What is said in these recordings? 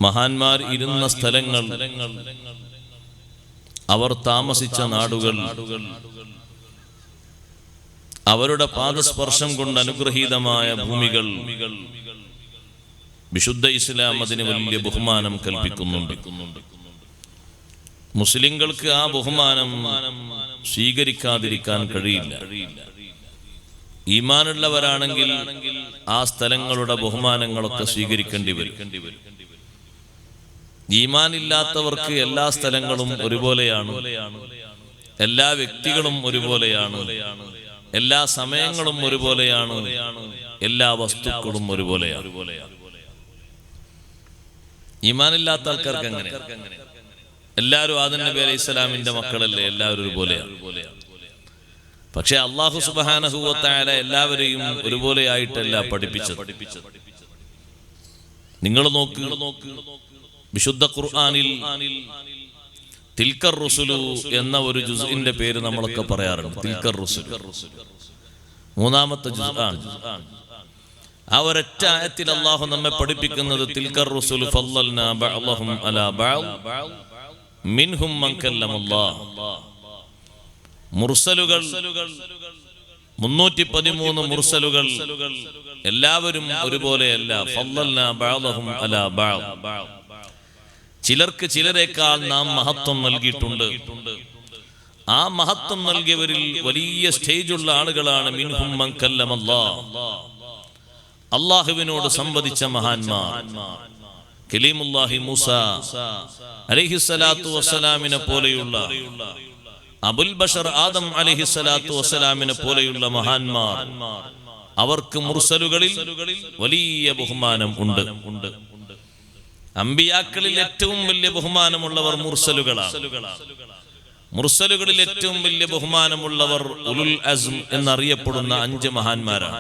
മഹാന്മാർ ഇരുന്ന സ്ഥലങ്ങൾ, അവർ താമസിച്ച നാടുകൾ, അവരുടെ പാദസ്പർശം കൊണ്ട് അനുഗ്രഹീതമായ ഭൂമികൾ, വിശുദ്ധ ഇസ്ലാം അതിന് വലിയ ബഹുമാനം കൽപ്പിക്കുന്നുണ്ട്. മുസ്ലിങ്ങൾക്ക് ആ ബഹുമാനം സ്വീകരിക്കാതിരിക്കാൻ കഴിയില്ല. ഈമാനുള്ളവരാണെങ്കിൽ ആ സ്ഥലങ്ങളുടെ ബഹുമാനങ്ങളൊക്കെ സ്വീകരിക്കേണ്ടി വരും. ഈമാനില്ലാത്തവർക്ക് എല്ലാ സ്ഥലങ്ങളും ഒരുപോലെയാണ്, എല്ലാ വ്യക്തികളും ഒരുപോലെയാണ്, എല്ലാ സമയങ്ങളും ഒരുപോലെയാണ്, എല്ലാ വസ്തുക്കളും ഒരുപോലെയാണ്. ഈമാനില്ലാത്ത ആൾക്കാർക്ക് എങ്ങനെ? എല്ലാവരും ആദം നബി അലൈഹി സ്വലാമിന്റെ മക്കളല്ലേ, എല്ലാവരും ഒരുപോലെയാണ്. പക്ഷെ അല്ലാഹു സുബ്ഹാനഹു വ തആല എല്ലാവരെയും ഒരുപോലെ ആയിട്ടല്ല പഠിപ്പിച്ചത്. നിങ്ങൾ നോക്ക്, വിശുദ്ധ ഖുർആനിൽ തിൽക്കർ റുസുലു എന്ന ഒരു ജുസ്ഇന്റെ പേര് നമ്മളൊക്കെ പറയാറുണ്ട്. തിൽക്കർ റുസുൽ മൂന്നാമത്തെ ജുസ്ആണ്. ആ ഒരൊറ്റ ആയത്തിൽ അല്ലാഹു നമ്മെ പഠിപ്പിക്കുന്നത് തിൽക്കർ റുസുൽ ഫളൽനാ ബഅദഹും അലാ ബഅദ് മിൻഹും മൻ കല്ലമല്ലാഹ്. മുർസലുകൾ 313 മുർസലുകൾ എല്ലാവരും ഒരുപോലെയല്ല. ഫളൽനാ ബഅദഹും അലാ ബഅദ്, ചിലർക്ക് ചിലരേക്കാൾ നാം മഹത്വം നൽകിയിട്ടുണ്ട്. ആ മഹത്വം നൽകിയവരിൽ വലിയ സ്റ്റേജുള്ള ആളുകളാണ് മിൻഹും മൻ കല്ലമല്ലാഹ്, അല്ലാഹുവിനോട് സംവദിച്ച മഹാന്മാർ. കലീമുല്ലാഹി മൂസ അലൈഹിസ്സലാത്തു വസ്സലാമിനെ പോലെയുള്ള, അബുൽ ബഷർ ആദം അലൈഹിസ്സലാത്തു വസ്സലാമിനെ പോലെയുള്ള മഹാന്മാർ, അവർക്ക് മുർസലുകളിൽ വലിയ ബഹുമാനം ഉണ്ട്. അമ്പിയാക്കളിൽ ഏറ്റവും വലിയ ബഹുമാനമുള്ളവർ മുർസലുകളാണ്. മുർസലുകളിൽ ഏറ്റവും വലിയ ബഹുമാനമുള്ളവർ ഉലുൽ അസ്ം എന്നറിയപ്പെടുന്ന 5 മഹാന്മാരാണ്.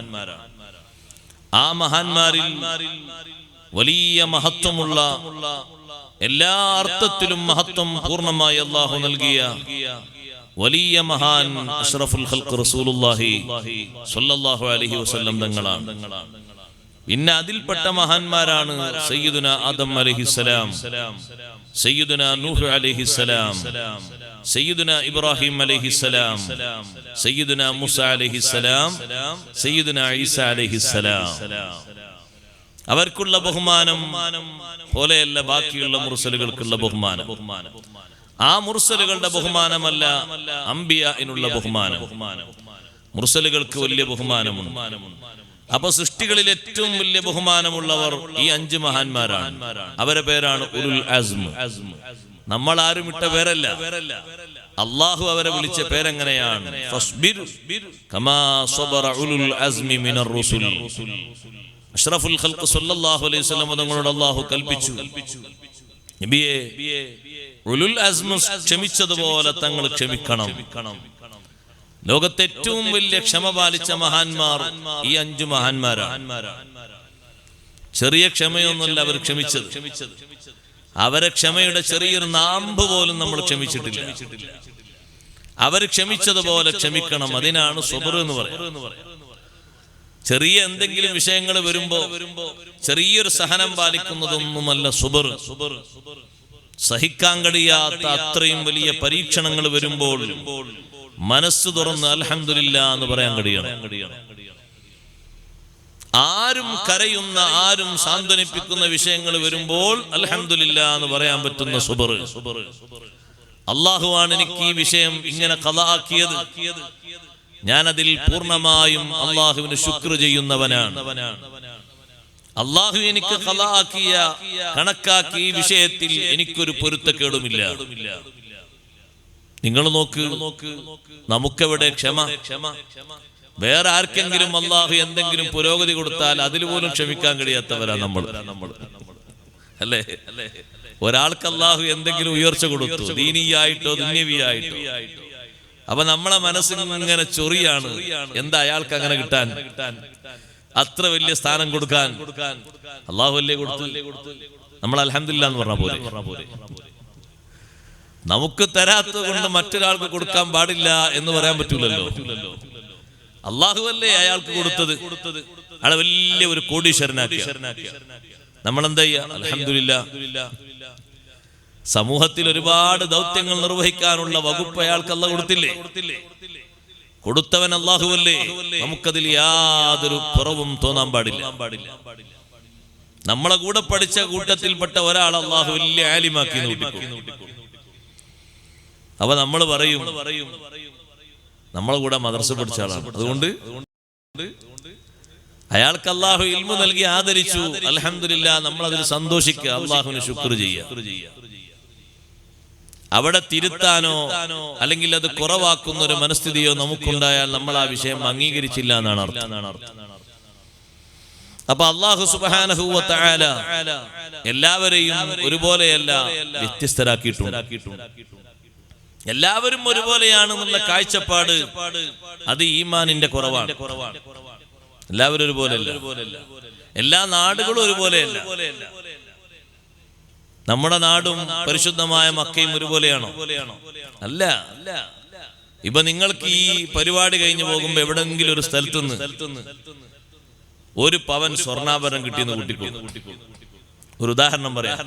ആ മഹാന്മാരിൽ വലിയ മഹത്വമുള്ള, എല്ലാ അർത്ഥത്തിലും മഹത്വം പൂർണ്ണമായി അല്ലാഹു നൽകിയ വലിയ മഹാൻ അഷ്റഫുൽ ഖൽഖ് റസൂലുള്ളാഹി സ്വല്ലല്ലാഹു അലൈഹി വസല്ലം തങ്ങളാണ്. പിന്നെ അതിൽപ്പെട്ട മഹാന്മാരാണ് സയ്യിദുന ആദം അലൈഹിസ്സലാം, സയ്യിദുന നൂഹ് അലൈഹിസ്സലാം, സയ്യിദുന ഇബ്രാഹിം അലൈഹിസ്സലാം, സയ്യിദുന മൂസ അലൈഹിസ്സലാം, സയ്യിദുന ഈസ അലൈഹിസ്സലാം. അവർക്കുള്ള ബഹുമാനം പോലെയല്ല ബാക്കിയുള്ള മുർസലുകൾക്കുള്ള ബഹുമാനം. ആ മുർസലുകളുടെ ബഹുമാനമല്ല അംബിയാഇനുള്ള ബഹുമാനം. മുർസലുകൾക്ക് വലിയ ബഹുമാനമുണ്ട്. അപ്പൊ സൃഷ്ടികളിൽ ഏറ്റവും വലിയ ബഹുമാനമുള്ളവർ ഈ 5 മഹാന്മാരാണ്. അവരുടെ പേരാണ് ഉലുൽ അസ്ം. നമ്മൾ ആരും ഇട്ട പേരല്ല, അല്ലാഹു അവരെ വിളിച്ച പേരെങ്ങനെയാണ്? ഫസ്ബിർ കമാ സബറ ഉലുൽ അസ്മി മിനർ റുസുൽ. അഷ്റഫുൽ ഖൽഖ് സ്വല്ലല്ലാഹു അലൈഹി വസല്ലം തങ്ങളോട് അല്ലാഹു കൽപ്പിച്ചു, നബിയേ, ഉലുൽ അസ്ം ക്ഷമിച്ചതുപോലെ തങ്ങൾ ക്ഷമിക്കണം. ലോകത്തെ ഏറ്റവും വലിയ ക്ഷമ പാലിച്ച മഹാന്മാർ ഈ 5 മഹാന്മാരാണ്. ചെറിയ ക്ഷമയൊന്നുമല്ല അവർ ക്ഷമിച്ചത്. അവരെ ക്ഷമയുടെ ചെറിയൊരു നാമ്പ് പോലും നമ്മൾ ക്ഷമിച്ചിട്ടില്ല. അവർ ക്ഷമിച്ചതുപോലെ ക്ഷമിക്കണം. അതിനാണ് സബർ എന്ന് പറയുന്നത്. ചെറിയ എന്തെങ്കിലും വിഷയങ്ങൾ വരുമ്പോ ചെറിയൊരു സഹനം പാലിക്കുന്നതൊന്നുമല്ല സബർ. സഹിക്കാൻ കഴിയാത്ത അത്രയും വലിയ പരീക്ഷണങ്ങൾ വരുമ്പോൾ മനസ്സ് തുറന്ന് അൽഹംദുലില്ലാ എന്ന് പറയാൻ കഴിയണം. ആരും കരയുന്ന, ആരും സാന്ത്വനിപ്പിക്കുന്ന വിഷയങ്ങൾ വരുമ്പോൾ അൽഹംദുലില്ലാ എന്ന് പറയാൻ പറ്റുന്ന സബർ. അല്ലാഹുവാണ് എനിക്ക് ഈ വിഷയം ഇങ്ങനെ ഖളാ ആക്കിയത്, ഞാൻ അതിൽ പൂർണ്ണമായും അല്ലാഹുവിന് ശുക്ർ ചെയ്യുന്നവനാണ്. അല്ലാഹു എനിക്ക് ഖളാ ആക്കിയ, കണക്കാക്കി ഈ വിഷയത്തിൽ എനിക്കൊരു പൊരുത്തക്കേടുമില്ല. നിങ്ങൾ നോക്ക്, നമുക്കെവിടെ ക്ഷമ? വേറെ ആർക്കെങ്കിലും അല്ലാഹു എന്തെങ്കിലും പുരോഗതി കൊടുത്താൽ അതിൽ പോലും ക്ഷമിക്കാൻ കഴിയാത്തവരാ നമ്മൾ, അല്ലേ? ഒരാൾക്ക് അല്ലാഹു എന്തെങ്കിലും ഉയർച്ച കൊടുത്തു, ദീനിയായിട്ടോ ദുന്യവിയായിട്ടോ, അപ്പൊ നമ്മളെ മനസ്സിങ്ങനെ ചൊറിയാണ്, എന്താ അയാൾക്ക് അങ്ങനെ കിട്ടാൻ, അത്ര വലിയ സ്ഥാനം കൊടുക്കാൻ? അല്ലാഹു അല്ലേ കൊടുത്തു. നമ്മൾ അൽഹംദുലില്ലാ എന്ന് പറഞ്ഞ പോലെ നമുക്ക് തരാത്തത് കൊണ്ട് മറ്റൊരാൾക്ക് കൊടുക്കാൻ പാടില്ല എന്ന് പറയാൻ പറ്റൂലല്ലോ. അല്ലാഹു അല്ലേ അയാൾക്ക് കൊടുത്തത്, അയാളെ വലിയ ഒരു കോടീശ്വരനാക്കി. നമ്മളെന്താ ചെയ്യാ? അൽഹംദുലില്ലാ, സമൂഹത്തിൽ ഒരുപാട് ദൗത്യങ്ങൾ നിർവഹിക്കാനുള്ള വകുപ്പ് അയാൾക്ക് അല്ലാഹു കൊടുത്തില്ലേ? കൊടുത്തവൻ അല്ലാഹുവല്ലേ. നമുക്കതിൽ യാതൊരു കുറവും തോന്നാൻ പാടില്ല. നമ്മളെ കൂടെ പഠിച്ച കൂട്ടത്തിൽപ്പെട്ട ഒരാൾ അല്ലാഹു വലിയ ആലിമാക്കി നോക്കിക്കോ. അപ്പൊ നമ്മൾ പറയും നമ്മളെ കൂടെ മദ്രസ പഠിച്ച ആളാണ്, അതുകൊണ്ട് അയാൾക്ക് അല്ലാഹു ഇൽമു നൽകി ആദരിച്ചു. അൽഹംദുലില്ലാ, നമ്മൾ അതിൽ സന്തോഷിക്കുക, അല്ലാഹുവിന് ശുക്ർ ചെയ്യുക. അവിടെ തിരുത്താനോ അല്ലെങ്കിൽ അത് കുറവാക്കുന്ന ഒരു മനസ്ഥിതിയോ നമുക്കുണ്ടായാൽ നമ്മൾ ആ വിഷയം അംഗീകരിച്ചില്ല എന്നാണ് അർത്ഥം. അപ്പൊ അല്ലാഹു സുബ്ഹാനഹു വ തആല എല്ലാവരെയും ഒരുപോലെയല്ല, വ്യത്യസ്തരാക്കിയിട്ടുണ്ട്. എല്ലാവരും ഒരുപോലെയാണെന്നുള്ള കാഴ്ചപ്പാട് അത് ഈമാനിന്റെ കുറവാണ്. എല്ലാവരും ഒരുപോലെയല്ല, എല്ലാ നാടുകളും ഒരുപോലെയല്ല. നമ്മുടെ നാടും പരിശുദ്ധമായ മക്കയും ഒരുപോലെയാണോ? അല്ല. ഇപ്പൊ നിങ്ങൾക്ക് ഈ പരിപാടി കഴിഞ്ഞു പോകുമ്പോ എവിടെങ്കിലും ഒരു സ്ഥലത്തുനിന്ന് ഒരു പവൻ സ്വർണ്ണാഭരണം കിട്ടിയെന്ന് കൂട്ടിക്കോ. ഒരു ഉദാഹരണം പറയാം.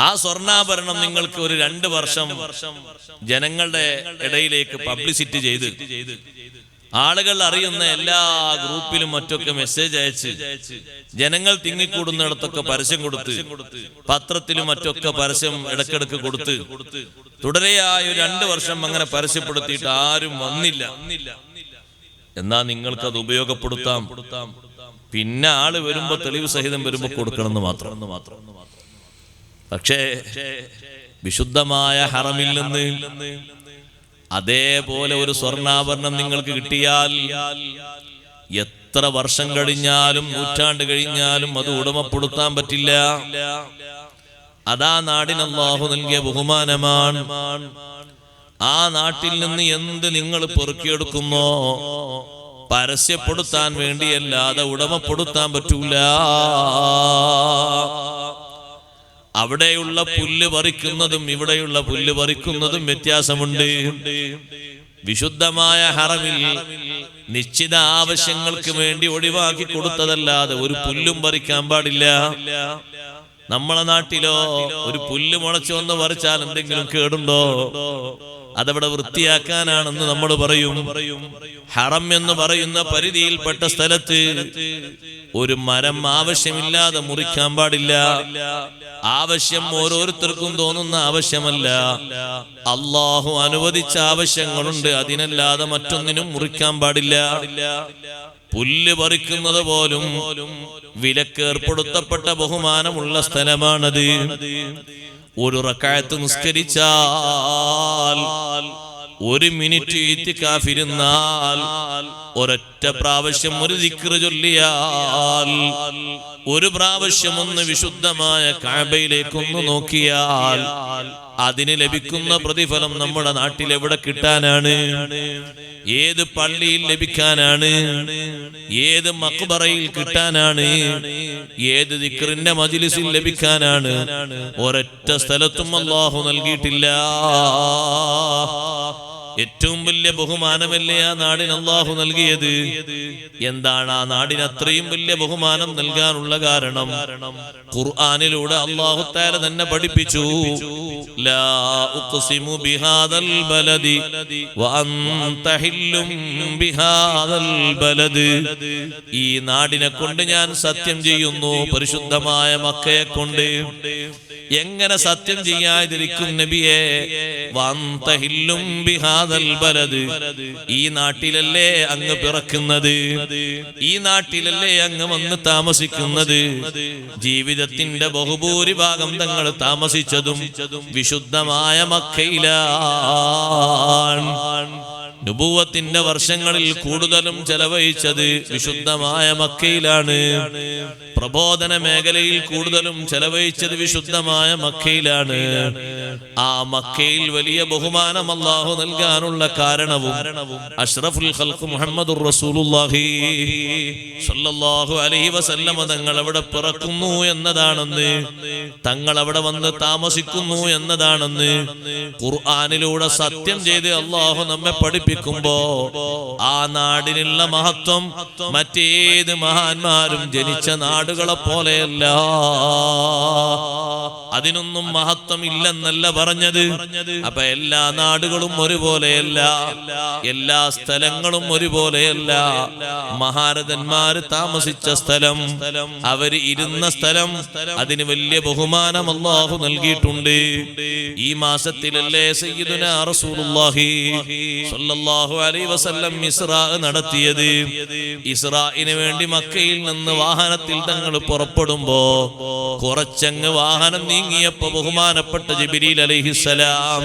ആ സ്വർണ്ണാഭരണം നിങ്ങൾക്ക് ഒരു 2 വർഷം ജനങ്ങളുടെ ഇടയിലേക്ക് പബ്ലിസിറ്റി ചെയ്ത് ആളുകൾ അറിയുന്ന എല്ലാ ഗ്രൂപ്പിലും മറ്റൊക്കെ മെസ്സേജ് അയച്ച് ജനങ്ങൾ തിങ്ങിക്കൂടുന്നിടത്തൊക്കെ പരസ്യം കൊടുത്ത് പത്രത്തിലും മറ്റൊക്കെ പരസ്യം ഇടക്കിടക്ക് കൊടുത്ത് തുടരെയായ 2 വർഷം അങ്ങനെ പരസ്യപ്പെടുത്തിയിട്ട് ആരും വന്നില്ല. എന്നാ നിങ്ങൾക്കത് ഉപയോഗപ്പെടുത്താം. പിന്നെ ആള് വരുമ്പോ തെളിവ് സഹിതം വരുമ്പോ കൊടുക്കണമെന്ന് മാത്രം. പക്ഷേ വിശുദ്ധമായ ഹറമിൽ നിന്ന് അതേപോലെ ഒരു സ്വർണ്ണാഭരണം നിങ്ങൾക്ക് കിട്ടിയാൽ എത്ര വർഷം കഴിഞ്ഞാലും നൂറ്റാണ്ട് കഴിഞ്ഞാലും അത് ഉടമപ്പെടുത്താൻ പറ്റില്ല. അതാ നാടിന് അല്ലാഹു നൽകിയ ബഹുമാനമാണ്. ആ നാട്ടിൽ നിന്ന് എന്ത് നിങ്ങൾ പെറുക്കിയെടുക്കുന്നോ പരസ്യപ്പെടുത്താൻ വേണ്ടിയല്ലാതെ ഉടമപ്പെടുത്താൻ പറ്റൂല. അവിടെയുള്ള പുല്ല് പറിക്കുന്നതും ഇവിടെയുള്ള പുല്ല് പറിക്കുന്നതും വ്യത്യാസമുണ്ട്. വിശുദ്ധമായ ഹറമിൽ നിശ്ചിത ആവശ്യങ്ങൾക്ക് വേണ്ടി ഒഴിവാക്കി കൊടുത്തതല്ലാതെ ഒരു പുല്ലും പറിക്കാൻ പാടില്ല. നമ്മളെ നാട്ടിലോ ഒരു പുല്ല് മുളച്ചു വന്ന് പറിച്ചാൽ എന്തെങ്കിലും കേടുണ്ടോ? അതവിടെ വൃത്തിയാക്കാനാണെന്ന് നമ്മൾ പറയും. ഹറം എന്ന് പറയുന്ന പരിധിയിൽപ്പെട്ട സ്ഥലത്ത് ഒരു മരം ആവശ്യമില്ലാതെ മുറിക്കാൻ പാടില്ല. ആവശ്യം ഓരോരുത്തർക്കും തോന്നുന്ന ആവശ്യമല്ല, അല്ലാഹു അനുവദിച്ച ആവശ്യങ്ങളുണ്ട്. അതിനല്ലാതെ മറ്റൊന്നിനും മുറിക്കാൻ പാടില്ല. പുല്ല് പറിക്കുന്നത് പോലും വിലക്കേർപ്പെടുത്തപ്പെട്ട ബഹുമാനമുള്ള സ്ഥലമാണത്. ഒരു റക്അത്ത് നിസ്കരിച്ചാൽ 1 മിനിറ്റ് ഇത്തികാഫിരുന്നാൽ ഒരൊറ്റ പ്രാവശ്യം ഒരു ദിക്ർ ചൊല്ലിയാൽ 1 പ്രാവശ്യം ഒന്ന് വിശുദ്ധമായ കഅബയിലേക്കൊന്ന് നോക്കിയാൽ അതിന് ലഭിക്കുന്ന പ്രതിഫലം നമ്മുടെ നാട്ടിൽ എവിടെ കിട്ടാനാണ്? ഏത് പള്ളിയിൽ ലഭിക്കാനാണ്? ഏത് മഖ്ബറയിൽ കിട്ടാനാണ്? ഏത് ദിക്റിന്റെ മജ്ലിസിൽ ലഭിക്കാനാണ്? ഒരൊറ്റ സ്ഥലത്തും അല്ലാഹു നൽകിയിട്ടില്ല. ഏറ്റവും വലിയ ബഹുമാനമല്ലേ ആ നാടിന് അല്ലാഹു നൽകിയത്? എന്താണ് ആ നാടിന് അത്രയും വലിയ ബഹുമാനം നൽകാനുള്ള കാരണം? ഖുർആനിലൂടെ അല്ലാഹു തആല തന്നെ പഠിപ്പിച്ചു, ലാ ഉഖ്സിമു ബിഹാദൽ ബലദി വഅൻത ഹില്ലും ബിഹാദൽ ബലദ്. ഈ നാടിനെ കൊണ്ട് ഞാൻ സത്യം ചെയ്യുന്നു, പരിശുദ്ധമായ മക്കയെ കൊണ്ട്. എങ്ങനെ സത്യം ചെയ്യാതിരിക്കും നബിയെ? വഅൻത ഹില്ലും ബിഹാദൽ ബലദ്. ഈ നാട്ടിലല്ലേ അങ്ങ് പിറക്കുന്നത്? ഈ നാട്ടിലല്ലേ അങ്ങ് വന്ന് താമസിക്കുന്നത്? ജീവിതത്തിന്റെ ബഹുഭൂരിഭാഗം തങ്ങൾ താമസിച്ചതും വിശുദ്ധമായ മക്കയിലാണ്. നുബുവത്തിന്റെ വർഷങ്ങളിൽ കൂടുതലും ചെലവഴിച്ചത് വിശുദ്ധമായ മക്കയിലാണ്. പ്രബോധന മേഖലയിൽ കൂടുതലും ചെലവഴിച്ചത് വിശുദ്ധമായ മക്കയിലാണ്. ആ മക്കയിൽ വലിയ ബഹുമാനം അല്ലാഹു നൽകാനുള്ള കാരണവും അഷ്റഫുൽ ഖൽഖ് മുഹമ്മദുർ റസൂലുള്ളാഹി സ്വല്ലല്ലാഹു അലൈഹി വസല്ലമ തങ്ങൾ അവിടെ പിറക്കുന്നു എന്നതാണെന്ന്, തങ്ങൾ അവിടെ വന്ന് താമസിക്കുന്നു എന്നതാണെന്ന് ഖുർആനിലൂടെ സത്യം ചെയ്ത് അല്ലാഹു നമ്മെ പഠിപ്പിച്ചു. പഠിപ്പിക്കുമ്പോ ആ നാടിനുള്ള മഹത്വം മറ്റേത് മഹാന്മാരും ജനിച്ച നാടുകളെ പോലെയല്ല. അതിനൊന്നും മഹത്വം ഇല്ലെന്നല്ല പറഞ്ഞത്. അപ്പൊ എല്ലാ നാടുകളും ഒരുപോലെയല്ല, എല്ലാ സ്ഥലങ്ങളും ഒരുപോലെയല്ല. മഹാരഥന്മാര് താമസിച്ച സ്ഥലം, അവര് ഇരുന്ന സ്ഥലം, അതിന് വലിയ ബഹുമാനം അല്ലാഹു നൽകിയിട്ടുണ്ട്. ഈ മാസത്തിലല്ലേ സയ്യിദുനാ റസൂലുള്ളാഹി സ്വല്ലല്ലാഹു അലൈഹി വസല്ലം ഇസ്റാ നടത്തിയത്. ഇസ്റാഇന് വേണ്ടി മക്കയിൽ നിന്ന് വാഹനത്തിൽ തങ്ങൾ പുറപ്പെടുമ്പോ കുറച്ചങ്ങ് വാഹനം നീങ്ങിയപ്പോ ബഹുമാനപ്പെട്ട ജിബ്രീൽ അലൈഹിസ്സലാം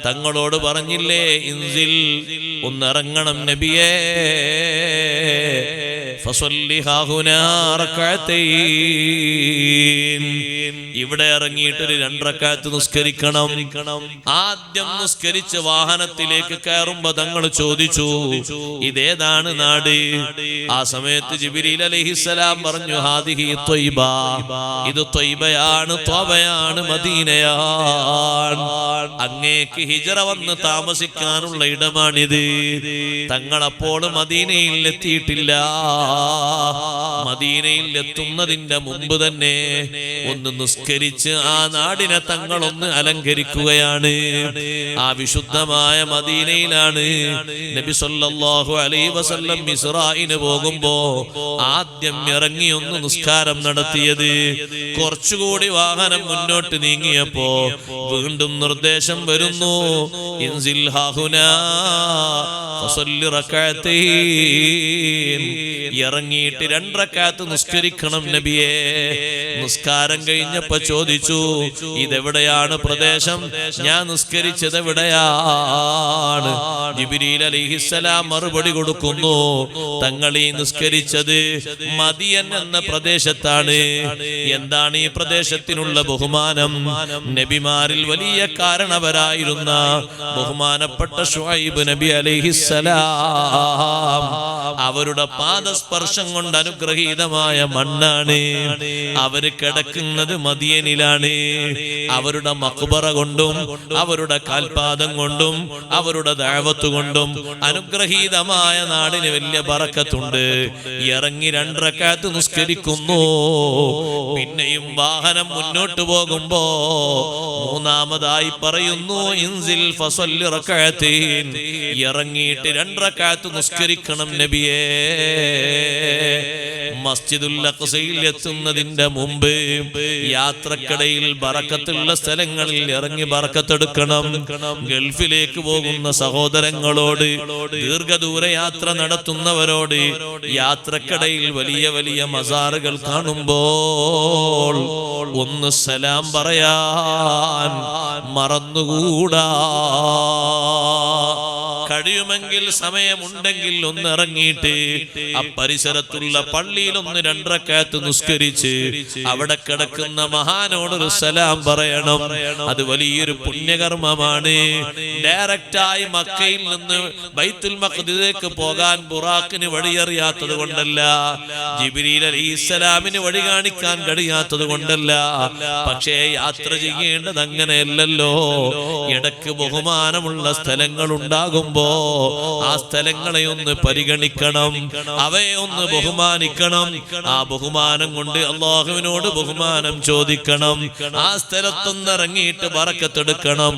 തങ്ങളോട് പറഞ്ഞില്ലേ, ഇൻസിൽ, ഒന്നിറങ്ങണം നബിയേ, ഫസല്ലി ഹാഹുനാ റകഅതൈൻ, ഇവിടെ ഇറങ്ങിയിട്ടൊരു 2 റക്അത്ത് നിസ്കരിക്കണം. ആദ്യം നിസ്കരിച്ച് വാഹനത്തിലേക്ക് കയറുമ്പോ തങ്ങൾ ചോദിച്ചു, ഇതേതാണ് നാട്? ആ സമയത്ത് ജിബ്രീൽ അലൈഹിസ്സലാം പറഞ്ഞു, ഹാദിഹി ത്വയ്ബ, ഇത് ത്വയ്ബയാണ്, ത്വബയാണ്, മദീനയാണ്. അങ്ങേക്ക് ഹിജറ വന്ന് താമസിക്കാനുള്ള ഇടമാണിത്. തങ്ങളപ്പോൾ മദീനയിൽ എത്തിയിട്ടില്ല. മദീനയിൽ എത്തുന്നതിന്റെ മുമ്പ് തന്നെ ഒന്ന് നിസ്കരിച്ച് ആ നാടിനെ തങ്ങളൊന്ന് അലങ്കരിക്കുകയാണ്. ആ വിശുദ്ധമായ മദീനയിലാണ് നബി സല്ലല്ലാഹു അലൈഹി വസല്ലം ഇസ്റാഇന് പോകുമ്പോ ആദ്യം ഇറങ്ങി ഒന്ന് നിസ്കാരം നടത്തിയത്. കുറച്ചുകൂടി വാഹനം മുന്നോട്ട് നീങ്ങിയപ്പോ വീണ്ടും നിർദ്ദേശം വരുന്നു, ഇൻസിൽ ഹാഹുനാ ഫസല്ലി റകഅതൈൻ, ഇറങ്ങിയിട്ട് 2 റക്അത്ത് നിസ്കരിക്കണം നബിയേ. നിസ്കാരം കഴിഞ്ഞപ്പോ ചോദിച്ചു, ഇതെവിടെയാണ് പ്രദേശം? ഞാൻ നിസ്കരിച്ചത് എവിടെയാണ്? ജിബ്രീൽ അലൈഹിസ്സലാം മറുപടി കൊടുക്കുന്നു, തങ്ങൾ ഈ നിസ്കരിച്ചത് മദിയൻ എന്ന പ്രദേശത്താണ്. എന്താണ് ഈ പ്രദേശത്തിനുള്ള ബഹുമാനം? നബിമാരിൽ വലിയ കാരണവരായിരുന്ന ബഹുമാനപ്പെട്ട ശുഐബ് നബി അലൈഹിസ്സലാം, അവരുടെ പാദസ്പർശം കൊണ്ട് അനുഗ്രഹീതമായ മണ്ണാണ്. അവര് കിടക്കുന്നത് മദിയനിലാണ്. അവരുടെ മഖ്ബറ കൊണ്ടും അവരുടെ കാൽപാദം കൊണ്ടും അവരുടെ ദഅവത്ത് കൊണ്ടും അനുഗ്രഹീതമായ നാടിന് വലിയ ബറക്കത്തുണ്ട്. ഇറങ്ങി 2 റക്അത്ത് നിസ്കരിക്കുന്നു. പിന്നെയും വാഹനം മുന്നോട്ട് പോകുമ്പോ മൂന്നാമതായി പറയുന്നു, ഇൻസിൽ ഫസല്ലി റകഅതൈൻ, ഇറങ്ങിയിട്ട് 2 റക്അത്ത് നിസ്കരിക്കണം നബിയേ. മസ്ജിദുൽ അഖ്സയിൽ എത്തുന്നതിന്റെ മുമ്പ് യാത്രക്കിടയിൽ ബറക്കത്തുള്ള സ്ഥലങ്ങളിൽ ഇറങ്ങി ബറക്കത്തെടുക്കണം. ഗൾഫിലേക്ക് പോകുന്ന സഹോദരങ്ങളോട്, ദീർഘദൂര യാത്ര നടത്തുന്നവരോട്, യാത്രക്കിടയിൽ വലിയ വലിയ മസാറുകൾ കാണുമ്പോൾ ഒന്ന് സലാം പറയാൻ മറന്നുകൂടാ. കഴിയുമെങ്കിൽ സമയമുണ്ടെങ്കിൽ ഒന്ന് ഇറങ്ങിയിട്ട് ആ പരിസരത്തുള്ള പള്ളിയിൽ ഒന്ന് 2 റക്അത്ത് നിസ്കരിച്ച് അവിടെ കിടക്കുന്ന മഹാനോടൊരു സലാം പറയണം. അത് വലിയൊരു പുണ്യകർമ്മമാണ്. ഡയറക്റ്റായി മക്കയിൽ നിന്ന് ബൈത്തുൽ മഖ്ദിസിലേക്ക് പോകാൻ ബുറാഖിന് വഴിയറിയാത്തത് കൊണ്ടല്ല, ജിബ്രീൽ അലൈഹിസ്സലാമിന് വഴി കാണിക്കാൻ കഴിയാത്തത് കൊണ്ടല്ല. പക്ഷേ യാത്ര ചെയ്യേണ്ടത് അങ്ങനെയല്ലല്ലോ. ഇടക്ക് ബഹുമാനമുള്ള സ്ഥലങ്ങൾ ഉണ്ടാകുമ്പോൾ ആ സ്ഥലങ്ങളെ ഒന്ന് പരിഗണിക്കണം, അവയെ ഒന്ന് ബഹുമാനിക്കണം. ആ ബഹുമാനം കൊണ്ട് അല്ലാഹുവിനോട് ബഹുമാനം ചോദിക്കണം. ആ സ്ഥലത്തൊന്ന് ഇറങ്ങിയിട്ട് ബറക്കത്തെടുക്കണം.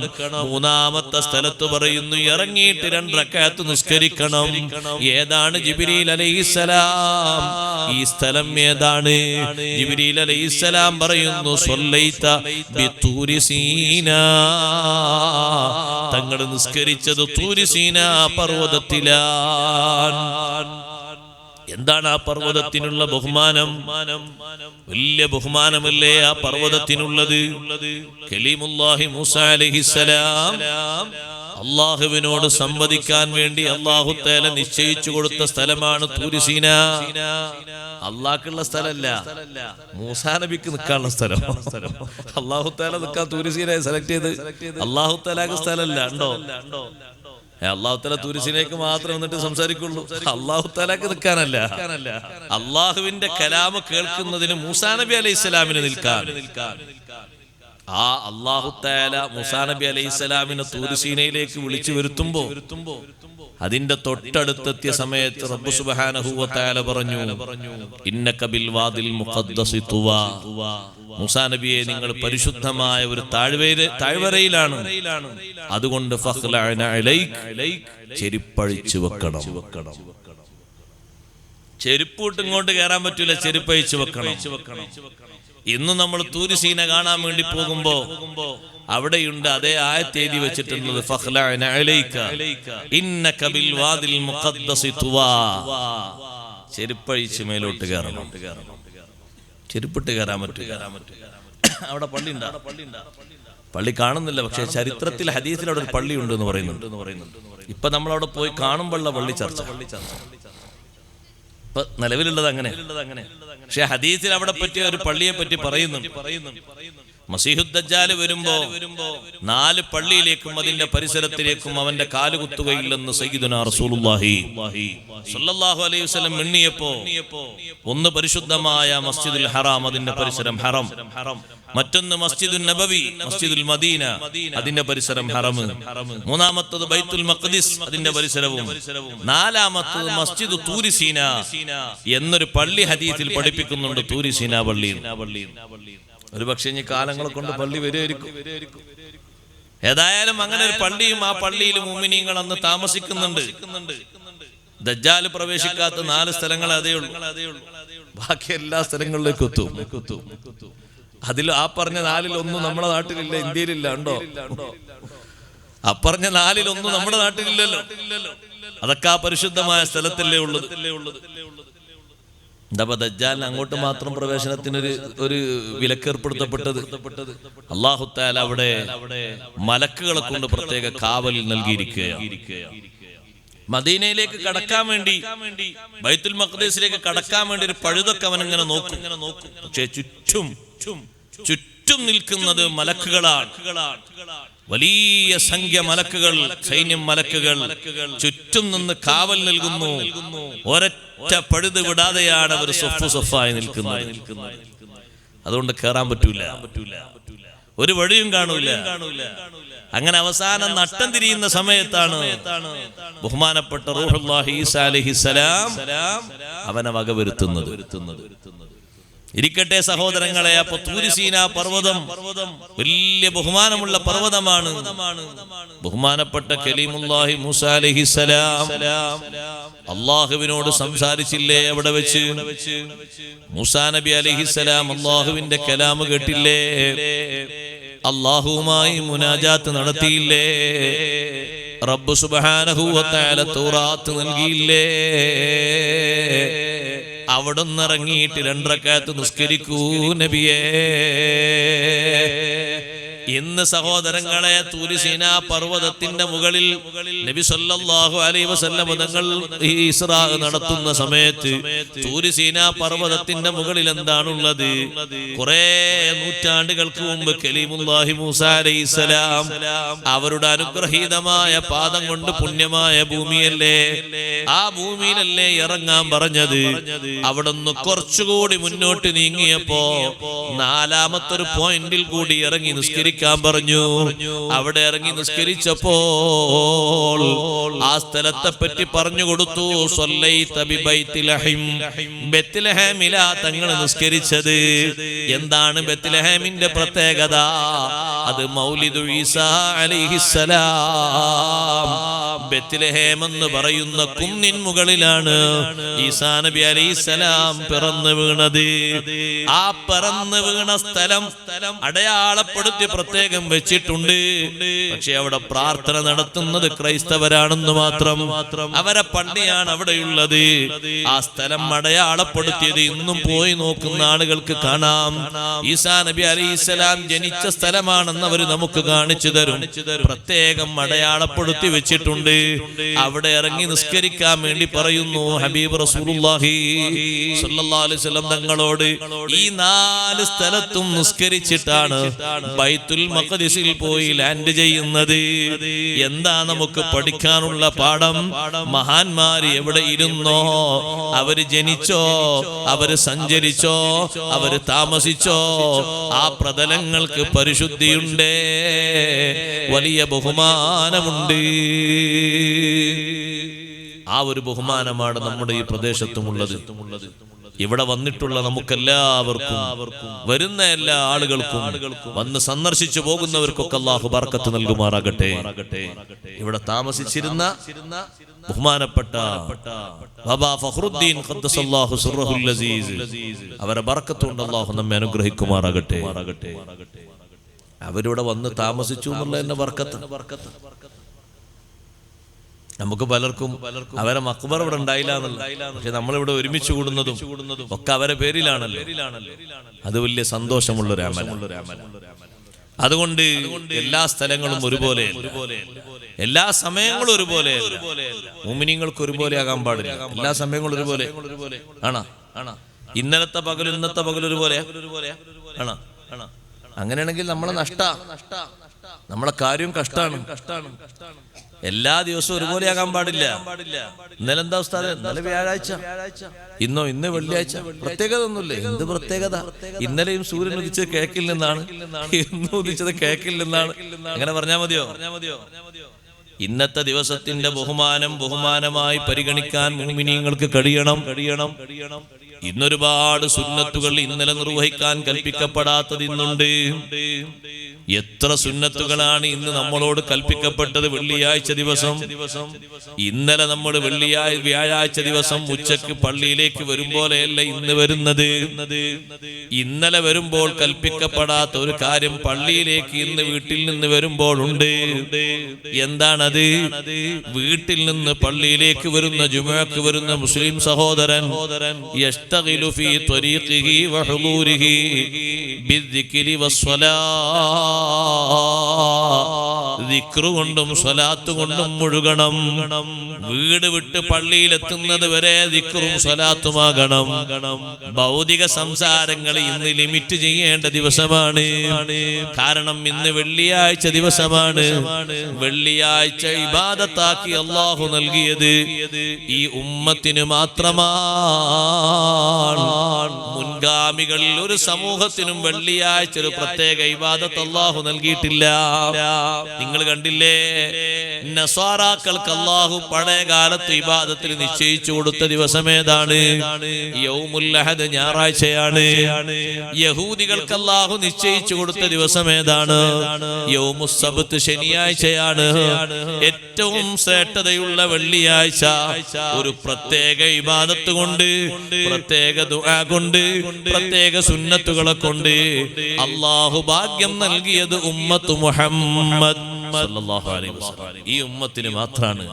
മൂന്നാമത്തെ സ്ഥലത്ത് പറയുന്നു, ഇറങ്ങിയിട്ട് 2 റക്അത്ത് നിസ്കരിക്കണം. ഏതാണ് ജിബ്രീൽ അലൈഹിസ്സലാം? ഈ സ്ഥലം ഏതാണ്? ജിബ്രീൽ അലൈഹിസ്സലാം പറയുന്നു, സ്വല്ലൈത ബിത്തൂരി സീനാ, തങ്ങൾ നിസ്കരിച്ചത് തൂരി സീനാ പർവ്വതത്തിലാണ്. എന്താണ് ആ പർവ്വതത്തിനുള്ള ബഹുമാനം? വലിയ ബഹുമാനമല്ലേ ആ പർവ്വതത്തിനുള്ളത്? കലീമുല്ലാഹി മൂസ അലൈഹിസ്സലാം അള്ളാഹുവിനോട് സംവദിക്കാൻ വേണ്ടി അല്ലാഹു തആല നിശ്ചയിച്ചു കൊടുത്ത സ്ഥലമാണ് തൂരി സീനാ. അള്ളാഹ്ക്കുള്ള സ്ഥലമല്ല, മൂസാ നബിക്ക് നിൽക്കാനുള്ള സ്ഥലം. അല്ലാഹു തആല നിൽക്കാൻ തൂരി സീനയെ സെലക്ട് ചെയ്ത് അല്ലാഹു തആലക്ക് സ്ഥലമല്ല. ഉണ്ടോ? അല്ലാഹു തആല തൂരി സീനയ്ക്ക് മാത്രം വന്നിട്ട് സംസാരിക്കുള്ളൂ. അല്ലാഹു തആലക്ക് നിൽക്കാനല്ല, അള്ളാഹുവിന്റെ കലാമ് കേൾക്കുന്നതിന് മൂസാ നബി അലൈഹിസ്സലാമിന് നിൽക്കാൻ. ആ അല്ലാഹു തആല മൂസാ നബി അലൈഹിസ്സലാമിനെ തൂരി സീനയിലേക്ക് വിളിച്ചു വരുത്തുമ്പോ അതിന്റെ തൊട്ടടുത്തെത്തിയ സമയത്ത് റബ്ബ് സുബ്ഹാനഹു വ തആല പറഞ്ഞു, ഇന്നക ബിൽ വാദിൽ മുഖദ്ദസി തുവാ. മൂസാ നബിയെ, നിങ്ങൾ പരിശുദ്ധമായ ഒരു താഴ്വരയിലാണ്. അതുകൊണ്ട് ഫഖ്ലഅന അലൈക്, ചെരുപ്പഴിച്ചു വെക്കണം. ചെരുപ്പിട്ട് ഇങ്ങോട്ട് കയറാൻ പറ്റൂല, ചെരുപ്പഴിച്ചു വെക്കണം. ഇന്ന് നമ്മൾ തൂര് സീന കാണാൻ വേണ്ടി പോകുമ്പോ അവിടെയുണ്ട് അതേ ആയത്ത് എഴുതി വെച്ചിട്ടുള്ളത്, ഫഖ്ലഅന അലൈക ഇന്നക ബിൽ വാദിൽ മുഖദ്ദസി തുവാ. ചെരുപ്പഴിച്ച് മേലോട്ട് കയറണം. ചെരുപ്പിട്ട് കയറാൻ പറ്റില്ല. അവിടെ പള്ളി ഉണ്ടാ? പള്ളി കാണുന്നില്ല, പക്ഷെ ചരിത്രത്തിൽ ഹദീസിൽ അവിടെ ഒരു പള്ളി ഉണ്ട് എന്ന് പറയുന്നുണ്ട്. ഇപ്പൊ നമ്മളവിടെ പോയി കാണുമ്പോഴുള്ള പള്ളി ചർച്ച. ഇപ്പൊ നിലവിലുള്ളത് അങ്ങനെ. പക്ഷെ ഹദീസിൽ അവിടെ പറ്റിയ ഒരു പള്ളിയെ പറ്റി പറയുന്നുണ്ട്. മസീഹുദ് ദജ്ജാൽ വരുമ്പോ 4 പള്ളിയിലേക്കും അതിന്റെ പരിസരത്തിലേക്കും അവന്റെ കാലുകുത്തുകയില്ലെന്ന് സയ്യിദുനാ റസൂലുള്ളാഹി സ്വല്ലല്ലാഹു അലൈഹി വസല്ലം എണ്ണിയപ്പോ, ഒന്ന് പരിശുദ്ധമായ മസ്ജിദുൽ ഹറാം, അതിന്റെ പരിസരം ഹറം. മറ്റൊന്ന് മസ്ജിദുൽ നബവി, മസ്ജിദുൽ മദീന, അതിന്റെ പരിസരം ഹറം. മൂന്നാമത്തത് ബൈത്തുൽ മഖ്ദിസ്, അതിന്റെ പരിസരവും. നാലാമത്തത് മസ്ജിദ് തൂരി സീന എന്നൊരു പള്ളി ഹദീസിൽ പഠിപ്പിക്കുന്നുണ്ട്. തൂരി സീന പള്ളി. ഒരു പക്ഷേ ഇനി കാലങ്ങളെ കൊണ്ട് പള്ളി വരുമായിരിക്കും. ഏതായാലും അങ്ങനെ ഒരു പള്ളിയും ആ പള്ളിയിൽ മുഅ്മിനീങ്ങൾ അന്ന് താമസിക്കുന്നുണ്ട്. ദജ്ജാൽ പ്രവേശിക്കാത്ത 4 സ്ഥലങ്ങൾ അതേ ഉള്ളൂ. ബാക്കി എല്ലാ സ്ഥലങ്ങളിലേക്കും എത്തും. അതിൽ ആ പറഞ്ഞ 4-ൽ 1 നമ്മുടെ നാട്ടിലില്ല, ഇന്ത്യയിലില്ല. ഉണ്ടോ? ആ പറഞ്ഞ 4-ൽ 1 നമ്മുടെ നാട്ടിലില്ലല്ലോ. അതൊക്കെ ആ പരിശുദ്ധമായ സ്ഥലത്തല്ലേ ഉള്ളത്. എന്താ ദജ്ജാലിന് അങ്ങോട്ട് മാത്രം പ്രവേശനത്തിനൊരു വിലക്കേർപ്പെടുത്തപ്പെട്ടത്? അല്ലാഹു തആല അവിടെ മലക്കുകളെ കൊണ്ട് പ്രത്യേക കാവൽ നൽകിയിരിക്കുകയാണ്. മദീനയിലേക്ക് കടക്കാൻ വേണ്ടി, ബൈത്തുൽ മഖ്ദിസിലേക്ക് കടക്കാൻ വേണ്ടി ഒരു പഴുതൊക്കെ അവൻ ഇങ്ങനെ നോക്കും. പക്ഷേ ചുറ്റും നിൽക്കുന്നത് മലക്കുകളാണ്. വലിയ സംഖ്യ മലക്കുകൾ, സൈന്യം മലക്കുകൾ ചുറ്റും നിന്ന് കാവൽ നൽകുന്നു. ഒരൊറ്റ പഴുത് വിടാതെയാണ് അവർ സൊഫായി നിൽക്കുന്നത്. അതുകൊണ്ട് കയറാൻ പറ്റൂല, ഒരു വഴിയും കാണൂല. അങ്ങനെ അവസാനം നട്ടം തിരിയുന്ന സമയത്താണ് ബഹുമാനപ്പെട്ട റൂഹുല്ലാഹി ഈസാ അലൈഹിസ്സലാം അവനെ വകവരുത്തുന്നത്. ഇരിക്കട്ടെ സഹോദരങ്ങളെ, അപ്പൊ തൂരി സീന പർവ്വതം വലിയ ബഹുമാനമുള്ള പർവ്വതമാണ്. ബഹുമാനപ്പെട്ട കലീമുല്ലാഹി മൂസാ അലൈഹിസ്സലാം അള്ളാഹുവിനോട് സംസാരിച്ചില്ലേ അവിടെ വെച്ച്? മൂസാ നബി അലൈഹിസ്സലാം അള്ളാഹുവിന്റെ കലാമ് കേട്ടില്ലേ? അള്ളാഹുവുമായി മുനാജാത്ത് നടത്തിയില്ലേ? റബ്ബ് സുബ്ഹാനഹു വ തആല തൗറാത്ത് നൽകിയില്ലേ? അവിടുന്ന് ഇറങ്ങിയിട്ട് 2 റക്അത്ത് നിസ്കരിക്കൂ നബിയേ. ഇന്ന് സഹോദരങ്ങളെ, തൂരി സീന പർവ്വതത്തിന്റെ മുകളിൽ നബി സല്ലല്ലാഹു അലൈഹി വസല്ലം തങ്ങൾ ഈ ഇസ്രാ നടത്തുന്ന സമയത്ത് തൂരി സീന പർവ്വതത്തിന്റെ മുകളിൽ എന്താണുള്ളത്? കുറെ നൂറ്റാണ്ടുകൾക്ക് മുമ്പ് കലീമുല്ലാഹി മൂസാ അലൈഹിസ്സലാം അവരുടെ അനുഗ്രഹീതമായ പാദം കൊണ്ട് പുണ്യമായ ഭൂമിയല്ലേ, ആ ഭൂമിയിലല്ലേ ഇറങ്ങാൻ പറഞ്ഞത്? അവിടുന്ന് കുറച്ചുകൂടി മുന്നോട്ട് നീങ്ങിയപ്പോ 4-മത്തൊരു പോയിന്റിൽ കൂടി ഇറങ്ങി നിസ്കരിക്കാൻ പറഞ്ഞു. അവിടെ ഇറങ്ങി നിസ്കരിച്ചപ്പോൾ ആ സ്ഥലത്തെ പറ്റി പറഞ്ഞു കൊടുത്തു. ബെത്ലഹേമിലാ തങ്ങൾ നിസ്കരിച്ചത്. എന്താണ് ബെത്ലഹേമിന്റെ പ്രത്യേകത? അത് മൗലിദു ഈസാ അലൈഹിസ്സലാം. ബെത്ലഹേം എന്ന് പറയുന്ന കുന്നിൻ മുകളിലാണ് ഈസാ നബി അലൈഹിസ്സലാം പിറന്നു വീണത്. ആ പിറന്നു വീണ സ്ഥലം അടയാളപ്പെടുത്തി പ്രത്യേകം വെച്ചിട്ടുണ്ട്. പക്ഷെ അവിടെ പ്രാർത്ഥന നടത്തുന്നത് ക്രൈസ്തവരാണെന്ന് മാത്രം. അവരെ പള്ളിയാണ് അവിടെയുള്ളത്. ആ സ്ഥലം അടയാളപ്പെടുത്തിയത് ഇന്നും പോയി നോക്കുന്ന ആളുകൾക്ക് കാണാം. ഈസാ നബി അലൈഹിസ്സലാം ജനിച്ച സ്ഥലമാണെന്ന് അവർ നമുക്ക് കാണിച്ചു തരും. പ്രത്യേകം അടയാളപ്പെടുത്തി വെച്ചിട്ടുണ്ട്. അവിടെ ഇറങ്ങി നിസ്കരിക്കാൻ വേണ്ടി പറയുന്നു ഹബീബ് റസൂലുള്ളാഹി സ്വല്ലല്ലാഹു അലൈഹി വസല്ലം തങ്ങളോട്. ഈ 4 സ്ഥലത്തും നിസ്കരിച്ചിട്ടാണ് ബൈത്തുൽ മഖ്ദിസിൽ പോയി ലാൻഡ് ചെയ്യുന്നത്. എന്താ നമുക്ക് പഠിക്കാനുള്ള പാഠം? മഹാന്മാര് എവിടെ ഇരുന്നോ, അവര് ജനിച്ചോ, അവര് സഞ്ചരിച്ചോ, അവര് താമസിച്ചോ, ആ പ്രതലങ്ങൾക്ക് പരിശുദ്ധിയുണ്ട്, വലിയ ബഹുമാനമുണ്ട്. ഒരു ബഹുമാനമാണ് നമ്മുടെ ഈ പ്രദേശത്തുമുള്ളത്. ഇവിടെ വന്നിട്ടുള്ള നമുക്കെല്ലാവർക്കും, വരുന്ന എല്ലാ ആളുകൾക്കും, വന്ന് സന്ദർശിച്ചു പോകുന്നവർക്കൊക്കെ അല്ലാഹു ബർക്കത്ത് നൽകുമാറാകട്ടെ. ഇവിടെ താമസിച്ചിരുന്ന ബഹുമാനപ്പെട്ട ബാബാ ഫഖ്റുദ്ദീൻ ഖദ്ദസല്ലാഹു സിർറഹുൽ അസീസ്, അവരെ ബർക്കത്ത് കൊണ്ട് അല്ലാഹു നമ്മെ അനുഗ്രഹിക്കുമാറാകട്ടെ. അവരിവിടെ വന്ന് താമസിച്ചു എന്നുള്ള തന്നെ ബർക്കത്ത്. നമുക്ക് പലർക്കും അവരെ മക്ബർ ഇവിടെ ഉണ്ടായില്ല എന്നല്ല, പക്ഷെ നമ്മളിവിടെ ഒരുമിച്ച് കൂടുന്നതും ഒക്കെ അവരെ പേരിലാണല്ലോ. അത് വലിയ സന്തോഷമുള്ളൊരു അമലാണ്. അതുകൊണ്ട് എല്ലാ സ്ഥലങ്ങളും ഒരുപോലെ, എല്ലാ സമയങ്ങളും ഒരുപോലെ, മുഅ്മിനീങ്ങൾക്ക് ഒരുപോലെ ആകാൻ പാടില്ല. എല്ലാ സമയങ്ങളും ഒരുപോലെ ആണോ? ഇന്നലത്തെ പകലും ഇന്നത്തെ പകലും ഒരുപോലെ ആണോ? അങ്ങനെയാണെങ്കിൽ നമ്മളെ നമ്മളെ കാര്യം കഷ്ടാണ്. എല്ലാ ദിവസവും ഒരുപോലെ ആകാൻ പാടില്ല. ഇന്നലെ എന്താ ഉസ്താദേ? ഇന്നലെ വ്യാഴാഴ്ച, ഇന്ന് വെള്ളിയാഴ്ച. പ്രത്യേകത ഒന്നുമില്ലേ? എന്ത് പ്രത്യേകത? ഇന്നലെയും സൂര്യൻ ഉദിച്ചത് കിഴക്കിൽ നിന്നാണ്, ഇന്ന് ഉദിച്ചത് കിഴക്കിൽ നിന്നാണ്. അങ്ങനെ പറഞ്ഞാൽ മതിയോ? ഇന്നത്തെ ദിവസത്തിന്റെ ബഹുമാനമായി പരിഗണിക്കാൻ മുഅ്മിനീങ്ങൾക്ക് കഴിയണം. ഇന്നൊരുപാട് സുന്നത്തുകൾ ഇന്നലെ നിർവഹിക്കാൻ കൽപ്പിക്കപ്പെടാത്തത് ഇന്നുണ്ട്. എത്ര സുന്നത്തുകളാണ് ഇന്ന് നമ്മളോട് കൽപ്പിക്കപ്പെട്ടത് വെള്ളിയാഴ്ച ദിവസം. ഇന്നലെ നമ്മൾ വ്യാഴാഴ്ച ദിവസം ഉച്ചക്ക് പള്ളിയിലേക്ക് വരുമ്പോലെയല്ല ഇന്ന് വരുന്നത്. ഇന്നലെ വരുമ്പോൾ കൽപ്പിക്കപ്പെടാത്ത ഒരു കാര്യം പള്ളിയിലേക്ക് ഇന്ന് വീട്ടിൽ നിന്ന് വരുമ്പോൾ ഉണ്ട്. എന്താണത്? വീട്ടിൽ നിന്ന് പള്ളിയിലേക്ക് വരുന്ന, ജുമുഅക്ക് വരുന്ന മുസ്ലിം സഹോദരൻ യസ്തഗിലു ഫീ ത്വരീഖിഹി വഹുദൂരിഹി ബിദ്ദിക്രി വസ്സലാത്ത്, ദിക്റ് കൊണ്ടും സ്വലാത്ത് കൊണ്ടും മുഴുകണം. വീട് വിട്ട് പള്ളിയിലെത്തുന്നത് വരെ ദിക്റും സ്വലാത്തുമാകണം. ഭൗതിക സംസാരങ്ങൾ ഇന്ന് ലിമിറ്റ് ചെയ്യേണ്ട ദിവസമാണ്. കാരണം ഇന്ന് വെള്ളിയാഴ്ച ദിവസമാണ്. വെള്ളിയാഴ്ച ഇബാദത്താക്കി അല്ലാഹു നൽകിയത് ഈ ഉമ്മത്തിന് മാത്രമാണ്. മുൻഗാമികളിൽ ഒരു സമൂഹത്തിനും വെള്ളിയാഴ്ച ഒരു പ്രത്യേക ഇബാദത്ത് അല്ലാഹു നൽകിയിട്ടില്ല. നിങ്ങൾ കണ്ടില്ലേ, നസ്വാറാക്കൾക്ക് അല്ലാഹു പഴയ കാലത്ത് ഇബാദത്തിൽ നിശ്ചയിച്ചു കൊടുത്ത ദിവസം ഏതാണ്? യൗമുൽ അഹദ്, ഞായറാഴ്ചയാണ്. യഹൂദികൾക്ക് അല്ലാഹു നിശ്ചയിച്ചു കൊടുത്ത ദിവസം ഏതാണ്? യൗമുസ് സബ്ത്, ശനിയാഴ്ചയാണ്. ഏറ്റവും ശ്രേഷ്ഠതയുള്ള വെള്ളിയാഴ്ച ഒരു പ്രത്യേക ഇബാദത്ത് കൊണ്ട്, പ്രത്യേക ദുആ കൊണ്ട്, പ്രത്യേക സുന്നത്തുകളെ കൊണ്ട് അല്ലാഹു ഭാഗ്യം നൽകിയത് ഉമ്മത്ത് മുഹമ്മദ് സല്ലല്ലാഹു അലൈഹി വസല്ലം. ഈ ഉമ്മത്തിന് മാത്രമാണ്.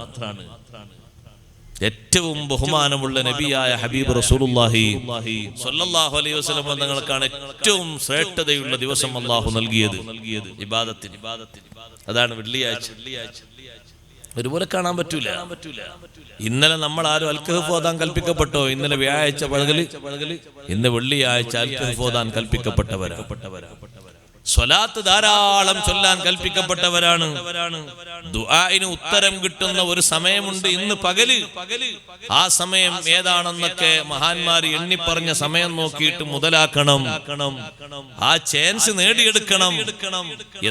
ഏറ്റവും ബഹുമാനമുള്ള നബിയായ ഹബീബ് റസൂലുള്ളാഹി സ്വല്ലല്ലാഹു അലൈഹി വസല്ലം തങ്ങൾക്കാണ് ഏറ്റവും ശ്രേഷ്ഠതയുള്ള ദിവസം അല്ലാഹു നൽകിയത് ഇബാദത്തിന്. അതാണ് വെള്ളിയാഴ്ച. ഒരുപോലെ കാണാൻ പറ്റൂല. ഇന്നലെ നമ്മൾ ആരും അൽകഹഫ് ഓതാൻ കൽപ്പിക്കപ്പെട്ടോ? ഇന്നലെ വ്യാഴാഴ്ച പകല്, ഇന്ന് വെള്ളിയാഴ്ച അൽകഹഫ് ഓതാൻ കൽപ്പിക്കപ്പെട്ടവരാ. സ്വലാത്ത് ധാരാളം ചൊല്ലാൻ കൽപ്പിക്കപ്പെട്ടവരാണ്. ദുആഇന് ഉത്തരം കിട്ടുന്ന ഒരു സമയമുണ്ട് ഇന്ന് പകല്. ആ സമയം ഏതാണെന്നൊക്കെ മഹാന്മാർ എണ്ണിപ്പറഞ്ഞ സമയം നോക്കിയിട്ട് മുതലാക്കണം. ആ ചാൻസ് നേടിയെടുക്കണം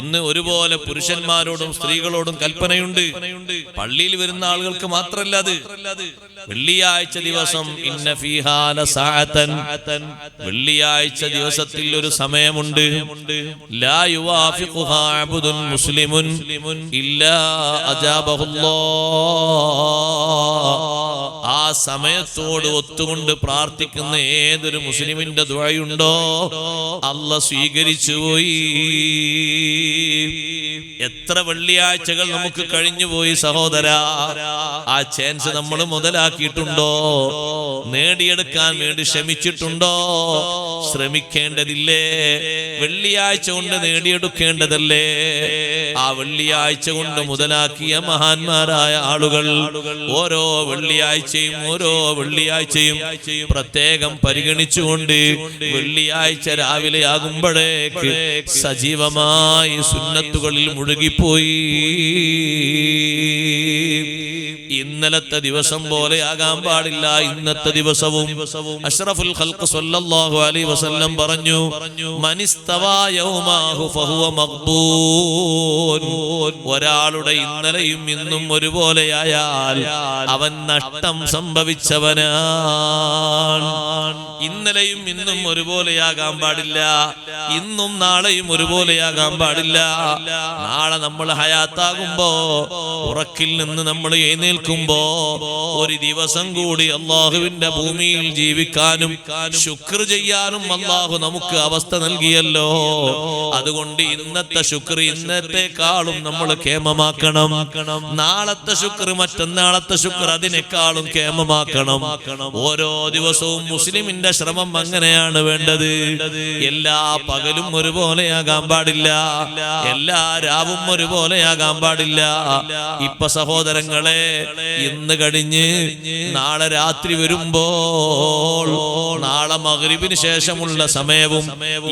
എന്ന് ഒരുപോലെ പുരുഷന്മാരോടും സ്ത്രീകളോടും കൽപ്പനയുണ്ട്. പള്ളിയിൽ വരുന്ന ആളുകൾക്ക് മാത്രമല്ല അത്. വെള്ളിയാഴ്ച ദിവസം ഇന്ന ഫീഹാ ലസഅതൻ, വെള്ളിയാഴ്ച ദിവസത്തിൽ ഒരു സമയമുണ്ട്. ലാ യുവാഫിഖുഹാ അബ്ദുൻ മുസ്ലിമുൻ ഇല്ലാ അജാബഹുല്ലാഹ്. ആ സമയത്തോട് ഒത്തുകൊണ്ട് പ്രാർത്ഥിക്കുന്ന ഏതൊരു മുസ്ലിമിന്റെ ദുആയുണ്ടോ അല്ലാഹ് സ്വീകരിച്ചുപോയി. എത്ര വെള്ളിയാഴ്ചകൾ നമുക്ക് കഴിഞ്ഞുപോയി സഹോദരാ. ആ ചാൻസ് നമ്മൾ മുതലാക്കിയിട്ടുണ്ടോ? നേടിയെടുക്കാൻ വേണ്ടി ശ്രമിച്ചിട്ടുണ്ടോ? ശ്രമിക്കേണ്ടതില്ലേ? വെള്ളിയാഴ്ച കൊണ്ട് നേടിയെടുക്കേണ്ടതല്ലേ? ആ വെള്ളിയാഴ്ച കൊണ്ട് മുതലാക്കിയ മഹാന്മാരായ ആളുകൾ ഓരോ വെള്ളിയാഴ്ചയും പ്രത്യേകം പരിഗണിച്ചുകൊണ്ട് വെള്ളിയാഴ്ച രാവിലെ ആകുമ്പോഴേക്ക് സജീവമായി സുന്നത്തുകളിൽ മുഴുകിപ്പോയി. ഇന്നലത്തെ ദിവസം പോലെ ആകാൻ പാടില്ല. ഇന്നത്തെ ദിവസവും അഷ്റഫുൽ ഖൽഖ് സ്വല്ലല്ലാഹു അലൈഹി വസല്ലം പറഞ്ഞു, മനിസ്തവാ യൗമാഹു ഫഹുവ മഖ്ബൂൻ. ഒരാളുടെ ഇന്നലെയും ഇന്നും ഒരുപോലെയായാൽ അവൻ നഷ്ടം സംഭവിച്ചവനാണ്. ഇന്നലെയും ഇന്നും ഒരുപോലെയാകാൻ പാടില്ല. ഇന്നും നാളെയും ഒരുപോലെയാകാൻ പാടില്ല. നാളെ നമ്മൾ ഹയാത്താകുമ്പോ, ഉറക്കിൽ നിന്ന് നമ്മൾ എഴുന്നേൽക്കുമ്പോ, ഒരു ദിവസം കൂടി അള്ളാഹുവിന്റെ ഭൂമിയിൽ ജീവിക്കാനും ശുക്ർ ചെയ്യാനും അള്ളാഹു നമുക്ക് അവസ്ഥ നൽകിയല്ലോ. അതുകൊണ്ട് ഇന്നത്തെ ശുക്ർ ഇന്നത്തെക്കാളും നമ്മൾ കേമമാക്കണം. നാളത്തെ ശുക്ർ മറ്റന്നാളത്തെ ശുക്ർ അതിനേക്കാളും കേമമാക്കണം. ഓരോ ദിവസവും മുസ്ലിമിന്റെ ശ്രമം അങ്ങനെയാണ് വേണ്ടത്. എല്ലാ പകലും ഒരുപോലെയാകാൻ പാടില്ല. എല്ലാ രാവും ഒരുപോലെയാകാൻ പാടില്ല. ഇപ്പൊ സഹോദരങ്ങളെ, ഇന്ന് കഴിഞ്ഞ് നാളെ രാത്രി വരുമ്പോൾ, നാളെ മഗ്രിബിന് ശേഷമുള്ള സമയവും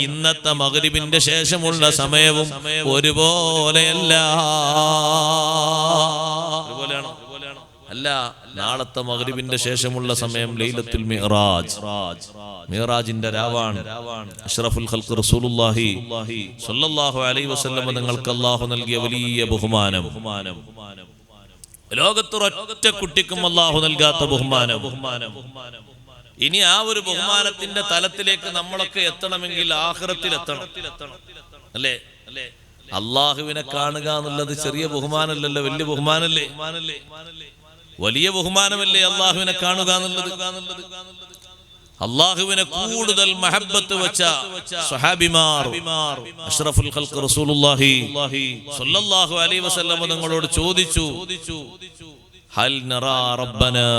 ഇന്നത്തെ മഗ്രിബിന്റെ ശേഷമുള്ള സമയവും ഒരുപോലെയല്ല. അല്ല, നാളത്തെ മഗ്രിബിന്റെ ശേഷമുള്ള സമയം ലൈലത്തുൽ മിഅ്റാജ്, മിഅ്റാജിന്റെ രാവാണ്. അഷ്റഫുൽ ഖൽഖ് റസൂലുള്ളാഹി സ്വല്ലല്ലാഹു അലൈഹി വസല്ലം നിങ്ങൾക്ക് അല്ലാഹു നൽകിയ വലിയ ബഹുമാനം. ലോകത്തൊരൊറ്റ കുട്ടിക്കും അല്ലാഹു നൽകാത്ത ബഹുമാനം. ഇനി ആ ഒരു ബഹുമാനത്തിന്റെ തലത്തിലേക്ക് നമ്മളൊക്കെ എത്തണമെങ്കിൽ ആഖിറത്തിൽ എത്തണം, അല്ലേ? അള്ളാഹുവിനെ കാണുക എന്നുള്ളത് ചെറിയ ബഹുമാനമല്ലല്ലോ, വലിയ ബഹുമാനല്ലേ? വലിയ ബഹുമാനമല്ലേ അള്ളാഹുവിനെ കാണുക എന്നുള്ളത്? അള്ളാഹുവിനെ കൂടുതൽ മഹബ്ബത്ത് വെച്ച സ്വഹാബിമാർ അഷ്റഫുൽ ഖൽഖ് റസൂലുള്ളാഹി സ്വല്ലല്ലാഹു അലൈഹി വസല്ലം തങ്ങളോട് ചോദിച്ചു, ഹൽ നറാ റബ്ബനാ,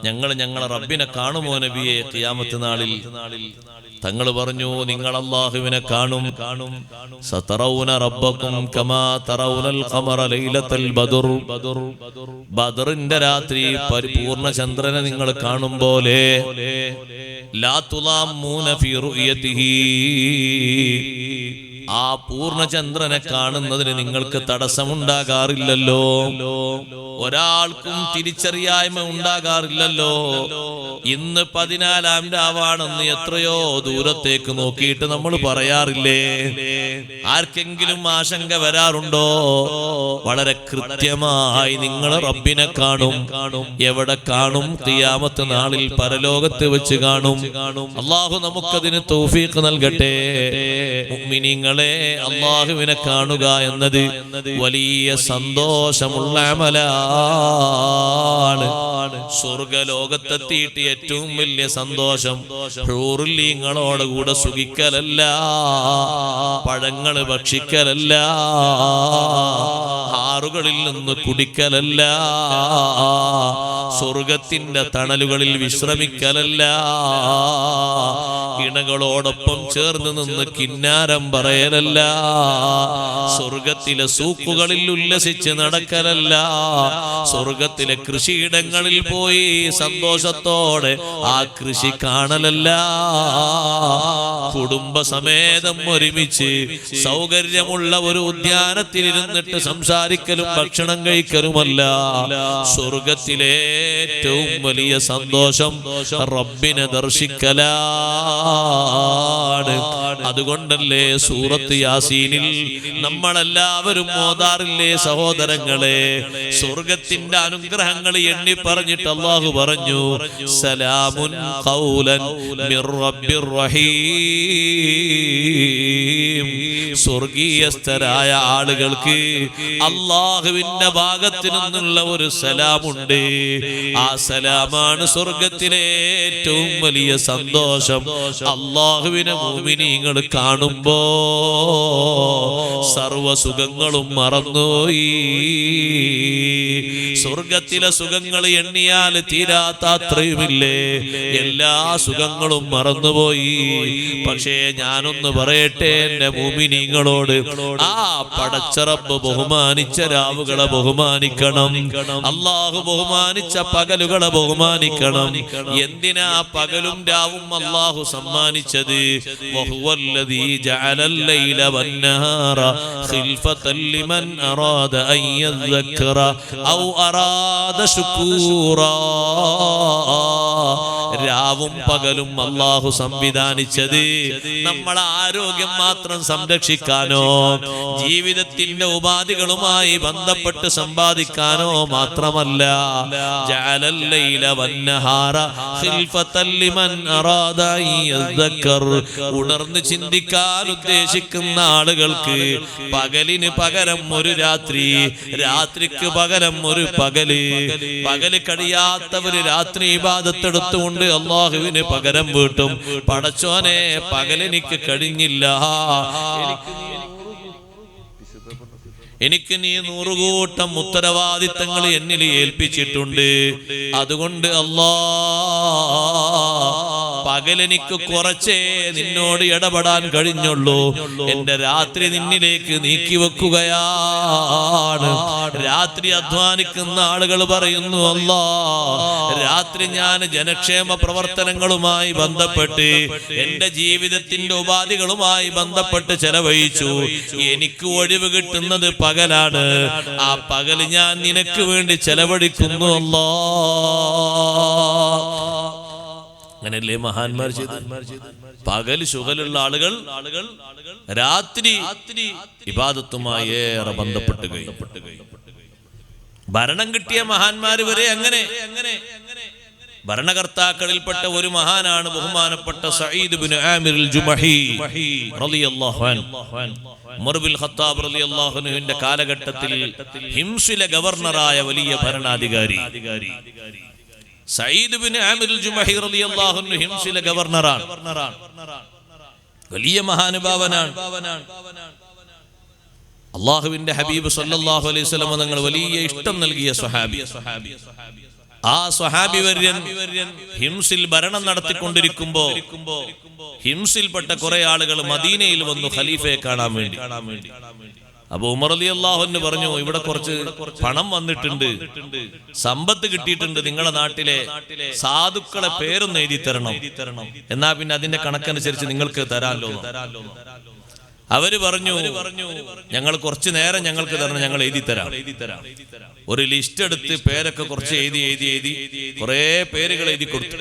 ഞങ്ങളെ റബ്ബിനെ കാണുമോ നബിയെ ഖിയാമത്ത് നാളിൽ? തങ്ങൾ പറഞ്ഞു, നിങ്ങൾ അല്ലാഹുവിനെ കാണും. സതറൗന റബ്ബക്കും കമാ തറൗനൽ ഖമറ ലൈലത്തുൽ ബദർ, ബദറിന്റെ രാത്രി പരിപൂർണ ചന്ദ്രനെ നിങ്ങൾ കാണും പോലെ. ലാ തുലാമൂന ഫീ റുയതിഹി, ആ പൂർണ്ണചന്ദ്രനെ കാണുന്നതിന് നിങ്ങൾക്ക് തടസ്സമുണ്ടാകാറില്ലല്ലോ. ഒരാൾക്കും തിരിച്ചറിയായ്മ ഉണ്ടാകാറില്ലല്ലോ. ഇന്ന് 14-ാം രാവാണെന്ന് എത്രയോ ദൂരത്തേക്ക് നോക്കിയിട്ട് നമ്മൾ പറയാറില്ലേ? ആർക്കെങ്കിലും ആശങ്ക വരാറുണ്ടോ? വളരെ കൃത്യമായി നിങ്ങൾ റബ്ബിനെ കാണും. എവിടെ കാണും? ഖിയാമത്ത് നാളിൽ പരലോകത്ത് വെച്ച് കാണും. അല്ലാഹു നമുക്കതിന് തൗഫീഖ് നൽകട്ടെ. മുഅ്മിനീങ്ങളെ, അല്ലാഹുവിനെ കാണുക എന്നത് വലിയ സന്തോഷമുള്ള അമലാണ്. സ്വർഗലോകത്തെത്തിയിട്ട് ഏറ്റവും വലിയ സന്തോഷം ഹൂറുല്ലീങ്ങളോട് കൂടെ സുഖിക്കലല്ല, പഴങ്ങൾ ഭക്ഷിക്കലല്ല, ആറുകളിൽ നിന്ന് കുടിക്കലല്ല, സ്വർഗത്തിന്റെ തണലുകളിൽ വിശ്രമിക്കലല്ല, ഇണകളോടൊപ്പം ചേർന്ന് നിന്ന് കിന്നാരം പറയലല്ല, സ്വർഗത്തിലെ സൂക്കുകളിൽ ഉല്ലസിച്ച് നടക്കലല്ല, സ്വർഗത്തിലെ കൃഷിയിടങ്ങളിൽ പോയി സന്തോഷത്തോടെ ആ കൃഷി കാണലല്ല, കുടുംബസമേതം ഒരുമിച്ച് സൗകര്യമുള്ള ഒരു ഉദ്യാനത്തിൽ ഇരുന്നിട്ട് സംസാരിക്കലും ഭക്ഷണം കഴിക്കലുമല്ല. സ്വർഗത്തിലെ ഏറ്റവും വലിയ സന്തോഷം റബ്ബിനെ ദർശിക്കലാണ്. അതുകൊണ്ടല്ലേ സൂറത്ത് യാസീനിൽ നമ്മളെല്ലാവരും ഓതാറില്ലേ സഹോദരങ്ങളെ? സ്വർഗത്തിന്റെ അനുഗ്രഹങ്ങൾ എണ്ണി പറഞ്ഞിട്ട് അല്ലാഹു പറഞ്ഞു, സലാമുൻ ഖൗലൻ മിർ റബ്ബിർ റഹീം. സ്വർഗീയസ്ഥരായ ആളുകൾക്ക് അല്ലാഹുവിന്റെ ഭാഗത്തു നിന്നുള്ള ഒരു സലാമുണ്ട്. ആ സലാമാണ് സ്വർഗത്തിലെ ഏറ്റവും വലിയ സന്തോഷം. അല്ലാഹുവിനെ മുഅ്മിനീങ്ങൾ കാണുമ്പോ സർവ്വ സുഖങ്ങളും മറന്നുപോയി. സ്വർഗത്തിലെ സുഖങ്ങൾ എണ്ണിയാൽ തീരാത്ത അത്രയുമില്ലേ, എല്ലാ സുഖങ്ങളും മറന്നുപോയി. പക്ഷേ ഞാനൊന്ന് പറയട്ടെ എന്റെ മുഅ്മിനീങ്ങളോട്, ആ പടച്ച റബ്ബ് ബഹുമാനിച്ച രാവുകളെ ബഹുമാനിക്കണം. അല്ലാഹു ബഹുമാനിച്ച പകലുകളെ ബഹുമാനിക്കണം. എന്തിനാ പകലും രാവും അല്ലാഹു സമ്മാനിച്ചത്? വഹുവല്ലദീ ജഅലൽ ലൈല വന്നഹാറ ഖിൽഫതൻ ലിമൻ അറാദ അൻ യദ്ദക്കറ ഔ അറാദ ശുക്കൂറാ. രാവും പകലും അല്ലാഹു സംവിധാനിച്ചത് നമ്മളെ ആരോഗ്യം മാത്രം സംരക്ഷിക്കാനോ ജീവിതത്തിന്റെ ഉപാധികളുമായി ബന്ധപ്പെട്ട് സമ്പാദിക്കാനോ മാത്രമല്ല. ജഅലൽ ലൈല വന്നഹാറ ഖിൽഫതൻ ലിമൻ അറാദ യദ്ദക്കർ. ഉണർന്ന് ചിന്തിക്കാൻ ഉദ്ദേശിക്കുന്ന ആളുകൾക്ക് പകലിന് പകരം ഒരു രാത്രി, രാത്രിക്ക് പകരം ഒരു പകല്, പകല് കഴിയാത്തവര് രാത്രി ഇബാദത്തെടുത്തുകൊണ്ട് അല്ലാഹുവിന് പകരം വീട്ടും. പടച്ചോനെ, പകലെനിക്ക് കഴിഞ്ഞില്ല, എനിക്ക് നീ 100 കൂട്ടം ഉത്തരവാദിത്തങ്ങൾ എന്നിൽ ഏൽപ്പിച്ചിട്ടുണ്ട്. അതുകൊണ്ട് പകലെനിക്ക് കുറച്ചേ നിന്നോട് ഇടപെടാൻ കഴിഞ്ഞുള്ളൂ. എന്റെ രാത്രി നിന്നിലേക്ക് നീക്കി വെക്കുകയാണ്. രാത്രി അധ്വാനിക്കുന്ന ആളുകൾ പറയുന്നു, അല്ലാ, രാത്രി ഞാൻ ജനക്ഷേമ പ്രവർത്തനങ്ങളുമായി ബന്ധപ്പെട്ട് എന്റെ ജീവിതത്തിന്റെ ഉപാധികളുമായി ബന്ധപ്പെട്ട് ചെലവഴിച്ചു. എനിക്ക് ഒഴിവ് കിട്ടുന്നത് പകലാണ്. ആ പകല് ഞാൻ നിനക്ക് വേണ്ടി ചെലവഴിക്കുന്നു അല്ലാ. അങ്ങനെയല്ലേ മഹാന്മാർ ചെയ്തു. പകൽ ശുഗലുള്ള ആളുകൾ രാത്രി ഇബാദത്തുമായി ഏറെ ബന്ധപ്പെട്ട് കഴിഞ്ഞു. ഭരണം കിട്ടിയ മഹാന്മാർ വരെ അങ്ങനെ. ഭരണകർത്താക്കളിൽപ്പെട്ട ഒരു മഹാനാണ് ബഹുമാനപ്പെട്ട സഈദ് ഇബ്നു ആമിർ അൽ-ജുമഹി റളിയല്ലാഹു അൻഹു. ഉമർ ബിൻ ഖത്താബ് റളിയല്ലാഹു അൻഹുവിന്റെ കാലഘട്ടത്തിൽ ഹിംസിലെ ഗവർണറായ വലിയ ഭരണാധികാരി സഈദ് ഇബ്നു ആമിർ അൽ-ജുമഹി റളിയല്ലാഹു അൻഹു ഹിംസിലെ ഗവർണറാണ്. വലിയ മഹാനുഭാവനാണ്. അല്ലാഹുവിന്റെ ഹബീബ് സല്ലല്ലാഹു അലൈഹി വസല്ലം തങ്ങൾ വലിയ ഇഷ്ടം നൽകിയ സ്വഹാബി. ആ സ്വഹാബി വര്യൻ ഹിംസിൽ ഭരണം നടത്തിക്കൊണ്ടിരിക്കുമ്പോ ഹിംസിൽപ്പെട്ട കുറെ ആളുകൾ മദീനയിൽ വന്നു ഖലീഫയെ കാണാൻ വേണ്ടി. അപ്പൊ ഉമർ റളിയല്ലാഹു അൻഹു പറഞ്ഞു, ഇവിടെ കുറച്ച് പണം വന്നിട്ടുണ്ട്, സമ്പത്ത് കിട്ടിയിട്ടുണ്ട്, നിങ്ങളുടെ നാട്ടിലെ സാധുക്കളെ പേരൊന്ന് എഴുതി തരണം, എന്നാ പിന്നെ അതിന്റെ കണക്കനുസരിച്ച് നിങ്ങൾക്ക് തരാമല്ലോ. അവര് പറഞ്ഞു, ഞങ്ങൾ കുറച്ചു നേരം ഞങ്ങൾക്ക് തരണം, ഞങ്ങൾ എഴുതി തരാം. ഒരു ലിസ്റ്റ് എടുത്ത് പേരൊക്കെ കുറച്ച് എഴുതി കുറെ പേരുകൾ എഴുതി കൊടുത്തു.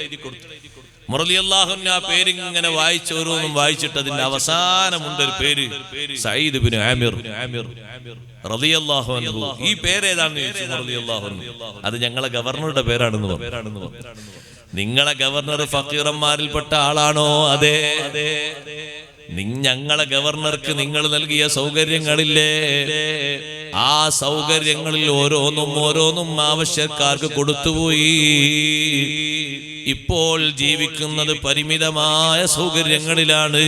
ഉമർ റളിയല്ലാഹു അൻഹു ആ പേരിങ്ങനെ വായിച്ച് ഓരോന്നും വായിച്ചിട്ട് അതിന്റെ അവസാനമുണ്ട് ഒരു പേര്, സഈദ് ഇബ്നു ആമിർ റളിയല്ലാഹു അൻഹു. ഈ പേരേതാണെന്ന് ചോദിച്ചു ഉമർ റളിയല്ലാഹു അൻഹു. അത് ഞങ്ങളെ ഗവർണറുടെ പേരാണെന്ന് പറഞ്ഞു. നിങ്ങളെ ഗവർണർ ഫക്കീറന്മാരിൽപ്പെട്ട ആളാണോ? അതെ. ഞങ്ങളെ ഗവർണർക്ക് നിങ്ങൾ നൽകിയ സൗകര്യങ്ങളില്ലേ, ആ സൗകര്യങ്ങളിൽ ഓരോന്നും ആവശ്യക്കാർക്ക് കൊടുത്തുപോയി. ഇപ്പോൾ ജീവിക്കുന്നത് പരിമിതമായ സൗകര്യങ്ങളിലാണ്.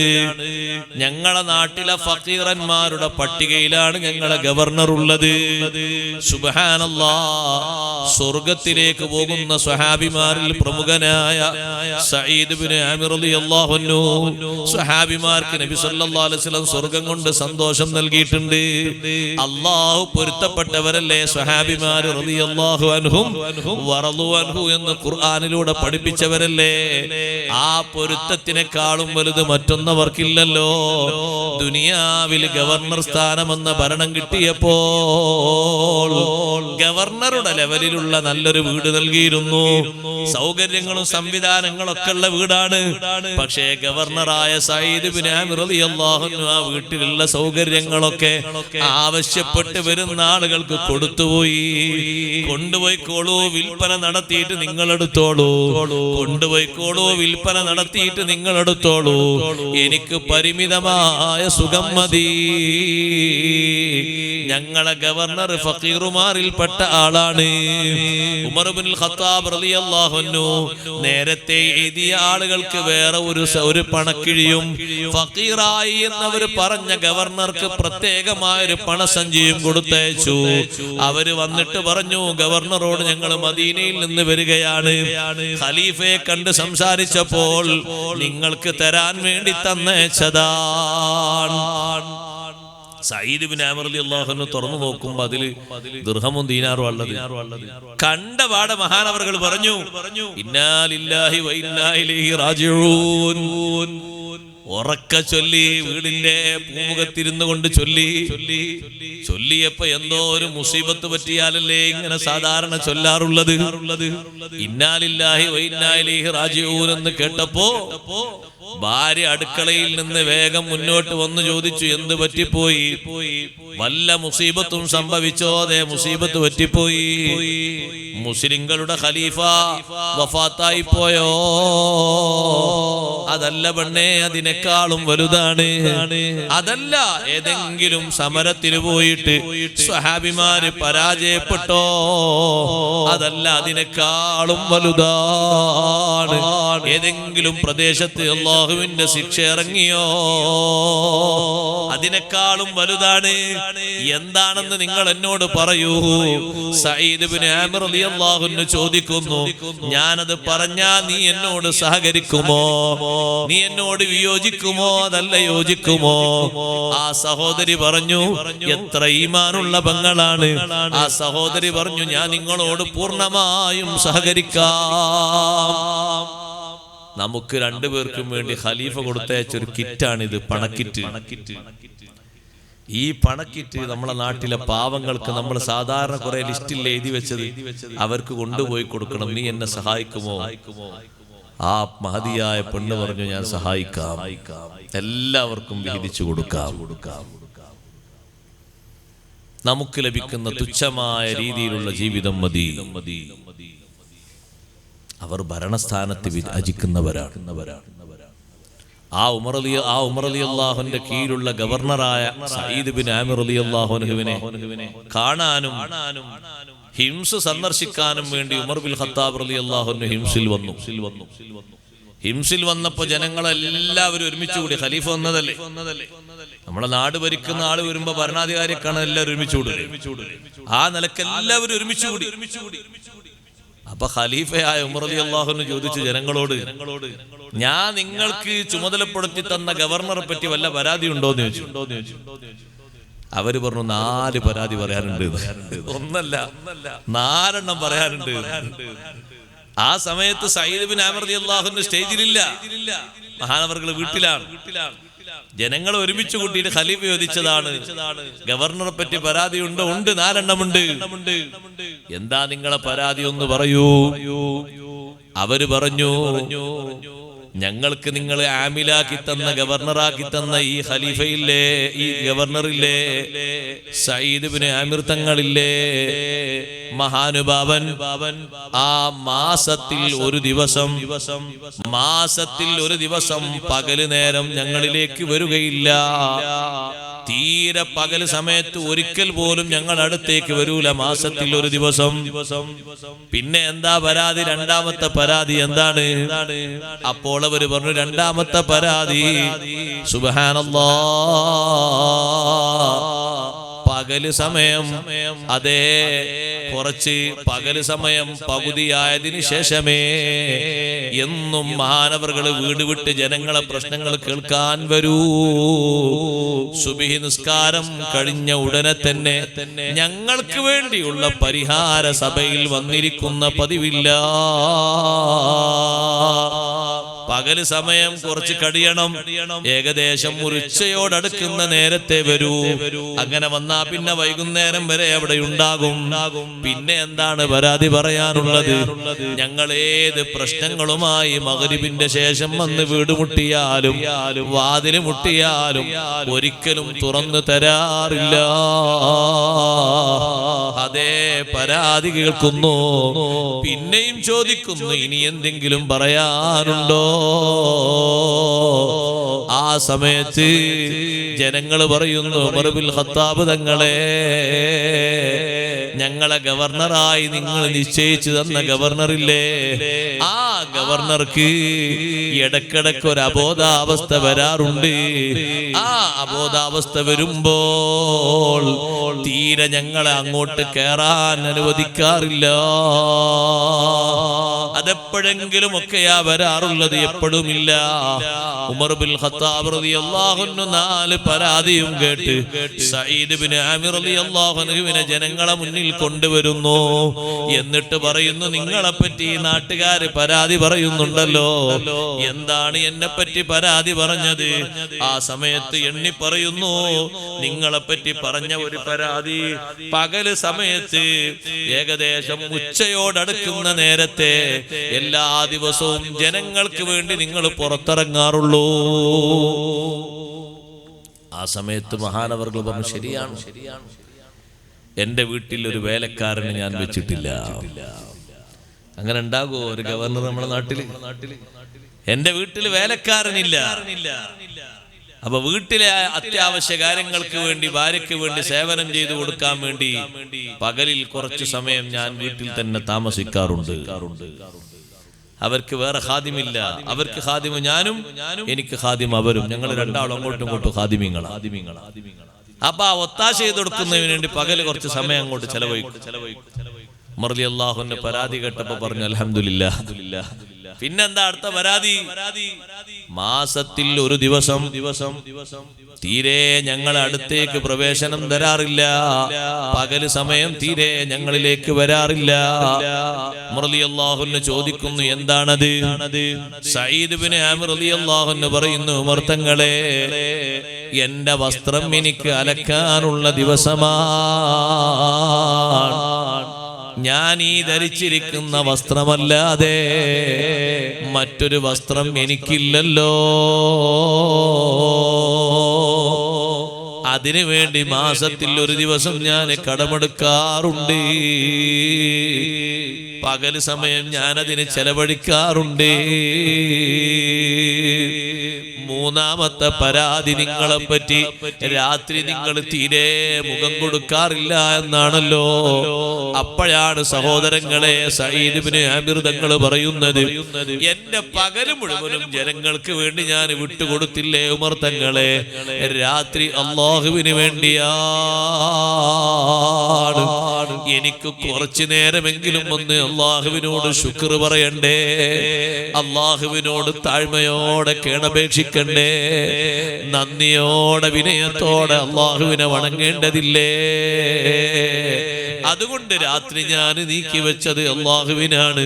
ഞങ്ങളെ നാട്ടിലെ ഫക്കീറന്മാരുടെ പട്ടികയിലാണ് ഞങ്ങളെ ഗവർണർ ഉള്ളത്. സുബ്ഹാനല്ലാഹ്. സ്വർഗത്തിലേക്ക് പോകുന്ന സ്വഹാബിമാരിൽ പ്രമുഖനായ സഈദ് ഇബ്നു ആമിർ റളിയല്ലാഹു അൻഹു സ്വഹാബിമാർക്ക് നബി സല്ലല്ലാഹു അലൈഹി വസല്ലം സ്വർഗ്ഗം കൊണ്ട് സന്തോഷം നൽകിയിട്ടുണ്ട്. അല്ലാഹു പൊരുത്തപ്പെട്ടവരല്ലേ സ്വഹാബിമാർ റളിയല്ലാഹു അൻഹും വറളു അൻഹു എന്ന് ഖുർആനിലൂടെ പഠിപ്പിച്ചവരല്ലേ. ആ പൊരുത്തത്തിനേക്കാളും വലുത് മറ്റൊന്നവർക്കില്ലല്ലോ. ദുനിയാവിൽ ഗവർണർ സ്ഥാനമെന്ന ഭരണം കിട്ടിയപ്പോൾ ഗവർണറുടെ ലെവലിലുള്ള നല്ലൊരു വീട് നൽകിയിരുന്നു. സൗകര്യങ്ങളും സംവിധാനങ്ങളൊക്കെ ഉള്ള വീടാണ്. പക്ഷേ ഗവർണറായ സഈദ് ഇബ്നു ആമിർ റളിയല്ലാഹു അൻഹു ആ വീട്ടിലുള്ള സൗകര്യങ്ങളൊക്കെ ആവശ്യപ്പെട്ട് വരുന്ന ആളുകൾക്ക് കൊടുത്തുപോയി. കൊണ്ടുപോയിക്കോളൂ, വിൽപ്പന നടത്തിയിട്ട് നിങ്ങളെടുത്തോളൂ, കൊണ്ടുപോയിക്കോളൂ, വിൽപ്പന നടത്തിയിട്ട് നിങ്ങളെടുത്തോളൂ, എനിക്ക് പരിമിതമായ സുഖം മതി. ഞങ്ങളെ ഗവർണർ ഫക്കീറുമാരിൽപ്പെട്ട ആളാണ്. ഉമർ ഇബ്നുൽ ഖത്താബ് റളിയല്ലാഹു അൻഹു നേരത്തെ എഴുതിയ ആളുകൾക്ക് വേറെ ഒരു പണക്കിഴിയും ഫക്കീറായി എന്നവർ പറഞ്ഞ ഗവർണർക്ക് പ്രത്യേകമായ ഒരു പണസഞ്ചിയും കൊടുത്തയച്ചു. അവര് വന്നിട്ട് പറഞ്ഞു, ഗവർണറോട് ഞങ്ങൾ മദീനയിൽ നിന്ന് വരികയാണ്, ഖലീഫയെ കണ്ട് സംസാരിച്ചപ്പോൾ നിങ്ങൾക്ക് തരാൻ വേണ്ടി തന്നയച്ചതാണ്. സഈദ് ഇബ്നു ആമിർ റളിയല്ലാഹു അൻഹു തുറന്നു നോക്കുമ്പോൾ അതില് ദിർഹമും ദീനാറും ഉള്ളത് കണ്ടപാടെ മഹാനവറുകൾ പറഞ്ഞു, ഇന്നാ ലില്ലാഹി വ ഇന്നാ ഇലൈഹി റാജിഊൻ. ഉറക്ക ചൊല്ലി, വീടിന്റെ പൂമുഖത്തിരുന്നു കൊണ്ട് ചൊല്ലിയപ്പോ എന്തോ ഒരു മുസീബത്ത് പറ്റിയാലല്ലേ ഇങ്ങനെ സാധാരണ ചൊല്ലാറുള്ളത്. ഇന്നാ ലില്ലാഹി വ ഇന്നാ ഇലൈഹി റാജിഊൻ എന്ന് കേട്ടപ്പോ ഭാര്യ അടുക്കളയിൽ നിന്ന് വേഗം മുന്നോട്ട് വന്ന് ചോദിച്ചു, എന്ത് പറ്റിപ്പോയി? വല്ല മുസീബത്തും സംഭവിച്ചോ? അതെ, മുസീബത്ത് പറ്റിപ്പോയി. മുസ്ലിങ്ങളുടെ ഖലീഫ വഫാത്തായി പോയോ? അതല്ല പെണ്ണേ, അതിനേക്കാളും വലുതാണ്. അതല്ല, ഏതെങ്കിലും സമരത്തിന് പോയിട്ട് സ്വഹാബിമാര് പരാജയപ്പെട്ടോ? അതല്ല, അതിനേക്കാളും വലുതാണ്. ഏതെങ്കിലും പ്രദേശത്ത് അല്ലാഹുവിന്റെ ശിക്ഷ ഇറങ്ങിയോ? അതിനേക്കാളും വലുതാണ്. എന്താണെന്ന് നിങ്ങൾ എന്നോട് പറയൂ. സഈദ് ഇബ്നു ആമിർ റളിയല്ലാഹു അൻഹു ചോദിക്കുന്നു, ഞാനത് പറഞ്ഞാ നീ എന്നോട് സഹകരിക്കുമോ? നീ എന്നോട് വിയോജിക്കുമോ? അതല്ല യോജിക്കുമോ? ആ സഹോദരി പറഞ്ഞു, എത്ര ഈമാനുള്ള പെങ്ങളാണ്. ആ സഹോദരി പറഞ്ഞു, ഞാൻ നിങ്ങളോട് പൂർണ്ണമായും സഹകരിക്കാം. നമുക്ക് രണ്ടുപേർക്കും വേണ്ടി ഖലീഫ കൊടുത്തയച്ചൊരു കിറ്റാണിത്, പണക്കിറ്റ്. ഈ പണക്കിറ്റ് നമ്മളെ നാട്ടിലെ പാവങ്ങൾക്ക് നമ്മൾ സാധാരണ കുറെ ലിസ്റ്റിൽ എഴുതി വെച്ചത് അവർക്ക് കൊണ്ടുപോയി കൊടുക്കണം. നീ എന്നെ സഹായിക്കുമോ? ആ മഹതിയായ പെണ്ണ് പറഞ്ഞു, ഞാൻ സഹായിക്കാം, എല്ലാവർക്കും വീതിച്ചു കൊടുക്കാം. നമുക്ക് ലഭിക്കുന്ന തുച്ഛമായ രീതിയിലുള്ള ജീവിതം മതി. അവർ ഭരണസ്ഥാനത്ത് വിഭജിക്കുന്നവരാണ്. ആ ഉമർ റളിയല്ലാഹുവിന്റെ കീഴിലുള്ള ഗവർണറായ സഈദ് ബിൻ ആമിർ റളിയല്ലാഹു അൻഹുവിനെ കാണാനും ഹിംസ് സന്ദർശിക്കാനും വേണ്ടി ഉമർ ബിൻ ഖത്താബ് റളിയല്ലാഹു അൻഹു ഹിംസിൽ വന്നപ്പോ ജനങ്ങളെല്ലാവരും ഒരുമിച്ച് കൂടി. ഖലീഫ വന്നതല്ലേ, നമ്മളെ നാട് ഭരിക്കുന്ന ആള് വരുമ്പോ ഭരണാധികാരിയെ കാണാൻ എല്ലാവരും ഒരുമിച്ച് കൂടി. ആ നിലക്ക് എല്ലാവരും ഒരുമിച്ച് കൂടി. അപ്പൊ ഖലീഫയായ ഉമർ റളിയല്ലാഹു അൻഹു ചോദിച്ചു ജനങ്ങളോട്, ഞാൻ നിങ്ങൾക്ക് ചുമതലപ്പെടുത്തി തന്ന ഗവർണറെ പറ്റി വല്ല പരാതി ഉണ്ടോന്ന് ചോദിച്ചു. അവര് പറഞ്ഞു, 4 പരാതി പറയാനുണ്ട്. ഒന്നല്ല 4 പറയാനുണ്ട്. ആ സമയത്ത് സഈദ് ബിൻ ആമിർ റളിയല്ലാഹു അൻഹു സ്റ്റേജിലില്ല, മഹാനവർകൾ വീട്ടിലാണ്. ജനങ്ങൾ ഒരുമിച്ച് കൂട്ടിയിട്ട് ഖലീഫ ചോദിച്ചതാണ്, ഗവർണറെ പറ്റി പരാതി ഉണ്ടോ? ഉണ്ട്, 4 ഉണ്ട്. എന്താ നിങ്ങളെ പരാതി ഒന്ന് പറയൂ. അവര് പറഞ്ഞു, ഞങ്ങൾക്ക് നിങ്ങൾ ആമിലാക്കി തന്ന, ഗവർണറാക്കി തന്ന ഈ ഖലീഫയില്ലേ, ഈ ഗവർണറില്ലേ, സഈദ് ഇബ്നു ആമിർ തങ്ങളില്ലേ, മഹാനുഭാവൻ, ആ മാസത്തിൽ ഒരു ദിവസം പകല് നേരം ഞങ്ങളിലേക്ക് വരികയില്ല. തീരെ പകൽ സമയത്ത് ഒരിക്കൽ പോലും ഞങ്ങൾ അടുത്തേക്ക് വരൂല, മാസത്തിൽ ഒരു ദിവസം. പിന്നെ എന്താ പരാതി? 2ാമത്തെ പരാതി എന്താണ്? അപ്പോൾ അവര് പറഞ്ഞു, 2ാമത്തെ പരാതി, സുബ്ഹാനല്ലാഹ്, പകല് സമയം, അതേ, കുറച്ച് പകല് സമയം പകുതിയായതിനു ശേഷമേ എന്നും മഹാനവറുകൾ വീട് വിട്ട് ജനങ്ങളെ പ്രശ്നങ്ങൾ കേൾക്കാൻ വരൂ. സുബ്ഹി നിസ്കാരം കഴിഞ്ഞ ഉടനെ തന്നെ ഞങ്ങൾക്ക് വേണ്ടിയുള്ള പരിഹാര സഭയിൽ വന്നിരിക്കുന്ന പതിവില്ല. പകല് സമയം കുറച്ച് കഴിയണം, ഏകദേശം ഉച്ചയോടടുക്കുന്ന നേരത്തെ വരൂ. അങ്ങനെ വന്നാ പിന്നെ വൈകുന്നേരം വരെ അവിടെ ഉണ്ടാകും. പിന്നെ എന്താണ് പരാതി പറയാനുള്ളത്? ഞങ്ങൾ ഏത് പ്രശ്നങ്ങളുമായി മഗ്‌രിബിന്റെ ശേഷം വന്ന് വീട് മുട്ടിയാലും വാതില് മുട്ടിയാലും ഒരിക്കലും തുറന്നു തരാറില്ല. അതേ, പരാതി കേൾക്കുന്നു, പിന്നെയും ചോദിക്കുന്നു, ഇനി എന്തെങ്കിലും പറയാനുണ്ടോ? ആ സമയത്ത് ജനങ്ങൾ പറയുന്നു, ഉമർ ബിൻ ഖത്താബ് തങ്ങളെ, ഞങ്ങളെ ഗവർണറായി നിങ്ങൾ നിശ്ചയിച്ചു തന്ന ഗവർണറില്ലേ, ആ ഗവർണർക്ക് ഇടക്കിടക്ക് ഒരു അബോധാവസ്ഥ വരാറുണ്ട്. ആ അബോധാവസ്ഥ വരുമ്പോൾ തീരെ ഞങ്ങളെ അങ്ങോട്ട് കയറാൻ അനുവദിക്കാറില്ല. അതെപ്പോഴെങ്കിലും ഒക്കെയാ വരാറുള്ളത്, എപ്പോഴുമില്ല. ഉമർ ബിൻ ഖത്താബ് റളിയല്ലാഹു അൻഹു 4 പരാതിയും കേട്ട് സഈദ് ബിൻ ആമിർ റളിയല്ലാഹു അൻഹുവിനെ ജനങ്ങളെ മുന്നിൽ കൊണ്ടുവരുന്നു. എന്നിട്ട് പറയുന്നു, നിങ്ങളെ പറ്റി നാട്ടുകാര് പരാതി പറയുന്നുണ്ടല്ലോ, എന്താണ് എന്നെ പറ്റി പരാതി പറഞ്ഞത്? ആ സമയത്ത് എണ്ണി പറയുന്നു, നിങ്ങളെ പറ്റി പറഞ്ഞ ഒരു പരാതി, പകല് സമയത്ത് ഏകദേശം ഉച്ചയോടടുക്കുന്ന നേരത്തെ എല്ലാ ദിവസവും ജനങ്ങൾക്ക് വേണ്ടി നിങ്ങൾ പുറത്തിറങ്ങാറുള്ളൂ. ആ സമയത്ത് മഹാനവർകൾ പറഞ്ഞു, ശരിയാണ്, എന്റെ വീട്ടിൽ ഒരു വേലക്കാരനെ ഞാൻ വെച്ചിട്ടില്ല. അങ്ങനെ ഉണ്ടാകുമോ ഒരു ഗവർണർ നമ്മുടെ നാട്ടില്? എന്റെ വീട്ടിൽ വേലക്കാരനില്ല. അപ്പൊ വീട്ടിലെ അത്യാവശ്യ കാര്യങ്ങൾക്ക് വേണ്ടി, ഭാര്യയ്ക്ക് വേണ്ടി സേവനം ചെയ്തു കൊടുക്കാൻ വേണ്ടി പകലിൽ കുറച്ചു സമയം ഞാൻ വീട്ടിൽ തന്നെ താമസിക്കാറുണ്ട്. അവർക്ക് വേറെ ഖാദിമില്ല, അവർക്ക് ഖാദിമ ഞാനും, എനിക്ക് ഖാദിം അവരും, ഞങ്ങൾ രണ്ടാളും അങ്ങോട്ടും ഇങ്ങോട്ടും ഖാദിമീങ്ങളാണ്. അപ്പൊ ആ ഒത്താശ ചെയ്ത് കൊടുക്കുന്നതിന് വേണ്ടി പകല് കുറച്ച് സമയം അങ്ങോട്ട് ചെലവഴിക്കും. ഉമർ റളിയല്ലാഹു അൻഹു പരാതി കേട്ടപ്പോ പറഞ്ഞു, അൽഹംദുലില്ലാഹ്. പിന്നെന്താ അടുത്ത പരാതി? മാസത്തിൽ ഒരു ദിവസം തീരെ ഞങ്ങളെ അടുത്തേക്ക് പ്രവേശനം തരാറില്ല, പകല് സമയം തീരെ ഞങ്ങളിലേക്ക് വരാറില്ല. ഉമർ റളിയല്ലാഹു അൻഹു ചോദിക്കുന്നു, എന്താണത്? സഈദ് ബിൻ ആമിർ റളിയല്ലാഹു അൻഹു പറയുന്നു, ഉമർ തങ്ങളെ, എന്റെ വസ്ത്രം എനിക്ക് അലക്കാനുള്ള ദിവസമാണ്. ഞാൻ ഈ ധരിച്ചിരിക്കുന്ന വസ്ത്രമല്ലാതെ മറ്റൊരു വസ്ത്രം എനിക്കില്ലല്ലോ. അതിനു വേണ്ടി മാസത്തിൽ ഒരു ദിവസം ഞാൻ കടമെടുക്കാറുണ്ട്, പകല് സമയം ഞാനതിന് ചെലവഴിക്കാറുണ്ട്. മൂന്നാമത്തെ പരാതി നിങ്ങളെ പറ്റി, രാത്രി നിങ്ങൾ തീരെ മുഖം കൊടുക്കാറില്ല എന്നാണല്ലോ. അപ്പോഴാണ് സഹോദരങ്ങളെ സഈദ് ഇബ്നു ആമിർ തങ്ങൾ പറയുന്നത്, എന്റെ പകല് മുഴുവനും ജനങ്ങൾക്ക് വേണ്ടി ഞാൻ വിട്ടുകൊടുത്തില്ലേ ഉമർ തങ്ങളെ, രാത്രി അല്ലാഹുവിന് വേണ്ടിയാണ്. എനിക്ക് കുറച്ചു നേരമെങ്കിലും ഒന്ന് അല്ലാഹുവിനോട് ശുക്ർ പറയണ്ടേ, അല്ലാഹുവിനോട് താഴ്മയോടെ കേണപേക്ഷിക്കണ്ടേ, നന്ദിയോടെ വിനയത്തോടെ അല്ലാഹുവിനെ വണങ്ങേണ്ടതില്ലേ? അതുകൊണ്ട് രാത്രി ഞാൻ നീക്കി വെച്ചത് അല്ലാഹുവിനാണ്.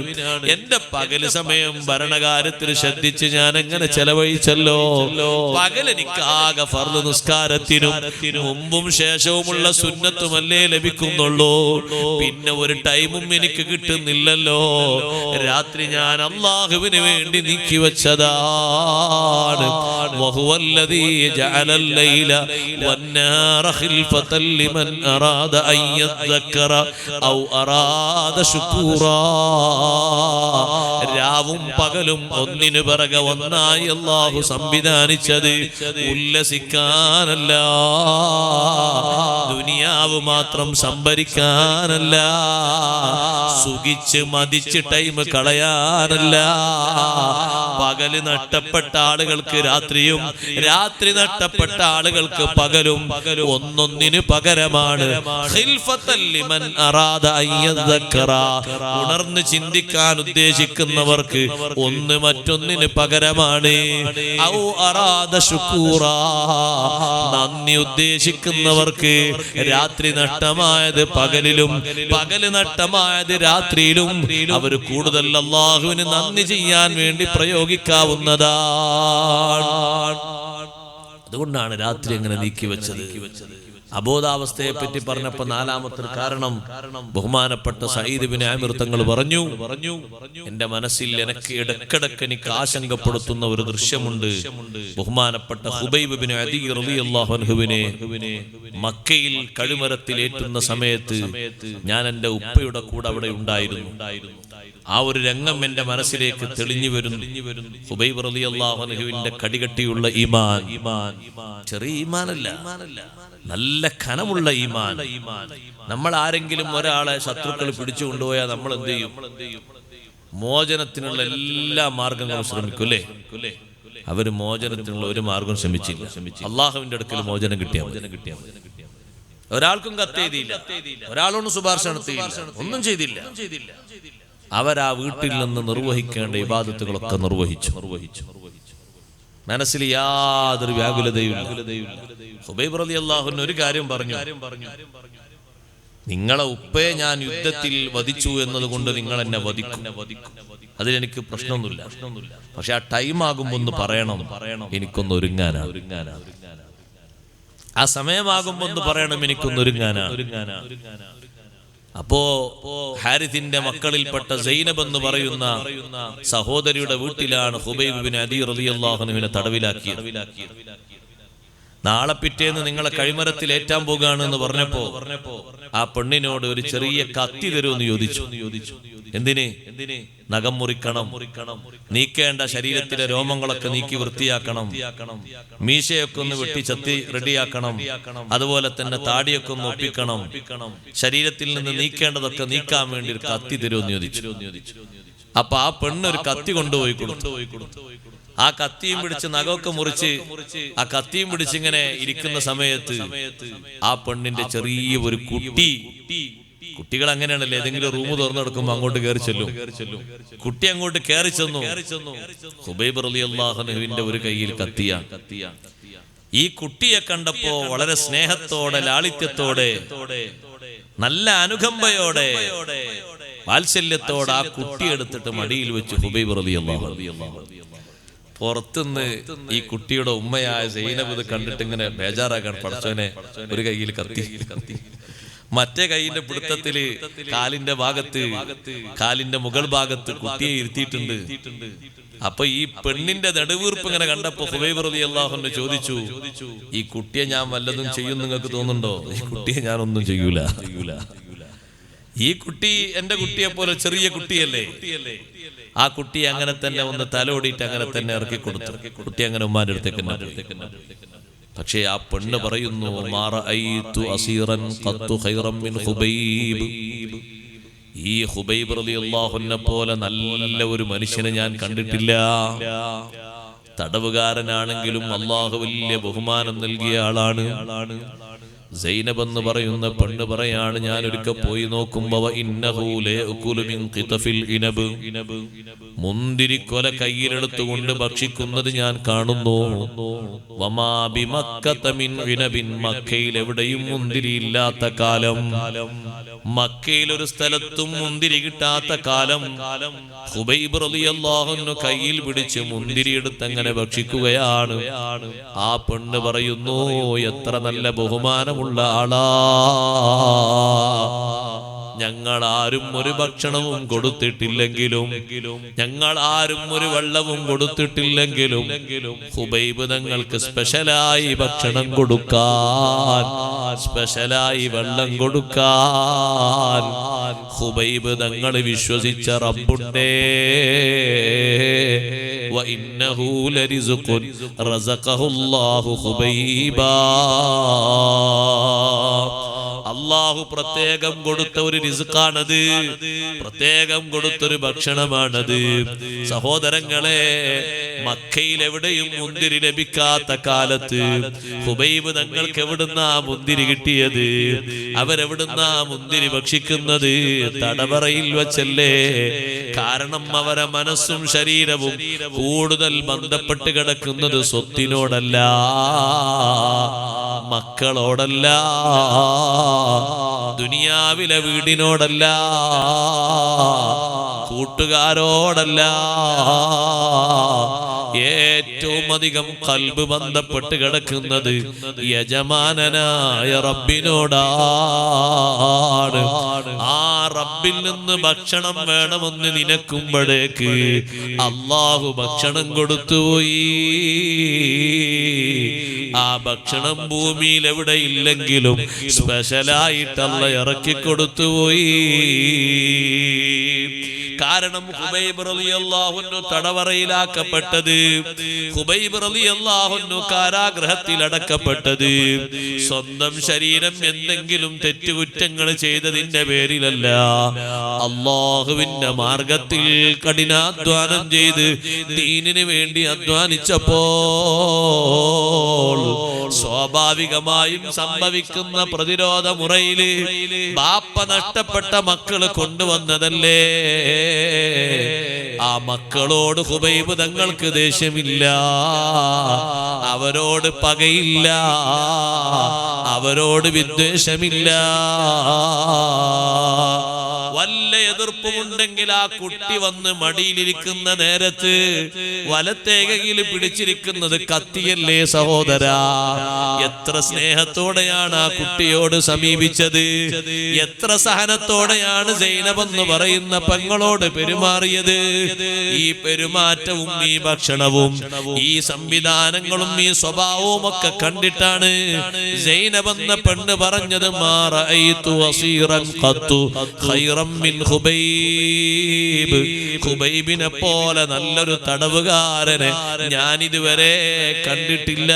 എന്റെ പകല് സമയം ഭരണകാര്യത്തിൽ ശ്രദ്ധിച്ച് ഞാൻ എങ്ങനെ ചെലവഴിച്ചല്ലോ. പകൽ എനിക്കാകെ ഫർള് നിസ്കാരത്തിനും മുമ്പും ശേഷവുമുള്ള സുന്നത്തുമല്ലേ ലഭിക്കുന്നുള്ളൂ, പിന്നെ ഒരു ടൈമും എനിക്ക് കിട്ടുന്നില്ലല്ലോ. രാത്രി ഞാൻ അല്ലാഹുവിന് വേണ്ടി നീക്കി വെച്ചതാണ്. വഹുവല്ലദീ ജഅലൽ ലൈല വന്നാറ ഖിൽഫതൻ ലിമൻ അറാദ അൻ യദ്ദക്കറ ഔ അറാദ ശുക്കൂറാ. രാവും പകലും ഒന്നിനു പിറകെ ഒന്നായി അല്ലാഹു സംവിധാനിച്ചത് ഉല്ലസിക്കാനല്ല, ദുനിയാവ് മാത്രം സംഭരിക്കാനല്ല, സുഖിച്ച് മതിച്ച് ടൈം കളയാനല്ല. പകല് നഷ്ടപ്പെട്ട ആളുകൾക്ക് രാത്രിയും, രാത്രി നഷ്ടപ്പെട്ട ആളുകൾക്ക് പകലും ഒന്നൊന്നിന് പകരമാണ്. ഉണർന്ന് ചിന്തിക്കാൻ ഉദ്ദേശിക്കുന്നവർക്ക് ഒന്ന് മറ്റൊന്നിന് പകരമാണ്. ഔ അറാദ ശുക്കൂറാ, നന്ദി ഉദ്ദേശിക്കുന്നവർക്ക് രാത്രി നഷ്ടമായത് പകലിലും പകല് നഷ്ടമായത് രാത്രിയിലും അവർ കൂടുതൽ അല്ലാഹുവിന് നന്ദി ചെയ്യാൻ വേണ്ടി പ്രയോഗിക്കാവുന്നതാണ്. അതുകൊണ്ടാണ് രാത്രി എങ്ങനെ നീക്കി വെച്ചത്. അബോധാവസ്ഥയെ പറ്റി പറഞ്ഞപ്പോ നാലാമത്തെ കാരണം ബഹുമാനപ്പെട്ട സഈദ് ഇബ്നു ആമിർ തങ്ങൾ പറഞ്ഞു, എന്റെ മനസ്സിൽ ഇടക്കിടക്ക് എനിക്ക് ആശങ്കപ്പെടുത്തുന്ന ഒരു ദൃശ്യമുണ്ട്. ബഹുമാനപ്പെട്ട ഖുബൈബ് ഇബ്നു അദി റളിയല്ലാഹു അൻഹുവിനെ മക്കയിൽ കഴുമരത്തിലേറ്റുന്ന സമയത്ത് ഞാൻ എന്റെ ഉപ്പയുടെ കൂടെ അവിടെ ഉണ്ടായിരുന്നു. ആ ഒരു രംഗം എന്റെ മനസ്സിലേക്ക് തെളിഞ്ഞു വരുന്നു. ഖുബൈബ് റളിയല്ലാഹു അൻഹുവിന്റെ കടികട്ടിയുള്ള ഈമാൻ, ചെറിയ ഈമാനല്ല, നല്ല കനമുള്ള ഈമാൻ. നമ്മൾ ആരെങ്കിലും ഒരാളെ ശത്രുക്കൾ പിടിച്ചു കൊണ്ടുപോയാൽ നമ്മൾ എന്ത് ചെയ്യും? മോചനത്തിനുള്ള എല്ലാ മാർഗങ്ങളും ശ്രമിക്കും, അല്ലേ? അവര് മോചനത്തിനുള്ള ഒരു മാർഗം ശ്രമിച്ചില്ല. അള്ളാഹുവിന്റെ അടുക്കൽ മോചനം കിട്ടിയാൽ ഒരാൾക്കും കത്തെഴുതിയില്ല, ഒരാളൊന്നും ശുപാർശ നടത്തിയില്ല, ഒന്നും ചെയ്തില്ല. അവരാ വീട്ടിൽ നിന്ന് നിർവഹിക്കേണ്ട ഇബാദത്തുകളൊക്കെ നിർവഹിച്ചു. മനസ്സിൽ യാതൊരു വ്യാകുലതയും. ഖുബൈബ് റളിയല്ലാഹു അൻഹു ഒരു കാര്യം പറഞ്ഞു, നിങ്ങളെ ഉപ്പയെ ഞാൻ യുദ്ധത്തിൽ വധിച്ചു എന്നതുകൊണ്ട് നിങ്ങൾ എന്നെ വധിക്കും, അതിലെനിക്ക് പ്രശ്നമൊന്നുമില്ല. പക്ഷെ ആ ടൈം ആകുമ്പോ ഒന്ന് പറയണം, എനിക്കൊന്ന് ഒരുങ്ങാനാണ്. ആ സമയമാകുമ്പോ ഒന്ന് പറയണം, എനിക്കൊന്ന് ഒരുങ്ങാനാണ്. അപ്പോ ഹാരിത്തിന്റെ മക്കളിൽപ്പെട്ട സൈനബ് എന്ന് പറയുന്ന സഹോദരിയുടെ വീട്ടിലാണ് ഖുബൈബ് ബിൻ അദി റളിയല്ലാഹു അൻഹുവിനെ തടവിലാക്കിയത്. നാളെ പിറ്റേന്ന് നിങ്ങളെ കഴിമരത്തിൽ ഏറ്റാൻ പോകുകയാണെന്ന് പറഞ്ഞപ്പോ ആ പെണ്ണിനോട് ഒരു ചെറിയ കത്തി തരുമെന്ന് ചോദിച്ചു. എന്തിന്? നഖം മുറിക്കണം, നീക്കേണ്ട ശരീരത്തിലെ രോമങ്ങളൊക്കെ നീക്കി വൃത്തിയാക്കണം, മീശയൊക്കെ ഒന്ന് വെട്ടി ചത്തി റെഡിയാക്കണം, അതുപോലെ തന്നെ താടിയൊക്കെ ഒന്ന് ഒപ്പിക്കണം, ശരീരത്തിൽ നിന്ന് നീക്കേണ്ടതൊക്കെ നീക്കാൻ വേണ്ടി ഒരു കത്തി തരുമെന്ന് ചോദിച്ചു. അപ്പൊ ആ പെണ്ണ് ഒരു കത്തി കൊണ്ടുപോയി കൊടുത്തു. ആ കത്തിയും പിടിച്ച് നഖമൊക്കെ മുറിച്ച് ആ കത്തിയും പിടിച്ചിങ്ങനെ ഇരിക്കുന്ന സമയത്ത് ആ പെണ്ണിന്റെ ചെറിയ ഒരു കുട്ടികൾ അങ്ങനെയാണല്ലേ, ഏതെങ്കിലും റൂം തുറന്നെടുക്കുമ്പോ അങ്ങോട്ട് കയറി ചെല്ലും. കുട്ടി അങ്ങോട്ട് കയറി ചെന്നു. ഖുബൈബ് റളിയല്ലാഹു അൻഹുവിന്റെ ഒരു കയ്യിൽ കത്തിയാണ്. ഈ കുട്ടിയെ കണ്ടപ്പോ വളരെ സ്നേഹത്തോടെ, ലാളിത്യത്തോടെ, നല്ല അനുകമ്പയോടെ, വാത്സല്യത്തോടെ ആ കുട്ടി എടുത്തിട്ട് മടിയിൽ വെച്ച് ഖുബൈബ് റളിയല്ലാഹു അൻഹു. പുറത്തുനിന്ന് ഈ കുട്ടിയുടെ ഉമ്മയായ സൈനബ് ഇത് കണ്ടിട്ട് ഇങ്ങനെ ബേജാറാക്കാൻ, പടച്ചോനെ ഒരു കയ്യിൽ കത്തി, മറ്റേ കൈയിന്റെ പിടുത്തത്തില് കാലിന്റെ ഭാഗത്ത്, കാലിന്റെ മുകൾ ഭാഗത്ത് കുട്ടിയെ ഇരുത്തിയിട്ടുണ്ട്. അപ്പൊ ഈ പെണ്ണിന്റെ നെടുവീർപ്പ് ഇങ്ങനെ കണ്ടപ്പോ ഖുബൈബ് റളിയല്ലാഹു അൻഹു ചോദിച്ചു, ഈ കുട്ടിയെ ഞാൻ വല്ലതും ചെയ്യും നിങ്ങൾക്ക് തോന്നുന്നുണ്ടോ? ഈ കുട്ടിയെ ഞാൻ ഒന്നും ചെയ്യൂല. ഈ കുട്ടി എന്റെ കുട്ടിയെ പോലെ ചെറിയ കുട്ടിയല്ലേ. ആ കുട്ടി അങ്ങനെ തന്നെ ഒന്ന് തലോടിയിട്ട് അങ്ങനെ തന്നെ ഇറക്കി കൊടുത്തു. കുട്ടി അങ്ങനെ ഉമ്മാന്റെ അടുത്തേക്ക്. പക്ഷേ ആ പെണ്ണ് പറയുന്നു, ഈ ഖുബൈബ് റളിയല്ലാഹു അൻഹു പോലെ നല്ല ഒരു മനുഷ്യനെ ഞാൻ കണ്ടിട്ടില്ല. തടവുകാരനാണെങ്കിലും അല്ലാഹു വലിയ ബഹുമാനം നൽകിയ ആളാണ്. സൈനബ് എന്ന് പറയുന്ന പെണ്ണ് പറയാണ്, ഞാൻ ഒരിക്കൽ പോയി നോക്കുമ്പോ മുന്തിരിക്കൊല കയ്യിലെടുത്തുകൊണ്ട് ഭക്ഷിക്കുന്നത് ഞാൻ കാണുന്നു. മക്കയിൽ എവിടെയും മുന്തിരി ഇല്ലാത്ത കാലം, മക്കയിൽ ഒരു സ്ഥലത്തും മുന്തിരി കിട്ടാത്ത കാലം ഖുബൈബ് റളിയല്ലാഹു അൻഹു കയ്യിൽ പിടിച്ച് മുന്തിരി എടുത്ത് അങ്ങനെ ഭക്ഷിക്കുകയാണ്. ആ പെണ്ണ് പറയുന്നു, എത്ര നല്ല ബഹുമാനമുള്ള ആളാ. ഞങ്ങൾ ആരും ഒരു ഭക്ഷണവും കൊടുത്തിട്ടില്ലെങ്കിലും, ഞങ്ങൾ ആരും ഒരു വെള്ളവും കൊടുത്തിട്ടില്ലെങ്കിലും ഖുബൈബ് തങ്ങൾക്ക് സ്പെഷ്യലായി ഭക്ഷണം കൊടുക്കാൻ, സ്പെഷ്യലായി വെള്ളം കൊടുക്കാൻ ഖുബൈബ് തങ്ങൾ വിശ്വസിച്ച റബ്ബുണ്ടേ. വഇന്നഹു ലരിസ്ഖുൻ റസഖഹുല്ലാഹു ഖുബൈബാ. അല്ലാഹു പ്രത്യേകം കൊടുത്ത ഒരു റിസ്ഖാണത്, പ്രത്യേകം കൊടുത്തൊരു ഭക്ഷണമാണത്. സഹോദരങ്ങളെ, മക്കയിൽ എവിടെയും മുന്തിരി ലഭിക്കാത്ത കാലത്ത് ഖുബൈബ് തങ്ങൾക്ക് എവിടുന്നാ മുന്തിരി കിട്ടിയത്? അവരെവിടുന്നാ മുന്തിരി ഭക്ഷിക്കുന്നത്? തടവറയിൽ വച്ചല്ലേ. കാരണം അവരെ മനസ്സും ശരീരവും കൂടുതൽ ബന്ധപ്പെട്ട് കിടക്കുന്നത് സ്വത്തിനോടല്ല, മക്കളോടല്ല, ദുനിയാവിലെ വീടിനോടല്ല, കൂട്ടുകാരോടല്ല. ഏറ്റവും അധികം ഖൽബ് ബന്ധപ്പെട്ട് കിടക്കുന്നത് യജമാനനായ റബ്ബിനോടാണ്. ആ റബ്ബിൽ നിന്ന് ഭക്ഷണം വേണമെന്ന് നിനക്കുമ്പോഴേക്ക് അല്ലാഹു ഭക്ഷണം കൊടുത്തുപോയി. ആ ഭക്ഷണം ഭൂമിയിൽ എവിടെ ഇല്ലെങ്കിലും സ്പെഷ്യലായിട്ടല്ല ഇറക്കി കൊടുത്തുപോയി. കാരണം ഖുബൈബ് റളിയല്ലാഹു അൻഹു തടവറയിലാക്കപ്പെട്ടത്, ഖുബൈബ് റളിയല്ലാഹു അൻഹു കാരാഗൃഹത്തിൽ അടക്കപ്പെട്ടത് സ്വന്തം ശരീരം എന്തെങ്കിലും തെറ്റുകുറ്റങ്ങൾ ചെയ്തതിന്റെ പേരിലല്ല, അല്ലാഹുവിന്റെ മാർഗത്തിൽ കഠിനാധ്വാനം ചെയ്ത് ദീനിന് വേണ്ടി അധ്വാനിച്ചപ്പോൾ സ്വാഭാവികമായും സംഭവിക്കുന്ന പ്രതിരോധ മുറയില് ബാപ്പ നഷ്ടപ്പെട്ട മക്കള് കൊണ്ടുവന്നതല്ലേ. ആ മക്കളോട് ഖുബൈബ് തങ്ങൾക്ക് ദേഷ്യമില്ല, അവരോട് പകയില്ല, അവരോട് വിദ്വേഷമില്ല. വല്ല എതിർപ്പുമുണ്ടെങ്കിൽ ആ കുട്ടി വന്ന് മടിയിലിരിക്കുന്ന നേരത്ത് വലത്തെ കൈയിൽ പിടിച്ചിരിക്കുന്നത് കത്തിയല്ലേ സഹോദരാ. എത്ര സ്നേഹത്തോടെയാണ് ആ കുട്ടിയോട് സമീപിച്ചത്, എത്ര സഹനത്തോടെയാണ് സൈനബ് എന്ന് പറയുന്ന പെങ്ങളോട് പെരുമാറിയത്. ഈ പെരുമാറ്റവും ഈ ഭക്ഷണവും ഈ സംവിധാനങ്ങളും ഈ സ്വഭാവവും ഒക്കെ കണ്ടിട്ടാണ് സൈനബ് എന്ന പെണ്ണ് പറഞ്ഞത്, മാ റഅയ്തു വസീറൻ ഖത്തു ഖൈറൻ മിൻ ഖുബൈബ്. ഖുബൈബിനെ പോലെ നല്ലൊരു തടവുകാരനെ ഞാൻ ഇതുവരെ കണ്ടിട്ടില്ല.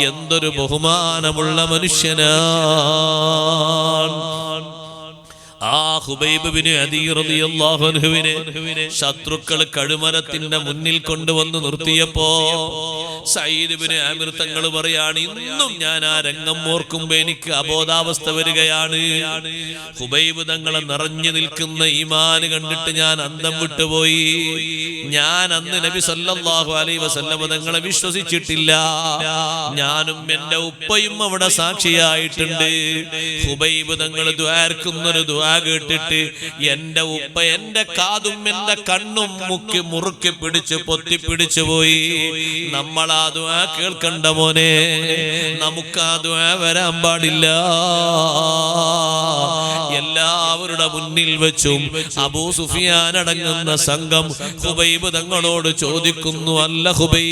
എന്തൊരു ബഹുമാനമുള്ള മനുഷ്യനാണ് ആ ഖുബൈബ് ബിൻ അദീ റളിയല്ലാഹു അൻഹുവിനെ ശത്രുക്കൾ കഴുമരത്തിന്റെ മുന്നിൽ കൊണ്ടുവന്ന് നിർത്തിയപ്പോ സയ്യിദ് ബിൻ ആമിർ തങ്ങൾ പറയാണ്, ഇന്നും ഞാൻ ആ രംഗം ഓർക്കുമ്പോ എനിക്ക് അബോധാവസ്ഥ വരികയാണ്. ഖുബൈബ് തങ്ങളെ നിറഞ്ഞു നിൽക്കുന്ന ഈമാൻ കണ്ടിട്ട് ഞാൻ അന്തം വിട്ടുപോയി. ഞാൻ അന്ന് നബി സല്ലല്ലാഹു അലൈഹി വസല്ലം തങ്ങളെ വിശ്വസിച്ചിട്ടില്ല. ഞാനും എന്റെ ഉപ്പയും അവിടെ സാക്ഷിയായിട്ടുണ്ട്. ഖുബൈബ് തങ്ങൾ ദുആർക്കുന്നൊരു ദുആ കേട്ടിട്ട് എന്റെ ഉപ്പ എന്റെ കാതും എന്റെ കണ്ണും മുറുക്കി പിടിച്ച് പൊത്തിപ്പിടിച്ചു പോയി. നമ്മൾ ആ ദുആ കേൾക്കണ്ട മോനെ, നമുക്ക് ആ ദുആ വരാൻ പാടില്ല. എല്ലാവരുടെ മുന്നിൽ വെച്ചും അബൂ സുഫിയാൻ അടങ്ങുന്ന സംഘം ഖുബൈബ് തങ്ങളോട് ചോദിക്കുന്നു, അല്ല ഖുബൈബ്,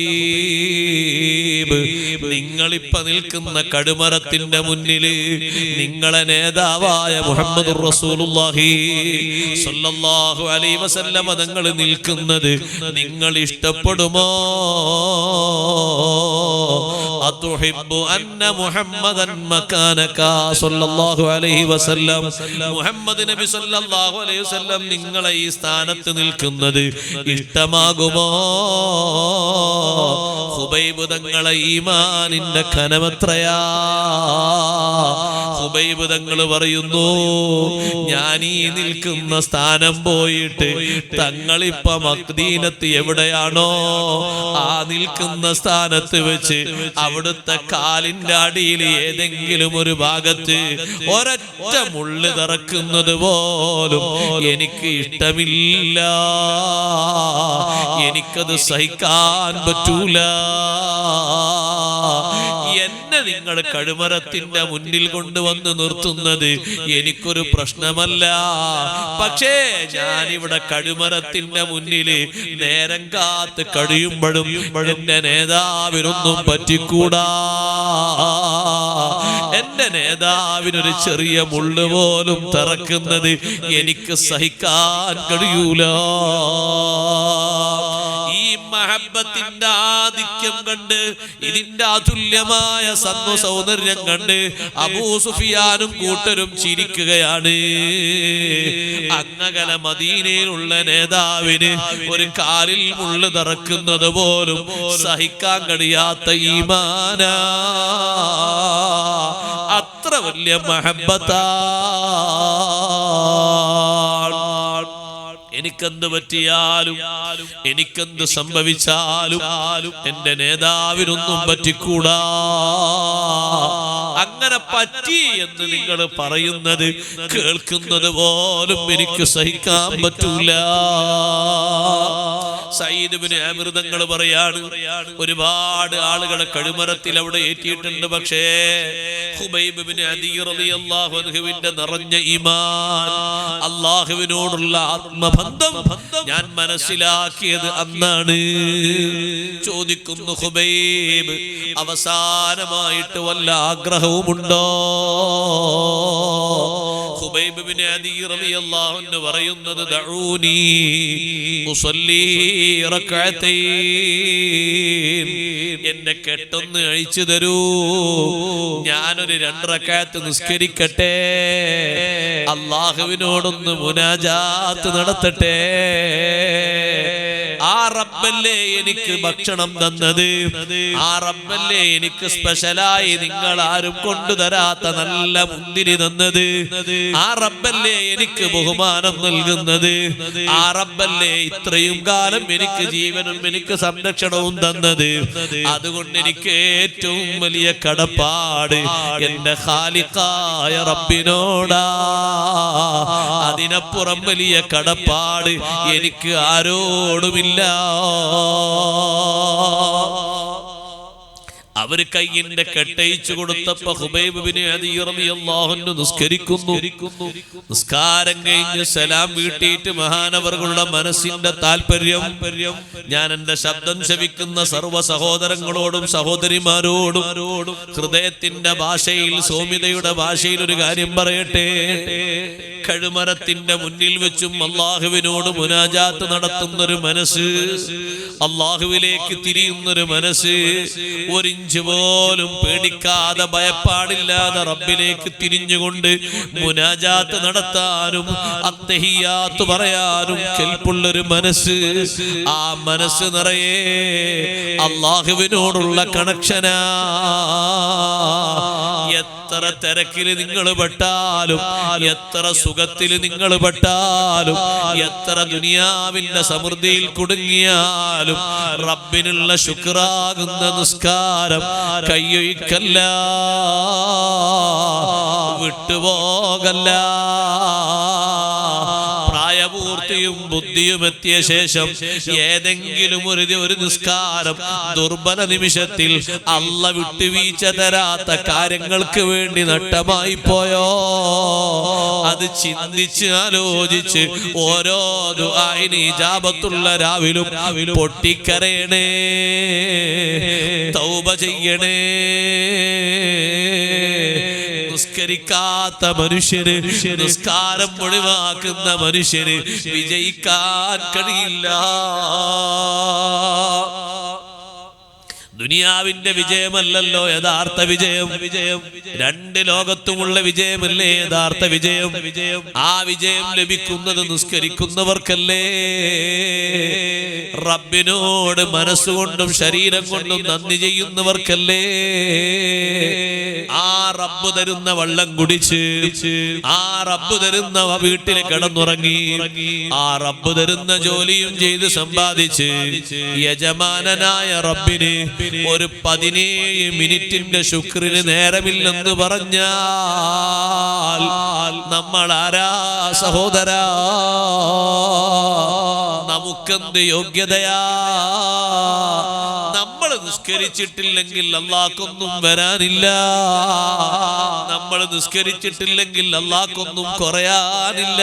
നിങ്ങളിപ്പ നിൽക്കുന്ന കടുമരത്തിന്റെ മുന്നിൽ നിങ്ങളെ നേതാവായ മുഹമ്മദുർ റസൂലുള്ളാഹി സ്വല്ലല്ലാഹു അലൈഹി വസല്ലം തങ്ങൾ നിൽക്കുന്നത് നിങ്ങൾ ഇഷ്ടപ്പെടുമോ? അതുഹിബ്ബു അന്ന മുഹമ്മദൻ മകാനക സ്വല്ലല്ലാഹു അലൈഹി വസല്ലം. മുഹമ്മദ് നബി സ്വല്ലല്ലാഹു അലൈഹി വസല്ലം നിങ്ങളെ ഈ സ്ഥാനത്ത് നിൽക്കുന്നത് ഇഷ്ടമാകുമോ? ഖുബൈബ് തങ്ങളെ ഈമാനിന്റെ കനമെത്രയാ. ഖുബൈബ് തങ്ങൾ പറയുന്നു, ഞാൻ ഈ നിൽക്കുന്ന സ്ഥാനം പോയിട്ട് തങ്ങളിപ്പ മദീനത്ത് എവിടെയാണോ ആ നിൽക്കുന്ന സ്ഥാനത്ത് വെച്ച് അവിടുത്തെ കാലിന്റെ അടിയിൽ ഏതെങ്കിലും ഒരു ഭാഗത്ത് ഒരൊറ്റ മുള്ള് തറക്കുന്നത് പോലും എനിക്ക് ഇഷ്ടമില്ല. എനിക്കത് സഹിക്കാൻ പറ്റൂല. എന്നെ നിങ്ങൾ കഴുമരത്തിന്റെ മുന്നിൽ കൊണ്ടുവന്ന് നിർത്തുന്നത് എനിക്കൊരു പ്രശ്നമല്ല. പക്ഷേ ഞാനിവിടെ കഴുമരത്തിന്റെ മുന്നില് നേരം കാത്ത് കഴിയുമ്പോഴും എന്റെ നേതാവിനൊന്നും പറ്റിക്കൂടാ. എന്റെ നേതാവിനൊരു ചെറിയ മുള്ളു പോലും തറക്കുന്നത് എനിക്ക് സഹിക്കാൻ കഴിയൂല. ഈ മഹബ്ബത്തിന്റെ ആധിക്യം കണ്ട്, ഇതിന്റെ അതുല്യമായ സൗന്ദര്യം കണ്ട് അബൂ സുഫിയാനും കൂട്ടരും ചിരിക്കുകയാണ്. അങ്ങകല മദീനയിലുള്ള നേതാവിന് ഒരു കാലിൽ മുള്ളു തറക്കുന്നത് പോലും സഹിക്കാൻ കഴിയാത്ത ഈമാനാ. അത്ര വലിയ മഹബ്ബത്താ. എനിക്കെന്ത് പറ്റിയാലും എനിക്കെന്ത് സംഭവിച്ചാലും എന്റെ നേതാവിനൊന്നും പറ്റിക്കൂടാ. അങ്ങനെ പറ്റി എന്ന് നിങ്ങൾ പറയുന്നത് കേൾക്കുന്നത് പോലും എനിക്ക് സഹിക്കാൻ പറ്റൂല. സയ്യിദ് ഇബ്നു ആമിർ തങ്ങൾ പറയാണ്, ഒരുപാട് ആളുകളെ കഴുമരത്തിൽ അവിടെ ഏറ്റിയിട്ടുണ്ട്. പക്ഷേ ഖുബൈബ് ഇബ്നു അദീ റളിയല്ലാഹു അൻഹുവിന്റെ നിറഞ്ഞ ഈമാൻ, അല്ലാഹുവിനോടുള്ള ആത്മബന്ധം ഞാൻ മനസ്സിലാക്കിയത് അന്നാണ്. ചോദിക്കുന്നു, ഖുബൈബ്, അവസാനമായിട്ട് വല്ല ആഗ്രഹവുമുണ്ടോ? ഖുബൈബ് ഇബ്നു അദീ റളിയല്ലാഹു അൻഹു പറയുന്നത്, ദഊനി ഉസല്ലി റക്അതൈൻ, എന്നെ കെട്ടൊന്ന് അഴിച്ചു തരൂ, ഞാനൊരു 2 റക്അത്ത് നിസ്കരിക്കട്ടെ, അല്ലാഹുവിനോടൊന്ന് മുനാജാത്ത് നടത്തട്ടെ. ആ റബ്ബ് റബ്ബല്ലേ എനിക്ക് ഭക്ഷണം തന്നത്, ആ റബ്ബല്ലേ എനിക്ക് സ്പെഷ്യലായി നിങ്ങൾ ആരും കൊണ്ടുതരാത്ത നല്ല മുന്തിരി തന്നത്, ആ റബ്ബല്ലേ എനിക്ക് ബഹുമാനം നൽകുന്നത്, ആ റബ്ബല്ലേ ഇത്രയും കാലം എനിക്ക് ജീവനും എനിക്ക് സംരക്ഷണവും തന്നത്. അതുകൊണ്ട് എനിക്ക് ഏറ്റവും വലിയ കടപ്പാട് എന്റെ ഖാലിഖായ റബ്ബിനോടാ. അതിനപ്പുറം വലിയ കടപ്പാട് എനിക്ക് ആരോടുമില്ല. അവര് കയ്യിന്റെ കെട്ടയിച്ചു കൊടുത്തപ്പോ ഖുബൈബ് ബിൻ അദി റളിയല്ലാഹു അൻഹു നിസ്കരിക്കുന്നു. നിസ്കാരം കഴിഞ്ഞ് സലാം വീട്ടിയിട്ട് മഹാനവറുകളുടെ മനസ്സിന്റെ താല്പര്യം, ഞാൻ എന്റെ ശബ്ദം ശവിക്കുന്ന സർവ്വ സഹോദരങ്ങളോടും സഹോദരിമാരോടും ഹൃദയത്തിന്റെ ഭാഷയിൽ, സൗമ്യതയുടെ ഭാഷയിൽ ഒരു കാര്യം പറയട്ടെ. കഴുമരത്തിന്റെ മുന്നിൽ വെച്ചും അള്ളാഹുവിനോട് മുനാജാത്ത് നടത്തുന്നൊരു മനസ്സ്, അള്ളാഹുവിലേക്ക് തിരിയുന്നൊരു മനസ്സ്, ഒരിഞ്ച് പോലും പേടിക്കാതെ ഭയപ്പാടില്ലാതെ റബ്ബിലേക്ക് തിരിഞ്ഞുകൊണ്ട് മുനാജാത്ത് നടത്താനും അത്തഹിയാത്ത് പറയാനും കെൽപ്പുള്ളൊരു മനസ്സ്, ആ മനസ്സ് നിറയെ അള്ളാഹുവിനോടുള്ള കണക്ഷനാ. എത്ര തിരക്കില് നിങ്ങൾ പെട്ടാലും, എത്ര സുഖത്തിൽ നിങ്ങൾ പെട്ടാലും, എത്ര ദുനിയാവിന്റെ സമൃദ്ധിയിൽ കുടുങ്ങിയാലും റബ്ബിനുള്ള ശുക്റാകുന്ന നിസ്കാരം കയ്യൊഴിക്കല്ല, വിട്ടുപോകല്ല. പ്രായപൂർത്തിയും ബുദ്ധിയും എത്തിയ ശേഷം ഏതെങ്കിലും ഒരു നിസ്കാരം ദുർബല നിമിഷത്തിൽ അള്ള വിട്ടുവീഴ്ച തരാത്ത കാര്യങ്ങൾക്ക് വേണ്ടി നഷ്ടമായി പോയോ, അത് ചിന്തിച്ച് ആലോചിച്ച് ഓരോ ദുആഇന് ഇജാബത്തുള്ള രാവിലും പൊട്ടിക്കരയണേ, തൗബ ചെയ്യണേ. നിസ്കരിക്കാത്ത മനുഷ്യര്, നിസ്കാരം ഒഴിവാക്കുന്ന മനുഷ്യര് വിജയിക്കാൻ കഴിയില്ല. ദുനിയാവിന്റെ വിജയമല്ലല്ലോ യഥാർത്ഥ വിജയം. രണ്ട് ലോകത്തുമുള്ള വിജയമല്ലേ യഥാർത്ഥ വിജയം. ആ വിജയം ലഭിക്കുന്നത് നിസ്കരിക്കുന്നവർക്കല്ലേ, റബ്ബിനോട് മനസ്സുകൊണ്ടും ശരീരം കൊണ്ടും നന്ദി ചെയ്യുന്നവർക്കല്ലേ. ആ റബ്ബ് തരുന്ന വെള്ളം കുടിച്ച്, ആ റബ്ബ് തരുന്ന വീട്ടിൽ കിടന്നുറങ്ങി, ആ റബ്ബ് തരുന്ന ജോലിയും ചെയ്ത് സമ്പാദിച്ച് യജമാനനായ റബ്ബിന് ഒരു 17 മിനിറ്റിന്റെ ശുക്രിന് നേരമില്ലെന്ന് പറഞ്ഞാൽ നമ്മൾ ആരാ സഹോദരാ? നമുക്കെന്ത് യോഗ്യതയാ? നമ്മൾ നിസ്കരിച്ചിട്ടില്ലെങ്കിൽ അല്ലാഹ്ക്കൊന്നും വരാനില്ല. നമ്മൾ നിസ്കരിച്ചിട്ടില്ലെങ്കിൽ അല്ലാഹ്ക്കൊന്നും കുറയാനില്ല.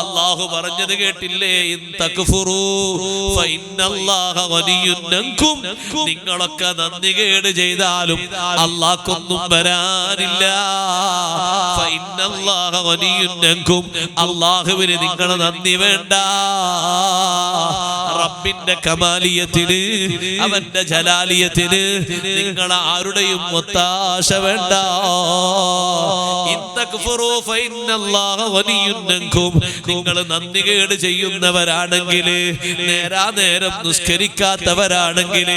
അല്ലാഹു പറഞ്ഞത് കേട്ടില്ലേ? ഇൻ തക്ഫുറൂ ഫഇന്നല്ലാഹ ഗനിയ്യുൻ അൻകും. നിങ്ങളൊക്കെ നന്ദികേട് ചെയ്താലും അല്ലാഹ്ക്കൊന്നും വരാനില്ല. ഫഇന്നല്ലാഹ ഗനിയ്യുൻ അൻകും. അല്ലാഹുവിന് നിങ്ങൾ നന്ദി വേണ്ട. റബ്ബിന്റെ കമാലിയത്തിന്, അവന്റെ ജലാലിയത്തിന് നിങ്ങൾ ആരുടെയും ഒത്താശ വേണ്ട. നിങ്ങൾ നന്ദികേട് ചെയ്യുന്നവരാണെങ്കിൽ, നേരാനേരം നിസ്കരിക്കാത്തവരാണെങ്കിൽ,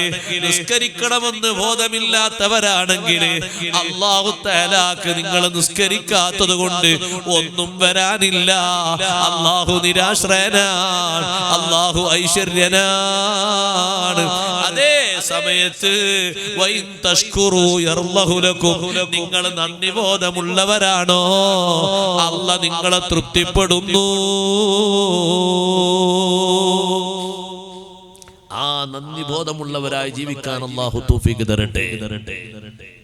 നിസ്കരിക്കണമെന്ന് ബോധമില്ലാത്തവരാണെങ്കിൽ, അല്ലാഹു തആലാക്ക് നിങ്ങൾ നിസ്കരിക്കാത്തത് കൊണ്ട് ഒന്നും വരാനില്ല. അല്ലാഹു നിരാശ്രയനാണ്, അല്ലാഹു ഐശ്വര്യനാണ്. അതേ സമയത്ത് വൈൻ തഷ്കുറു യർലഹു ലക്കും. നിങ്ങൾ നന്ദിബോധമുള്ളവരാണോ, അല്ലാഹു നിങ്ങളെ തൃപ്തിപ്പെടുന്നു. ആ നന്ദിബോധമുള്ളവരായി ജീവിക്കാൻ അല്ലാഹു തൗഫീഖ് തരട്ടെ.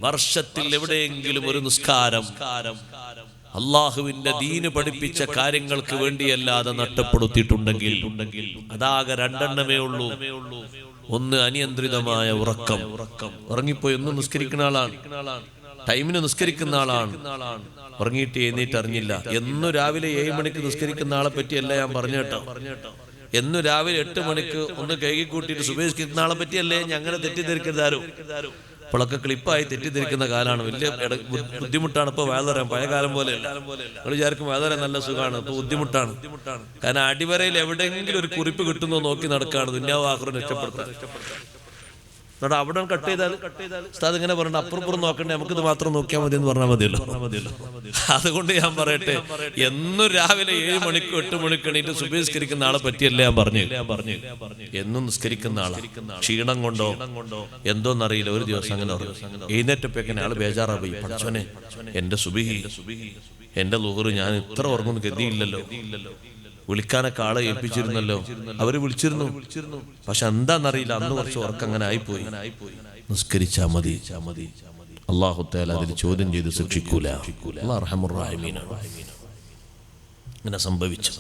വർഷത്തിൽ എവിടെയെങ്കിലും ഒരു നിസ്കാരം അള്ളാഹുവിന്റെ ദീന് പഠിപ്പിച്ച കാര്യങ്ങൾക്ക് വേണ്ടിയല്ലാതെ നഷ്ടപ്പെടുത്തിയിട്ടുണ്ടെങ്കിൽ അതാകെ രണ്ടെണ്ണമേ ഉള്ളൂ. ഒന്ന് അനിയന്ത്രിതമായ ഉറക്കം. ഉറങ്ങിപ്പോയി ഒന്നും നിസ്കരിക്കുന്ന ആളാണ്, ടൈമിന് നിസ്കരിക്കുന്ന ആളാണ്, ഉറങ്ങിയിട്ട് എഴുന്നേറ്റ് അറിഞ്ഞില്ല. എന്നും രാവിലെ 7 മണിക്ക് നിസ്കരിക്കുന്ന ആളെ പറ്റിയല്ല ഞാൻ പറഞ്ഞു കേട്ടോ. എന്നും രാവിലെ 8 മണിക്ക് ഒന്ന് കൈകി കൂട്ടിയിട്ട് സുബഹിസ്കരിക്കുന്ന ആളെ പറ്റിയല്ലേ ഞാൻ അങ്ങനെ തെറ്റിദ്ധരിക്കരുത് ആരും. ഇപ്പോഴൊക്കെ ക്ലിപ്പായി തെറ്റിദ്ധരിക്കുന്ന കാലമാണ്. വലിയ ബുദ്ധിമുട്ടാണ് ഇപ്പൊ വേദന. പഴയ കാലം പോലെ നിങ്ങൾ വിചാരിക്കും വേദന നല്ല സുഖമാണ്, ഇപ്പൊ ബുദ്ധിമുട്ടാണ്. കാരണം അടിവരയിൽ എവിടെയെങ്കിലും ഒരു കുറിപ്പ് കിട്ടുന്നോ നോക്കി നടക്കുകയാണ് ദുനിയാവ് ആഖിറത്ത് രക്ഷപ്പെടുത്താൻ. എന്നിട്ട് അവിടെ കട്ട് ചെയ്താൽ ഉസ്താദ് ഇങ്ങനെ പറഞ്ഞിട്ട് അപ്പുറപ്പുറം നോക്കണ്ടേ, നമുക്കിത് മാത്രം നോക്കിയാൽ മതി എന്ന് പറഞ്ഞാൽ മതിയല്ലോ. അതുകൊണ്ട് ഞാൻ പറയട്ടെ, എന്നും രാവിലെ 7 മണിക്ക് 8 മണിക്ക് എണീറ്റ് സുബഹി നിസ്കരിക്കുന്ന ആളെ പറ്റിയല്ലേ ഞാൻ പറഞ്ഞു. എന്നും നിസ്കരിക്കുന്ന ആളാ, ക്ഷീണം കൊണ്ടോ എന്തോന്നറിയില്ല, ഒരു ദിവസം അങ്ങനെ എഴുന്നേറ്റപ്പോഴേക്കന്നെ ആള് ബേജാറാ പോയി. പഠിച്ചോനെ, എന്റെ സുബഹി എന്റെ ളുഹർ ഞാൻ ഇത്ര ഉറങ്ങുന്നു കരുതിയില്ലല്ലോ. വിളിക്കാനൊക്കെ ആളെ ഏൽപ്പിച്ചിരുന്നല്ലോ, അവര് വിളിച്ചിരുന്നു. പക്ഷെ എന്താന്നറിയില്ല, അന്ന് കുറച്ച് ഉറക്കം അങ്ങനെ ആയിപ്പോയി. നിസ്കരിച്ചാ മതി. അല്ലാഹു തആല അതിൽ ചോദ്യം ചെയ്ത് ശിക്ഷിക്കൂല. അല്ലാഹു റഹ്മാനുർ റഹീമാണ്. ഇങ്ങനെ സംഭവിച്ചു.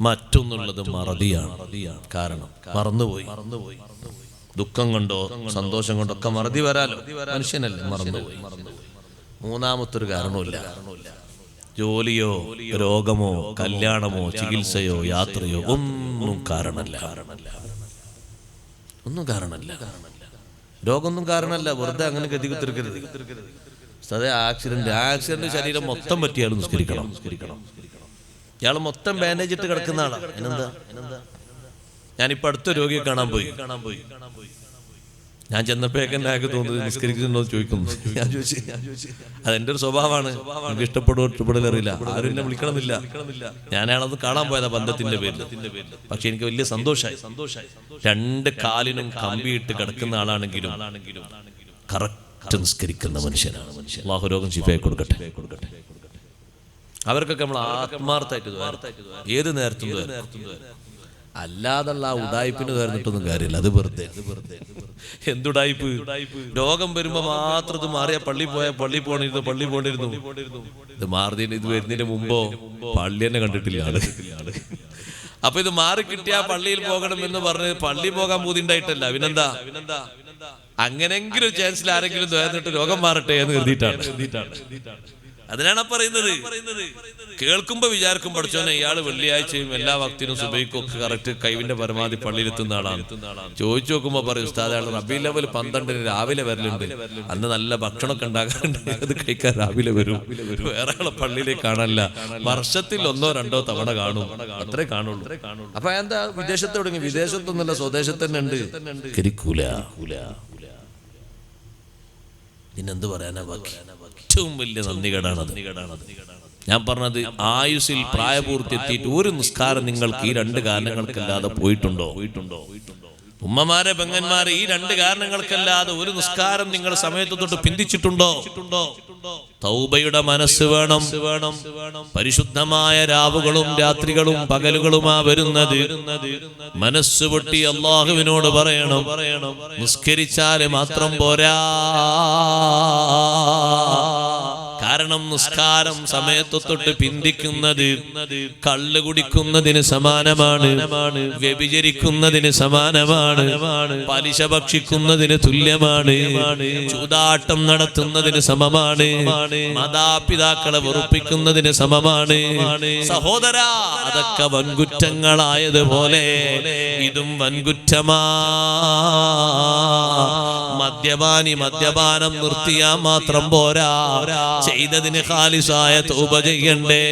മറ്റൊന്നുള്ളത് മറദിയാണ്. കാരണം മറന്നുപോയി. ദുഃഖം കൊണ്ടോ സന്തോഷം കൊണ്ടോ ഒക്കെ മറതി വരാലോ, മനുഷ്യനല്ലേ, മറന്നുപോയി. മൂന്നാമത്തൊരു കാരണമില്ല. ജോലിയോ രോഗമോ കല്യാണമോ ചികിത്സയോ യാത്രയോ ഒന്നും കാരണമല്ല. ഒന്നും കാരണമല്ല. രോഗമൊന്നും കാരണമല്ല. വെറുതെ അങ്ങനെ ഗതികുത്തിരിക്കരുത്. ആക്സിഡന്റ് ശരീരം മൊത്തം പറ്റിയാലും നിസ്കരിക്കണം. ഇയാൾ മൊത്തം ബാൻഡേജ് ഇട്ട് കിടക്കുന്ന ആളാ. എന്നെന്താ? ഞാനിപ്പോ അടുത്ത രോഗിയെ കാണാൻ പോയി. ഞാൻ ചെന്നപ്പോഴേക്ക് എനിക്ക് തോന്നുന്നത് നിസ്കരിക്കുന്നുണ്ടോ ചോദിക്കുന്നു. ഞാൻ ചോദിച്ചു, അതെന്റെ ഒരു സ്വഭാവമാണ്. എനിക്ക് ഇഷ്ടപ്പെടില്ല, ആരും എന്നെ വിളിക്കണമെന്നില്ല. ഞാനയാളത് കാണാൻ പോയതാ ബന്ധത്തിന്റെ പേരിൽ. പക്ഷെ എനിക്ക് വലിയ സന്തോഷമായി. 2 കാലിനും കമ്പിയിട്ട് കിടക്കുന്ന ആളാണെങ്കിലും കറക്റ്റ് നിസ്കരിക്കുന്ന മനുഷ്യനാണ്. അല്ലാഹു രോഗം ശിഫയായി കൊടുക്കട്ടെ. അവർക്കൊക്കെ നമ്മൾ ആത്മാർത്ഥമായിട്ട് ഏത് നേരത്തും അല്ലാതുള്ള ആ ഉടായ്പിന് നേർന്നിട്ടൊന്നും കാര്യമില്ല. അത് വെറുതെ. എന്തുടായ്പ്? രോഗം വരുമ്പോ മാത്രം ഇത് മാറിയ പള്ളി പോണിരുന്നു. ഇത് മാറുന്നതിന് ഇത് വരുന്നതിന് മുമ്പോ പള്ളി തന്നെ കണ്ടിട്ടില്ല. അപ്പൊ ഇത് മാറി കിട്ടിയ പള്ളിയിൽ പോകണം എന്ന് പറഞ്ഞ് പള്ളി പോകാൻ പൂതിണ്ടായിട്ടല്ല, പിന്നെന്താ? അങ്ങനെങ്കിലും ചാൻസിൽ ആരെങ്കിലും നേർന്നിട്ട് രോഗം മാറട്ടെ എന്ന് കരുതിയിട്ടാണ്. അതിനാണ് പറയുന്നത്. കേൾക്കുമ്പോ വിചാരിക്കും പഠിച്ചോനെ ഇയാള് വെള്ളിയാഴ്ചയും എല്ലാ വക്തിനും സുബഹിക്കും ഒക്കെ കറക്റ്റ് കൈവിന്റെ പരമാവധി പള്ളിയിലെത്തുന്ന ആളാണ്. ചോദിച്ചു നോക്കുമ്പോ പറയും ഉസ്താദ് അയാൾ റബീഉൽ അവ്വൽ 12 രാവിലെ വരലുണ്ട്, അന്ന് നല്ല ഭക്ഷണമൊക്കെ ഉണ്ടാകാറുണ്ട്, അത് കഴിക്കാൻ രാവിലെ വരും. വേറെ ആളെ പള്ളിയിലേക്ക് കാണാനില്ല, വർഷത്തിൽ 1-2 തവണ കാണും, അത്രേ കാണുള്ളൂ. അപ്പൊ എന്താ വിദേശത്ത് തുടങ്ങി? വിദേശത്തൊന്നുമല്ല, സ്വദേശത്ത് തന്നെ ഉണ്ട്. കരിക്കൂല. പിന്നെന്ത് പറയാനാ ബാക്കി? ഏറ്റവും വലിയ നന്ദികേടാണത്. ഞാൻ പറഞ്ഞത്, ആയുസിൽ പ്രായപൂർത്തി എത്തിയിട്ട് ഒരു നിസ്കാരം നിങ്ങൾക്ക് ഈ 2 കാരണങ്ങൾക്കല്ലാതെ പോയിട്ടുണ്ടോ? ഉമ്മമാരെ പെങ്ങന്മാരെ, ഈ 2 കാരണങ്ങൾക്കല്ലാതെ ഒരു നിസ്കാരം നിങ്ങൾ സമയത്ത് തൊട്ട് പിന്തിച്ചിട്ടുണ്ടോ? തൗബയുടെ മനസ്സ് വേണം. പരിശുദ്ധമായ രാവുകളും രാത്രികളും പകലുകളുമാ വരുന്നത്. മനസ്സ് പൊട്ടി അല്ലാഹുവിനോട് പറയണം. നിസ്കരിച്ചാല് മാത്രം പോരാ. കാരണം നിസ്കാരം സമയത്ത് തൊട്ട് പിന്തിക്കുന്നത് കള്ള് കുടിക്കുന്നതിന് സമാനമാണ്, വ്യഭിചരിക്കുന്നതിന് സമാനമാണ്, പലിശ ഭക്ഷിക്കുന്നതിന് തുല്യമാണ്, ചൂതാട്ടം നടത്തുന്നതിന് സമമാണ്, മാതാപിതാക്കളെ വെറുപ്പിക്കുന്നതിന് സമമാണ്. സഹോദരാ, അതൊക്കെ വൻകുറ്റങ്ങളായതുപോലെ ഇതും വൻകുറ്റമാ. മദ്യപാനി മദ്യപാനം നിർത്തിയാൽ മാത്രം പോരാ, ചെയ്തതിന് ഖാലിസായ തൗബ ചെയ്യണ്ടേ.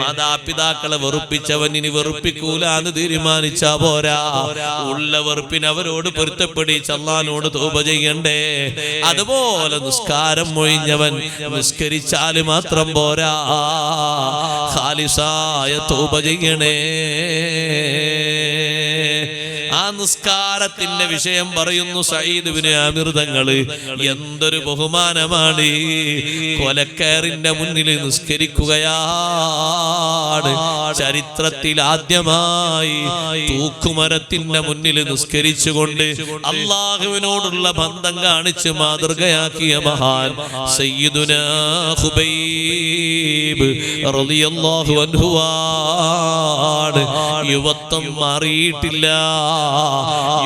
മാതാപിതാക്കളെ വെറുപ്പിച്ചവൻ ഇനി വെറുപ്പിക്കൂല എന്ന് തീരുമാനിച്ചാ പോരാ, ഉള്ള വെറുപ്പിന് അവരോട് പൊരുത്തപ്പെടിച്ച് അല്ലാഹുവിനോട് തൗബ ചെയ്യണ്ടേ. അതുപോലെ നിസ്കാരം ഒഴിഞ്ഞവൻ നിസ്കരിച്ചാല് മാത്രം പോരാ, ഖാലിസായ തൗബ ചെയ്യണേ. ആ നിസ്കാരത്തിന്റെ വിഷയം പറയുന്നു സഈദ് ഇബ്നു ആമിർ തങ്ങള്. എന്തൊരു ബഹുമാനമാണ്! കൊലക്കയറിന്റെ മുന്നിൽ നിസ്കരിക്കുകയാണ്. ചരിത്രത്തിൽ ആദ്യമായി തൂക്കുമരത്തിന്റെ മുന്നിൽ നിസ്കരിച്ചുകൊണ്ട് അല്ലാഹുവിനോടുള്ള ബന്ധം കാണിച്ച് മാതൃകയാക്കിയ മഹാൻ സയ്യിദുനാ ഖുബൈബ് റളിയല്ലാഹു അൻഹു ആണ്. യുവത്വം മാറിയിട്ടില്ല.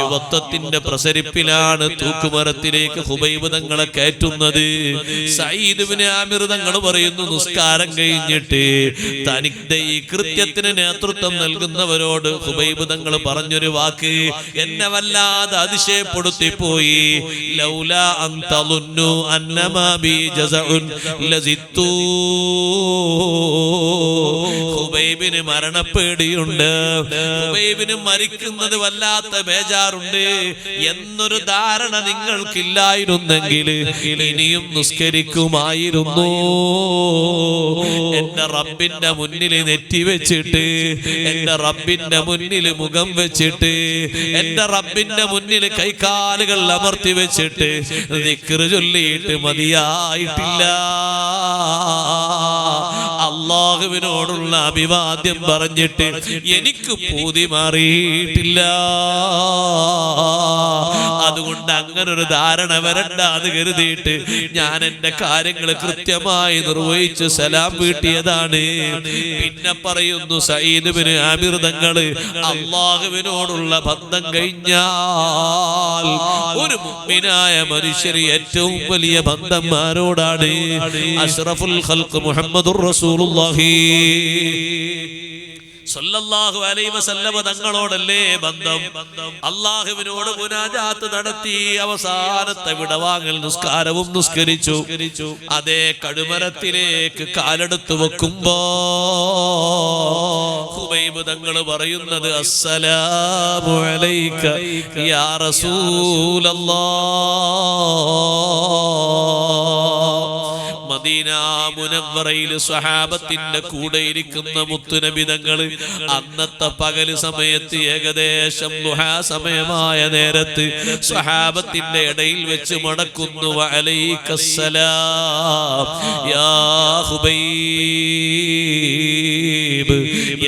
യുവത്വത്തിന്റെ പ്രസരിപ്പിലാണ് തൂക്കുമരത്തിലേക്ക് ഹുബൈബ് തങ്ങളെ കയറ്റുന്നത്. സഈദ് ഇബ്നു ആമിർ തങ്ങൾ പറയുന്നു, നിസ്കാരം കഴിഞ്ഞിട്ട് തനിക്ക് ഈ കൃത്യത്തിന് നേതൃത്വം നൽകുന്നവരോട് ഹുബൈബ് തങ്ങൾ പറഞ്ഞൊരു വാക്ക് എന്നെ വല്ലാതെ അതിശയപ്പെടുത്തി പോയി. ലൗലാ അൻ തളുന്നു അന്നമാ ബി ജസഉൻ ലസിത്തു. ഹുബൈബിന് മരണപ്പേടിയുണ്ട്, ഹുബൈബിന് മരിക്കുന്നത് വല്ലാത്ത ബേജാറുണ്ട് എന്നൊരു ധാരണ നിങ്ങൾക്കില്ലായിരുന്നെങ്കിൽ ഇനിയും നിസ്കരിക്കുമായിരുന്നു. എന്റെ റബ്ബിന്റെ മുന്നിൽ നെറ്റി വെച്ചിട്ട്, എന്റെ റബ്ബിന്റെ മുന്നിൽ മുഖം വെച്ചിട്ട്, എന്റെ റബ്ബിന്റെ മുന്നിൽ കൈകാലുകൾ അമർത്തി വെച്ചിട്ട് ദിക്ർ ചൊല്ലിയിട്ട് മതിയായിട്ടില്ല. അല്ലാഹുവിനോടുള്ള അഭിവാദ്യം പറഞ്ഞിട്ട് എനിക്ക് പൂതി മാറിയിട്ടില്ല. അതുകൊണ്ട് അങ്ങനെ ഒരു ധാരണ വരണ്ട എന്ന് കരുതിയിട്ട് ഞാൻ എന്റെ കാര്യങ്ങൾ കൃത്യമായി നിർവഹിച്ച് സലാം വീട്ടിയതാണ്. പിന്നെ പറയുന്നു സഈദ് ഇബ്നു ആമിർ തങ്ങൾ, അല്ലാഹുവിനോടുള്ള ബന്ധം കഴിഞ്ഞാൽ ഒരു മുഅ്മിനായ മനുഷ്യന് ഏറ്റവും വലിയ ബന്ധം ആരോടാണ്? അഷ്റഫുൽ ഖൽഖ് മുഹമ്മദുർ റസൂലുള്ളാഹി സല്ലല്ലാഹു അലൈഹി വസല്ലമ തങ്ങളോടല്ലേ ബന്ധം. അല്ലാഹുവിനോട് മുനാജാത്ത് നടത്തി അവസാനത്തെ വിടവാങ്ങൽ നിസ്കാരവും നിസ്കരിച്ചു. അതേ കടുമരത്തിലേക്ക് കാലെടുത്ത് വെക്കുമ്പോ ഹുബൈബ് തങ്ങൾ പറയുന്നത്, അസ്സലാമു അലൈക യാ റസൂലല്ലാഹ്. മദീന മുനവ്വറയിൽ സ്വഹാബത്തിന്റെ കൂടെ ഇരിക്കുന്ന മുത്തുനബി തങ്ങൾ അന്നത്തെ പകല് സമയത്ത് ഏകദേശം ദുഹാ സമയമായ നേരത്ത് സ്വഹാബത്തിന്റെ ഇടയിൽ വെച്ച് മടക്കുന്നു. വഅലൈക്കസ്സലാം യാ ഹുബൈബ്.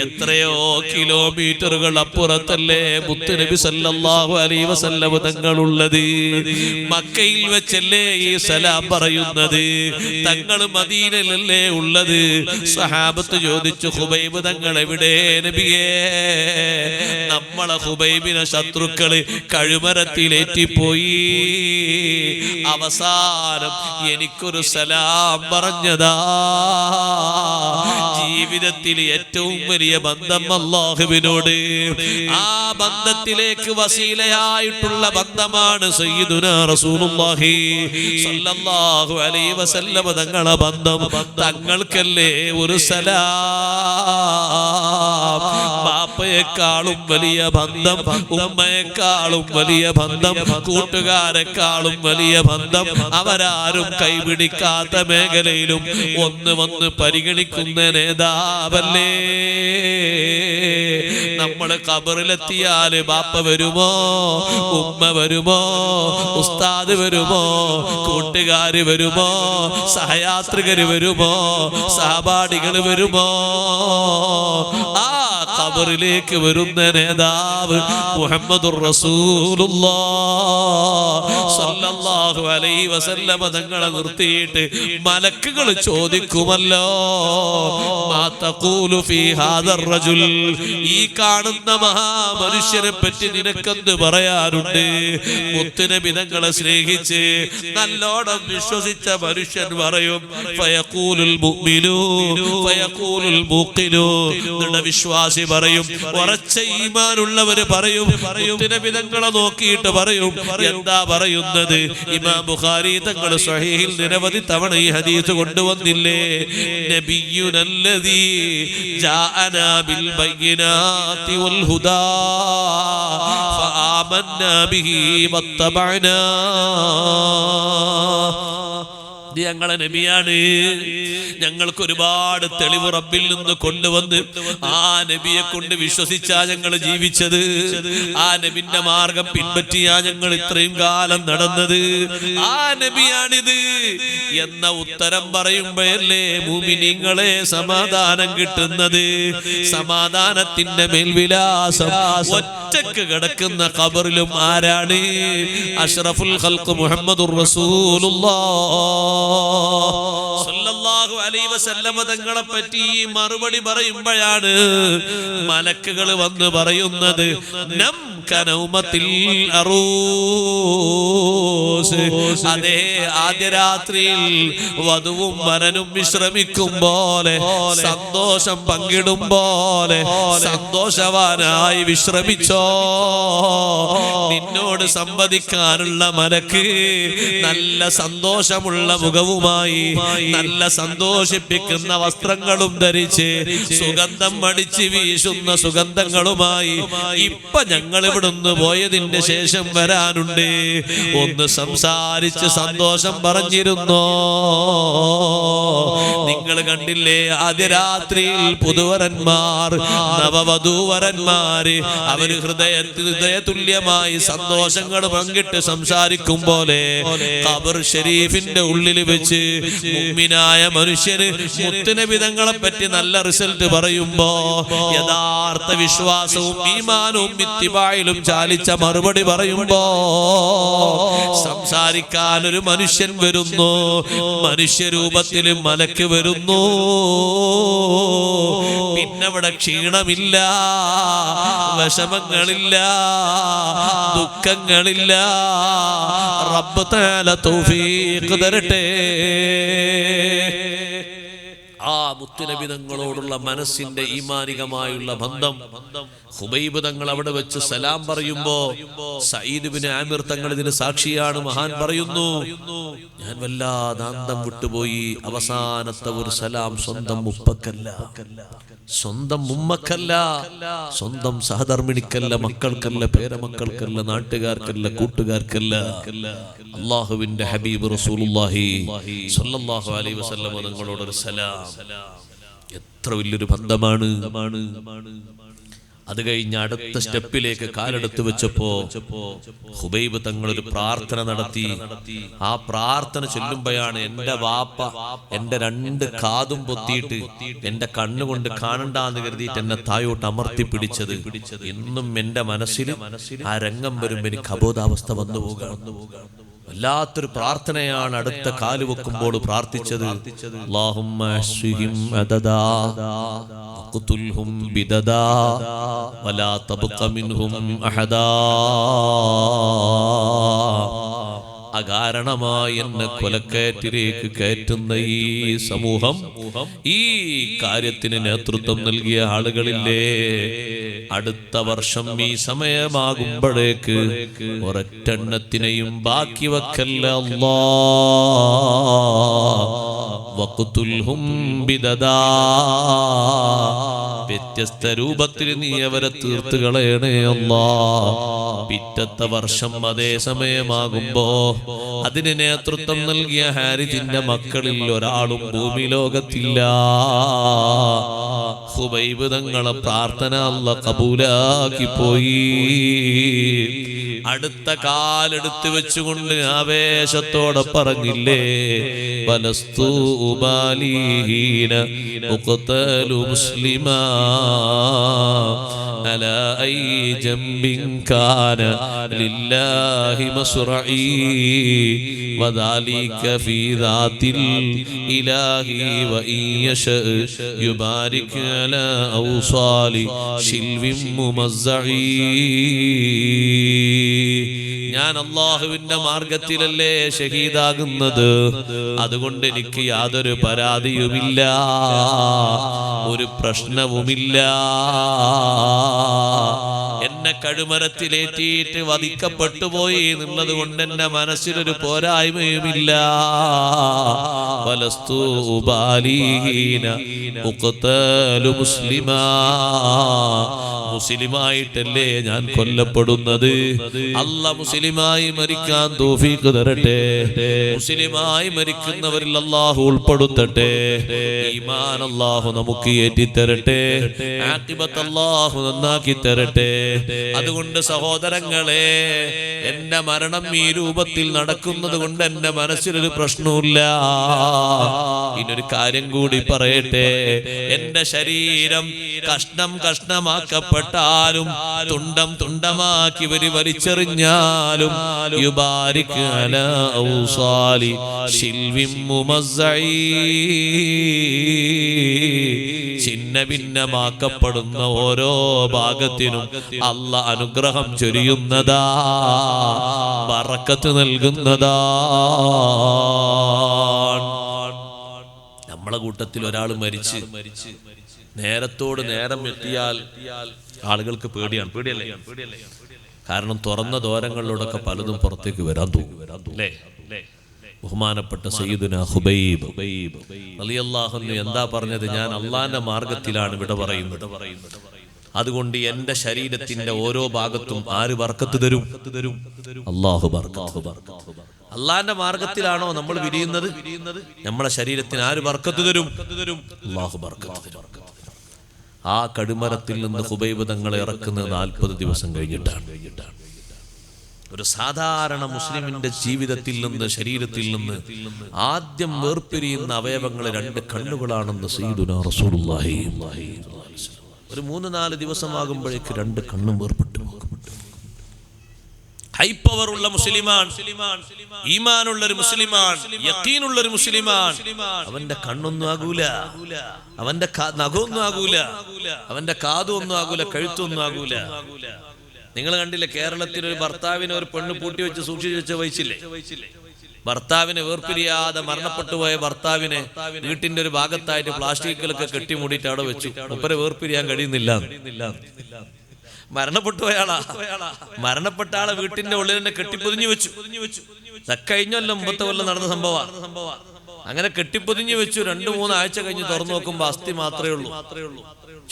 എത്രയോ കിലോമീറ്ററുകൾ അപ്പുറത്തല്ലേ മുത്തുനബി സല്ലല്ലാഹു അലൈഹി വസല്ലം തങ്ങളുള്ളത്. മക്കയിൽ വെച്ചല്ലേ ഈ സലാം പറയുന്നത്. തങ്ങൾ മദീനയിലല്ലേ ഉള്ളത്. സ്വഹാബത്ത് ചോദിച്ചു, ഹുബൈബ് തങ്ങൾ എവിടെ നബിയേ? നമ്മളെ ഹുബൈബിനെ ശത്രുക്കള് കഴുമരത്തിലേറ്റിപ്പോയി. അവസാനം എനിക്കൊരു സലാം പറഞ്ഞതാ. ജീവിതത്തിൽ ഏറ്റവും വലിയ ബന്ധം അല്ലാഹുവിനോട്. ആ ബന്ധത്തിലേക്ക് വസീലയായിട്ടുള്ള ബന്ധമാണ് സയ്യിദുനാ റസൂലുള്ളാഹി സ്വല്ലല്ലാഹു അലൈഹി വസല്ലം തങ്ങളെ ബന്ധം. തങ്ങൾക്കല്ലേ ഒരു സലാം. ബാപ്പയെക്കാളും വലിയ ബന്ധം, ഉമ്മയെക്കാളും വലിയ ബന്ധം, കൂട്ടുകാരെക്കാളും വലിയ ബന്ധം അവരാരും കൈപിടിക്കാത്ത മേഖലയിലും ഒന്ന് വന്ന് പരിഗണിക്കുന്ന നേതാവല്ലേ. നമ്മള് ഖബറിലെത്തിയാല് ബാപ്പ വരുമോ, ഉമ്മ വരുമോ, ഉസ്താദ് വരുമോ, കൂട്ടുകാര് വരുമോ, സഹയാത്രികര് വരുമോ, സഹപാഠികൾ വരുമോ? ആ ഖബറിലേക്ക് വരുന്ന നേതാവ് മുഹമ്മദുർ റസൂലുള്ളാഹ് സ്വല്ലല്ലാഹു അലൈഹി വസല്ലം തങ്ങളെ നിർത്തിയിട്ട് മലക്കുകൾ ചോദിക്കുമല്ലോ, മാ തഖൂലു ഫീ ഹാദർ റജുൽ. ഈ കാണുന്ന മഹാമനുഷ്യനെ പറ്റി നിനക്കെന്ത് പറയാനുണ്ട്? മുത്തുനബി തങ്ങളെ സ്നേഹിച്ച് നല്ലോണം വിശ്വസിച്ച മനുഷ്യൻ പറയും, ഫയഖൂലുൽ മുഅ്മിനു ഫയഖൂലുൽ മുഖിനു. വിശ്വാസി പറയും, ഉറച്ച ഈമാനുള്ളവര് പറയും, മുത്തുനബി തങ്ങളെ നോക്കിയിട്ട് പറയും. എന്താ പറയുന്നത്? ഇമാം ബുഖാരി തങ്ങൾ സ്വഹീഹിൽ നിരവധി തവണ ഈ ഹദീസ് കൊണ്ടുവന്നില്ലേ? നബിയുനല്ലദീ ജാഅനാ ബിൽ ബയ്യിനാതി വൽ ഹുദാ ഫആമന്നാ ബിഹി വത്തബഅനാ. ഞങ്ങളെ നബിയാണ്. ഞങ്ങൾക്ക് ഒരുപാട് തെളിവ് റബ്ബിൽ നിന്ന് കൊണ്ടുവന്ന് ആ നബിയെ കൊണ്ട് വിശ്വസിച്ചാ ഞങ്ങൾ ജീവിച്ചത്. ആ നബിന്റെ മാർഗം പിൻപറ്റിയാ ഞങ്ങൾ ഇത്രയും കാലം നടന്നത്. ആ നബിയാണിത് എന്ന ഉത്തരം പറയുമ്പോഴല്ലേ മുഅ്മിനീങ്ങളെ സമാധാനം കിട്ടുന്നത്. സമാധാനത്തിന്റെ മേൽവിലാസം ഒറ്റക്ക് കിടക്കുന്ന ഖബറിലും ആരാണ്? അഷ്റഫുൽ ഖൽഖ് മുഹമ്മദുർ റസൂലുള്ളാഹ് സല്ലല്ലാഹു അലൈഹി വസല്ലമ തങ്ങളെ പറ്റി മറുപടി പറയുമ്പോഴാണ് മലക്കുകൾ വന്ന് പറയുന്നത് നം കനൗമത്തിൽ അറൂസ്. അതേ, ആദ്യ രാത്രിയിൽ വധുവും വരനും വിശ്രമിക്കും പോലെ, സന്തോഷം പങ്കിടും പോലെ സന്തോഷവാനായി വിശ്രമിച്ചോ. നിന്നോട് സംവദിക്കാനുള്ള മലക്ക് നല്ല സന്തോഷമുള്ള മുഖവുമായി, നല്ല സന്തോഷിപ്പിക്കുന്ന വസ്ത്രങ്ങളും ധരിച്ച്, സുഗന്ധം അടിച്ച് വീശുന്ന സുഗന്ധങ്ങളുമായി ഇപ്പൊ ഞങ്ങൾ ഇവിടുന്ന് പോയതിന്റെ ശേഷം വരാനുണ്ട്. ഒന്ന് സംസാരിച്ച് സന്തോഷം പറഞ്ഞിരുന്നോ? നിങ്ങൾ കണ്ടില്ലേ, ആദ്യ രാത്രിയിൽ പുതുവരന്മാർ, നവവധൂവരന്മാര് അവര് ഹൃദയതുല്യമായി സന്തോഷങ്ങൾ പങ്കിട്ട് സംസാരിക്കും പോലെ ഖബർ ഷരീഫിന്റെ ഉള്ളിൽ വെച്ച് മുഅ്മിനായ മനുഷ്യന് മുത്തുനബി തങ്ങളെ പറ്റി നല്ല റിസൾട്ട് പറയുമ്പോ യഥാർത്ഥ വിശ്വാസവും ഈമാനും ഇത്തിബായിലും ചാലിച്ച മറുപടി പറയുമ്പോ സംസാരിക്കാൻ ഒരു മനുഷ്യൻ വരുന്നു, മനുഷ്യരൂപത്തിലും മലക്ക് വരുന്നു. പിന്നവിടെ ക്ഷീണമില്ല, വിഷമങ്ങളില്ല, ദുഃഖങ്ങളില്ല. റബ്ബ് തആല തൗഫീഖ് തരട്ടെ. ആ മുത്തുനബി തങ്ങളോടുള്ള മനസ്സിന്റെ ഈമാനികമായുള്ള ബന്ധം. ഖുബൈബ് തങ്ങൾ അവിടെ വെച്ച് സലാം പറയുമ്പോ സഈദ് ഇബ്നു ആമിർ തങ്ങൾ ഇതിന് സാക്ഷിയാണ്. മഹാൻ പറയുന്നു, ഞാൻ വല്ലാതെ അന്തം വിട്ടുപോയി. അവസാനത്തെ ഒരു സലാം സ്വന്തം ഉപ്പക്കല്ല, സ്വന്തം ഉമ്മക്കല്ല, സ്വന്തം സഹധർമ്മിണിക്കല്ല, മക്കൾക്കല്ല, പേരമക്കൾക്കല്ല, നാട്ടുകാർക്കല്ല, കൂട്ടുകാർക്കല്ല, അല്ലാഹുവിന്റെ ഹബീബ് റസൂലുള്ളാഹി സ്വല്ലല്ലാഹു അലൈഹി വസല്ലം തങ്ങളോടൊരു സലാം. എത്ര വലിയൊരു ബന്ധമാണ്. അത് കഴിഞ്ഞ് അടുത്ത സ്റ്റെപ്പിലേക്ക് കാലെടുത്ത് വെച്ചപ്പോ ഖുബൈബ് തങ്ങൾ ഒരു പ്രാർത്ഥന നടത്തി. ആ പ്രാർത്ഥന ചൊല്ലുമ്പോഴാണ് എന്റെ വാപ്പ എന്റെ രണ്ട് കാതും പൊത്തിയിട്ട് എന്റെ കണ്ണുകൊണ്ട് കാണണ്ടാന്ന് കരുതിയിട്ട് എന്നെ തായോട്ട് അമർത്തി പിടിച്ചത്. ഇന്നും എന്റെ മനസ്സിൽ ആ രംഗം വരുമ്പോ എനിക്ക് അബോധാവസ്ഥ വന്നു പോകാം. വല്ലാത്തൊരു പ്രാർത്ഥനയാണ് അടുത്ത കാല് വെക്കുമ്പോൾ പ്രാർത്ഥിച്ചത്. അല്ലാഹുമ്മ അശ്ഹിം അദദാ വഖ്തുൽഹും ബിദദാ വലാ തബ്ഖ മിൻഹും അഹദാ. അകാരണമായി എന്നെ കൊലക്കയറ്റിലേക്ക് കയറ്റുന്ന ഈ സമൂഹം, ഈ കാര്യത്തിന് നേതൃത്വം നൽകിയ ആളുകളില്ലേ, അടുത്ത വർഷം ഈ സമയമാകുമ്പോഴേക്ക് ഒരൊറ്റെണ്ണത്തിനെയും ബാക്കി വെക്കല്ല അല്ലാ. വഖ്തുൽഹും ബിദദാ, വ്യത്യസ്ത രൂപത്തിൽ നീ അവരെ തീർത്ത് കളയണേ അല്ലാ. പിറ്റത്തെ വർഷം അതേ സമയമാകുമ്പോ അതിന് നേതൃത്വം നൽകിയ ഹാരിജിന്റെ മക്കളിൽ ഒരാളും ഭൂമി ലോകത്തില്ല. ഖുബൈബ് തങ്ങളെ പ്രാർത്ഥന അല്ലാഹ് കബൂലാക്കി പോയി. അടുത്ത കാലെടുത്ത് വെച്ചുകൊണ്ട് ആവേശത്തോടെ പറഞ്ഞില്ലേ, വലസ്തു ഉബാലീന ഉഖ്തലു മുസ്ലിമാ അലാ ഐ ജംബിൻ കാന ലില്ലാഹി മസ്റഈ വദാലിക ഫീ ദാതിൽ ഇലാഹി വഇൻ യശഅ യുബാരിക് അലാ ഔസാലി ശിൽവിൻ മുമസ്സഈ. ഞാൻ അല്ലാഹുവിന്റെ മാർഗത്തിലല്ലേ ഷഹീദാകുന്നത്, അതുകൊണ്ട് എനിക്ക് യാതൊരു പരാതിയുമില്ല, ഒരു പ്രശ്നവുമില്ല. എന്നെ കഴുമരത്തിലേറ്റിയിട്ട് വധിക്കപ്പെട്ടു പോയി എന്നുള്ളത് കൊണ്ട് എന്റെ മനസ്സിലൊരു പോരായ്മയുമില്ല. വലസ്തു ഉബാലീന ഉഖ്തലു മുസ്ലിമാ, മുസ്ലിമായിട്ടല്ലേ ഞാൻ കൊല്ലപ്പെടുന്നത്. അല്ലാഹ് മുസ്ലിമായി മരിക്കാൻ തൗഫീഖ് തരട്ടെ. മുസ്ലിമായി മരിക്കുന്നവരിൽ അല്ലാഹു ഉൾപ്പെടുത്തട്ടെ. ഈമാൻ അല്ലാഹു നമുക്ക് ഏറ്റിത്തരട്ടെ. ആഖിബത്ത് അല്ലാഹു നന്നാക്കി തരട്ടെ. അതുകൊണ്ട് സഹോദരങ്ങളെ, എന്റെ മരണം ഈ രൂപത്തിൽ നടക്കുന്നത് കൊണ്ട് എന്റെ മനസ്സിലൊരു പ്രശ്നവുമില്ല. ഇനൊരു കാര്യം കൂടി പറയട്ടെ, എന്റെ ശരീരം കഷ്ണം കഷ്ണമാക്കപ്പെട്ടാലും തുണ്ടം തുണ്ടമാക്കി വലിച്ചെറിഞ്ഞാലും യുബാരിക് അലാ ഔസാലി ശിൽവിൻ മുമസ്സഈ, ഛിന്ന ഭിന്നമാക്കപ്പെടുന്ന ഓരോ ഭാഗത്തിനും അല്ലാഹ് അനുഗ്രഹം ചൊരിയുന്നതാ, ബറക്കത്ത് നൽകുന്നതാ. നമ്മളെ കൂട്ടത്തിൽ ഒരാൾ മരിച്ച് നേരത്തോട് നേരം എത്തിയാൽ ആളുകൾക്ക് പേടിയല്ലേ? കാരണം തുറന്ന ദ്വാരങ്ങളിലൂടെയൊക്കെ പലതും പുറത്തേക്ക് വരാൻ തോന്നും. ബഹുമാനപ്പെട്ട സയ്യിദുനാ ഖുബൈബ് റളിയല്ലാഹു അൻഹു എന്താ പറഞ്ഞത്? ഞാൻ അള്ളാന്റെ മാർഗത്തിലാണ് വിട പറയുന്നത്. അതുകൊണ്ട് എന്റെ ശരീരത്തിന്റെ ഓരോ ഭാഗത്തും ആര് ബർക്കത്ത് തരും? അല്ലാഹു ബർക്കത്ത്. അള്ളാന്റെ മാർഗത്തിലാണോ നമ്മൾ വിരിയുന്നത്? നമ്മളെ ശരീരത്തിന് ആര് ബർക്കത്ത് തരും? അല്ലാഹു ബർക്കത്ത് തരും. ആ കടുമരത്തിൽ നിന്ന് ഖുബൈബ് തങ്ങളെ ഇറക്കുന്നത് 40 ദിവസം കഴിഞ്ഞിട്ടാണ്. ഒരു സാധാരണ മുസ്ലിമിന്റെ ജീവിതത്തിൽ നിന്ന്, ശരീരത്തിൽ നിന്ന് ആദ്യം വേർപിരിയുന്ന അവയവങ്ങൾ 2 കണ്ണുകളാണെന്ന് സയ്യിദുനാ റസൂലുള്ളാഹി. ഒരു 3-4 ദിവസമാകുമ്പോഴേക്ക് 2 കണ്ണും വേർപെട്ടു. ഹൈ പവർ ഉള്ള മുസ്ലിമാൻ, ഈമാനുള്ള ഒരു മുസ്ലിമാൻ, യഖീനുള്ള ഒരു മുസ്ലിമാൻ, അവന്റെ കണ്ണൊന്നും ആകൂല, അവന്റെ നഖമൊന്നും ആകൂല, അവന്റെ കാതൊന്നും ആകൂല, കഴുത്തൊന്നും ആകൂല. നിങ്ങൾ കണ്ടില്ലേ, കേരളത്തിൽ ഒരു ഭർത്താവിനെ ഒരു പെണ്ണ് പൂട്ടി വെച്ച് സൂക്ഷിച്ചു വെച്ച് വഹിച്ചില്ലേ? ഭർത്താവിനെ വേർപിരിയാതെ മരണപ്പെട്ടു പോയ ഭർത്താവിനെ വീട്ടിന്റെ ഒരു ഭാഗത്തായിട്ട് പ്ലാസ്റ്റിക്കിലൊക്കെ കെട്ടിമൂടിയിട്ട് അവിടെ വെച്ചു. മുപ്പരെ വേർപിരിയാൻ കഴിയുന്നില്ല. മരണപ്പെട്ടു പോയാളാ, മരണപ്പെട്ട ആളെ വീട്ടിന്റെ ഉള്ളിൽ തന്നെ കെട്ടിപ്പൊതിഞ്ഞു വെച്ചു. കഴിഞ്ഞല്ലോ 9 കൊല്ലം നടന്ന സംഭവം. അങ്ങനെ കെട്ടിപ്പൊതിഞ്ഞു വെച്ചു. 2-3 ആഴ്ച കഴിഞ്ഞ് തുറന്നു നോക്കുമ്പോ അസ്ഥി മാത്രമേ ഉള്ളൂ.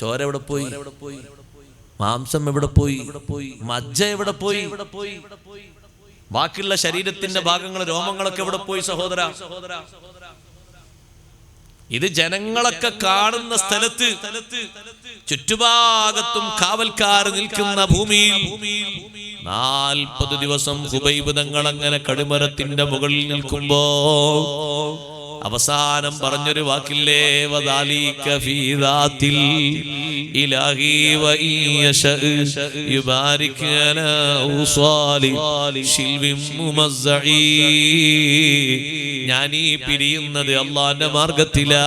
ചോര എവിടെ പോയി? മാംസം എവിടെ പോയി? മജ്ജ എവിടെ പോയി? ബാക്കിയുള്ള ശരീരത്തിന്റെ ഭാഗങ്ങൾ, രോമങ്ങളൊക്കെ എവിടെ പോയി സഹോദര? ഇത് ജനങ്ങളൊക്കെ കാണുന്ന സ്ഥലത്ത്, ചുറ്റുഭാഗത്തും കാവൽക്കാർ നിൽക്കുന്ന ഭൂമിയിൽ 40 ദിവസം ഖുബൈബ് തങ്ങൾ അങ്ങനെ കടുമരത്തിന്റെ മുകളിൽ നിൽക്കുമ്പോ അവസാനം പറഞ്ഞൊരു വാക്കില്ലേ, വദാലിക ഫീ ദാത്തിൽ ഇലാഹി വഇയശ യുബാരിക അലാ ഔസാലി ശിൽവിൻ മുമസ്സഈ. ഞാൻ ഈ പിരിയുന്നത് അല്ലാഹുവിന്റെ മാർഗത്തിലാ.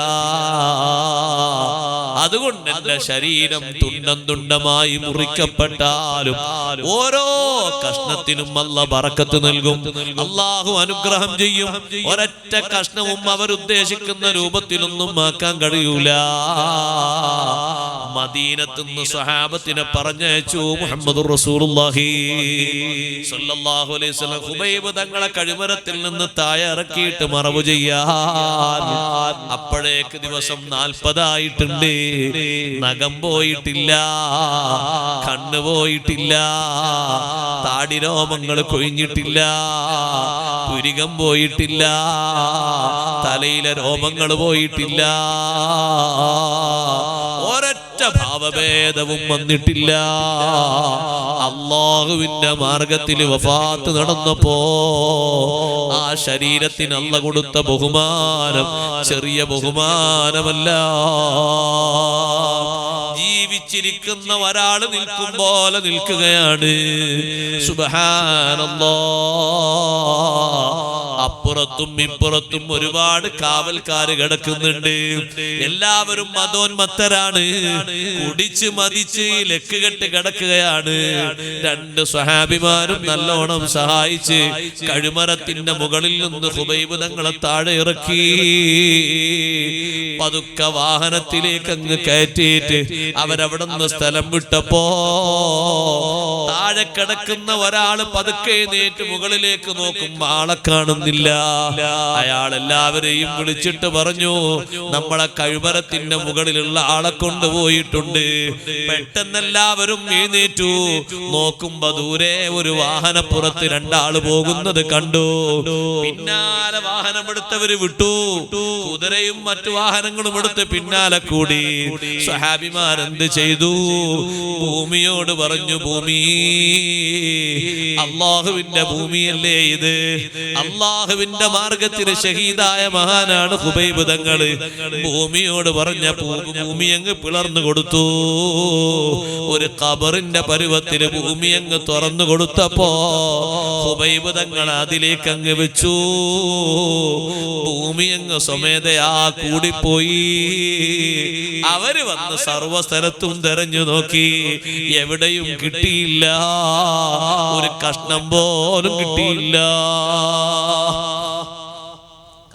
അതുകൊണ്ട് എന്റെ ശരീരം തുണ്ടം തുണ്ടമായി മുറിക്കപ്പെട്ടാലും ഓരോ കഷ്ണത്തിനും അല്ലാഹ് ബറക്കത്ത് നൽകും, അല്ലാഹു അനുഗ്രഹം ചെയ്യും. ഒരൊറ്റ കഷ്ണവും അവരുദ്ദേശിക്കുന്ന രൂപത്തിലൊന്നും ആക്കാൻ കഴിയൂല. മദീനത്തുനിന്ന് സ്വഹാബത്തിനെ പറഞ്ഞയച്ചു മുഹമ്മദുർ റസൂലുള്ളാഹി സ്വല്ലല്ലാഹു അലൈഹി വസല്ലം. ഖുബൈബ് തങ്ങളെ കഴുമരത്തിൽ നിന്ന് താഴെ ഇറക്കിയിട്ട് മറവ് ചെയ്യാൻ. അപ്പോഴേക്ക് ദിവസം 40 ആയിട്ടുണ്ട്. നഖം പോയിട്ടില്ല, കണ്ണ് പോയിട്ടില്ല, താടിരോമങ്ങൾ കൊഴിഞ്ഞിട്ടില്ല, പുരികം പോയിട്ടില്ല, തലയിലെ രോമങ്ങൾ പോയിട്ടില്ല, ഒരൊറ്റ ഭാവഭേദവും വന്നിട്ടില്ല. അല്ലാഹുവിന്റെ മാർഗത്തിൽ വഫാത്ത് നടന്നപ്പോ ആ ശരീരത്തിന് അല്ലാഹു കൊടുത്ത ബഹുമാനം ചെറിയ ബഹുമാനമല്ല. ജീവിച്ചിരിക്കുന്ന ഒരാൾ നിൽക്കും പോലെ നിൽക്കുകയാണ്. സുബ്ഹാനല്ലാഹ്. അപ്പുറത്തും ഇപ്പുറത്തും ഒരുപാട് കാവൽക്കാര് കിടക്കുന്നുണ്ട്. എല്ലാവരും മതോന്മത്തരാണ്. കുടിച്ച് മതിച്ച് ലക്കുകെട്ട് കിടക്കുകയാണ്. 2 സ്വഹാബിമാരും നല്ലോണം സഹായിച്ച് കഴുമരത്തിന്റെ മുകളിൽ നിന്ന് ഖുബൈബ് തങ്ങളെ താഴെ ഇറക്കി. പതുക്കെ വാഹനത്തിലേക്ക് അങ്ങ് കയറ്റിയിട്ട് അവരവിടെ നിന്ന് സ്ഥലം വിട്ടപ്പോ താഴെ കിടക്കുന്ന ഒരാള് പതുക്കെ എഴുന്നേറ്റ് മുകളിലേക്ക് നോക്കുമ്പോ ആളെ കാണുന്നില്ല. കാണുന്നില്ല. അയാൾ എല്ലാവരെയും വിളിച്ചിട്ട് പറഞ്ഞു, നമ്മളെ കഴുമരത്തിന്റെ മുകളിലുള്ള ആളെ കൊണ്ടുപോയിട്ടുണ്ട്. പെട്ടെന്ന് എല്ലാവരും എഴുന്നേറ്റു. നോക്കുമ്പോ ദൂരെ ഒരു വാഹനപ്പുറത്ത് രണ്ടാള് പോകുന്നത് കണ്ടു. പിന്നാലെ വാഹനമെടുത്തവര് വിട്ടു. കുതിരയും മറ്റു വാഹനങ്ങളും എടുത്ത് പിന്നാലെ കൂടി. സ്വഹാബിമാരെന്ത് ചെയ്തു? ഭൂമിയോട് പറഞ്ഞു, ഭൂമി, അള്ളാഹുവിന്റെ ഭൂമിയല്ലേ ഇത്? അള്ളാഹുവിന്റെ മാർഗത്തിൽ ഷഹീദായ മഹാനാണ് ഖുബൈബ് തങ്ങൾ. ഭൂമിയോട് പറഞ്ഞ ഭൂമി അങ്ങ് പിളർന്നു കൊടുത്തു. ഒരു ഖബറിന്റെ പരുവത്തിൽ ഭൂമി അങ്ങ് തുറന്നു കൊടുത്തപ്പോ ഖുബൈബ് തങ്ങൾ അതിലേക്ക് അങ്ങ് വെച്ചു. ഭൂമി അങ്ങ് സ്വമേധയാ കൂടിപ്പോയി. അവര് വന്ന് സർവസ്ഥലത്തും തെരഞ്ഞു നോക്കി, എവിടെയും കിട്ടിയില്ല. ഒരു കഷ്ണം പോലും കിട്ടിയില്ല.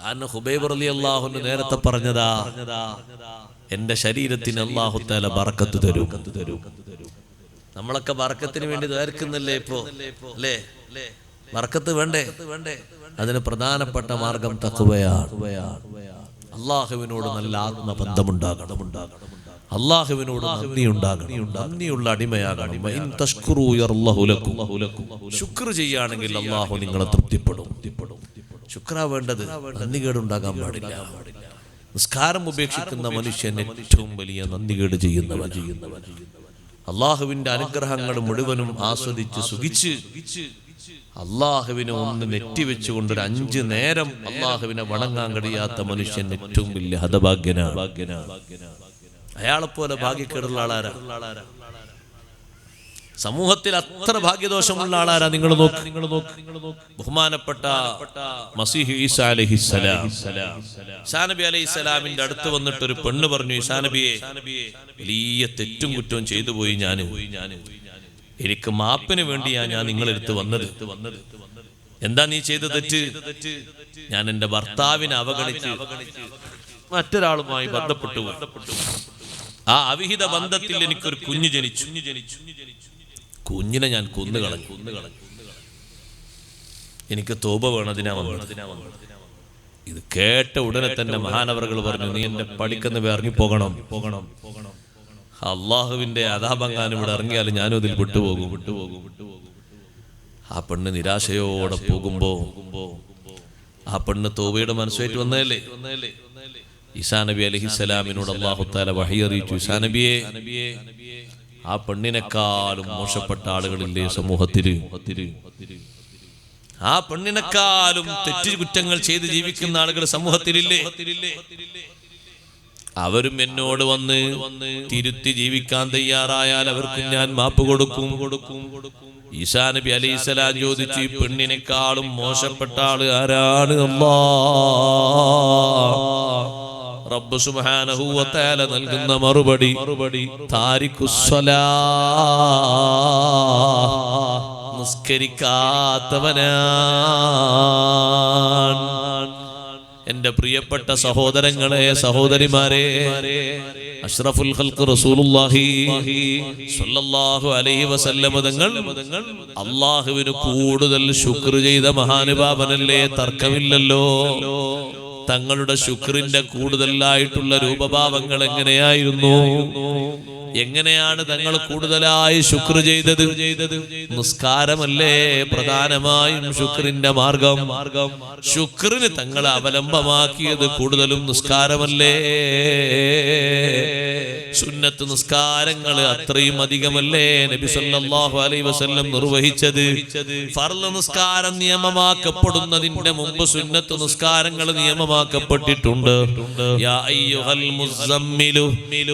കാരണം ഖുബൈബ് റളിയല്ലാഹു അൻഹു നേരത്തെ പറഞ്ഞതാ, എന്റെ ശരീരത്തിന് അല്ലാഹു തആല ബർക്കത്ത് തരും. നമ്മളൊക്കെ ബർക്കത്തിന് വേണ്ടി ദ്വാരക്കുന്നില്ലേ ഇപ്പോ? അല്ലേ? ബർക്കത്ത് വേണ്ടേ? അതിന് പ്രധാനപ്പെട്ട മാർഗം തഖ്വയാണ്. അല്ലാഹുവിനോട് നല്ല ആത്മബന്ധമുണ്ടാകണം. അല്ലാഹുവിനോട് നന്ദി ഉണ്ടാകണം. നന്ദിയുള്ള അടിമയാകണം. ശുക്ർ ചെയ്യുകയാണെങ്കിൽ അല്ലാഹു നിങ്ങളെ തൃപ്തിപ്പെടും. ശുക്ര വേണ്ടത്, നന്ദികേടുണ്ടാകാൻ പാടില്ല. നിസ്കാരം ഉപേക്ഷിക്കുന്ന മനുഷ്യൻ ഏറ്റവും വലിയ നന്ദികേട് ചെയ്യുന്നവൻ. അള്ളാഹുവിന്റെ അനുഗ്രഹങ്ങൾ മുഴുവനും ആസ്വദിച്ച് സുഖിച്ച് അള്ളാഹുവിനെ ഒന്ന് നെറ്റിവെച്ചുകൊണ്ട് ഒരു 5 നേരം അള്ളാഹുവിനെ വണങ്ങാൻ കഴിയാത്ത മനുഷ്യൻ ഏറ്റവും വലിയ ഹതഭാഗ്യനാണ്. അയാളെപ്പോലെ ഭാഗ്യക്കേടുള്ള ആളാരാ? സമൂഹത്തിൽ അത്ര ഭാഗ്യദോഷമുള്ള ആളാരാ? നിങ്ങൾ നോക്ക്. ബഹുമാനപ്പെട്ട മസീഹ് ഈസാ അലൈഹിസ്സലാം, ഈസാ നബി അലൈഹിസ്സലാമിന്റെ അടുത്ത് വന്നിട്ട് ഒരു പെണ്ണ് പറഞ്ഞു, ഈസാ നബിയെ, വലിയ തെറ്റും കുറ്റവും ചെയ്തു പോയി ഞാൻ. എനിക്ക് മാപ്പിന് വേണ്ടിയാ ഞാൻ നിങ്ങളെടുത്ത് വന്നത്. എന്താ നീ ചെയ്ത തെറ്റ്? ഞാൻ എന്റെ ഭർത്താവിനെ അവഗണിച്ച് മറ്റൊരാളുമായി ബന്ധപ്പെട്ടു. ആ അവിഹിത ബന്ധത്തിൽ എനിക്കൊരു കുഞ്ഞ് ജനിച്ചു. കുഞ്ഞിനെ ഞാൻ കൊന്നുകളഞ്ഞു. എനിക്ക് തോപ വേണതിനാ വന്നത്. ഇത് കേട്ട ഉടനെ തന്നെ മഹാനവറുകൾ പറഞ്ഞു, നീ എന്റെ പടിക്കെന്ന് ഇറങ്ങി പോകണം. അള്ളാഹുവിന്റെ അദാബെങ്ങാനും ഇവിടെ ഇറങ്ങിയാലും ഞാനും അതിൽ വിട്ടുപോകും. ആ പെണ്ണ് നിരാശയോടെ പോകുമ്പോ ആ പെണ്ണ് തോബയുടെ മനസ്സുമായിട്ട് വന്നതല്ലേ. ഈസാ നബി അലൈഹിസ്സലാമിനോട് അല്ലാഹു തആല വഹി അറിയിച്ചു, ഈസാ നബിയെ, ആ പെണ്ണിനെക്കാളും മോശപ്പെട്ട ആളുകളില്ലേ സമൂഹത്തിൽ? ആ പെണ്ണിനെക്കാളും തെറ്റ് കുറ്റങ്ങൾ ചെയ്ത് ജീവിക്കുന്ന ആളുകൾ സമൂഹത്തിലില്ലേ? അവരും എന്നോട് വന്ന് തിരുത്തി ജീവിക്കാൻ തയ്യാറായാൽ അവർക്ക് ഞാൻ മാപ്പ് കൊടുക്കും. ഈസാ നബി അലൈഹിസ്സലാം ചോദിച്ചു, ഈ പെണ്ണിനെക്കാളും മോശപ്പെട്ട ആള് ആരാണ്? റബ്ബ് സുബ്ഹാനഹു വ തആല നൽകുന്ന മറുപടി താരിഖുസ്സലാത്ത്, നിസ്കരിക്കാത്തവനാണ്. എന്റെ പ്രിയപ്പെട്ട സഹോദരങ്ങളെ, സഹോദരിമാരെ, അഷ്റഫുൽ ഖൽഖ് റസൂലുള്ളാഹി സ്വല്ലല്ലാഹു അലൈഹി വസല്ലം തങ്ങൾ അല്ലാഹുവിന് കൂടുതൽ ശുക്ർ ചെയ്ത മഹാനുഭാവനല്ലേ? തർക്കമില്ലല്ലോ. തങ്ങളുടെ ശുക്രിന്റെ കൂടുതലായിട്ടുള്ള രൂപഭാവങ്ങൾ എങ്ങനെയായിരുന്നു? എങ്ങനെയാണ് തങ്ങൾ കൂടുതലായി ശുക്ർ ചെയ്തത്? നിസ്കാരമല്ലേ പ്രധാനമായും ശുക്രിന്റെ മാർഗം. ശുക്രിന് തങ്ങൾ അവലംബമാക്കിയത് കൂടുതലും നിസ്കാരമല്ലേ? സുന്നത്ത് നിസ്കാരങ്ങൾ അത്രയും അധികമല്ലേ നബി സല്ലല്ലാഹു അലൈഹി വസല്ലം നിർവഹിച്ചത്? ഫർള് നിസ്കാരം നിയമമാക്കപ്പെടുന്നതിന്റെ മുമ്പ് സുന്നത്ത് നിസ്കാരങ്ങൾ നിയമമാക്കപ്പെട്ടിട്ടുണ്ട്. യാ അയ്യുഹൽ മുസമ്മിലു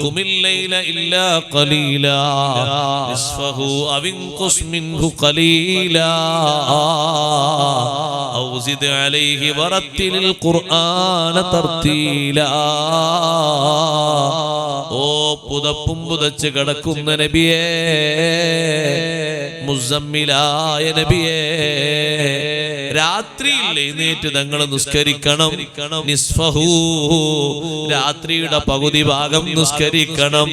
ഖുമിൽ ലൈല ഇല്ലാ ഖലീലാ നിസ്ഫഹു അവിൻഖുസ് മിൻഹു ഖലീലാ ഔ സിദ് അലൈഹി വറത്തിലിൽ ഖുർആന തർത്തീലാ. ഓ പുതപ്പും പുതച്ച് കിടക്കുന്ന നബിയേ, മുസമ്മിലായ നബിയേ, രാത്രിയിൽ എഴുന്നേറ്റ് തങ്ങൾ നിസ്കരിക്കണം. നിസ്ഫഹു, രാത്രിയുടെ പകുതി ഭാഗം നിസ്കരിക്കണം.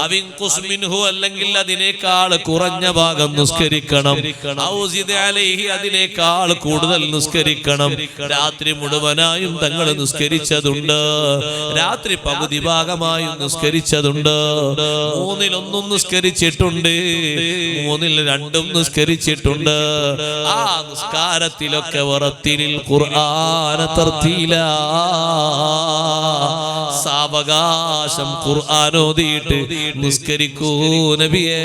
അവിൻഖുസ് മിൻഹു, അല്ലെങ്കിൽ അതിനേക്കാൾ കുറഞ്ഞ ഭാഗം നിസ്കരിക്കണം. ഔസിദ് അലൈഹി, അതിനേക്കാൾ കൂടുതൽ നിസ്കരിക്കണം. രാത്രി മുഴുവനായും തങ്ങൾ നിസ്കരിച്ചതുണ്ട്, രാത്രി പകുതി ഭാഗമായും നിസ്കരിച്ചതുണ്ട്, 1/3 നിസ്കരിച്ചിട്ടുണ്ട്, 2/3 നിസ്കരിച്ചിട്ടുണ്ട്. ആ നിസ്കാരത്തിലൊക്കെ വറത്തിലിൽ ഖുർആന തർത്തീലാ, സാവകാശം ഖുർആൻ ഓതിയിട്ട് നിസ്കരിക്കൂ നബിയേ.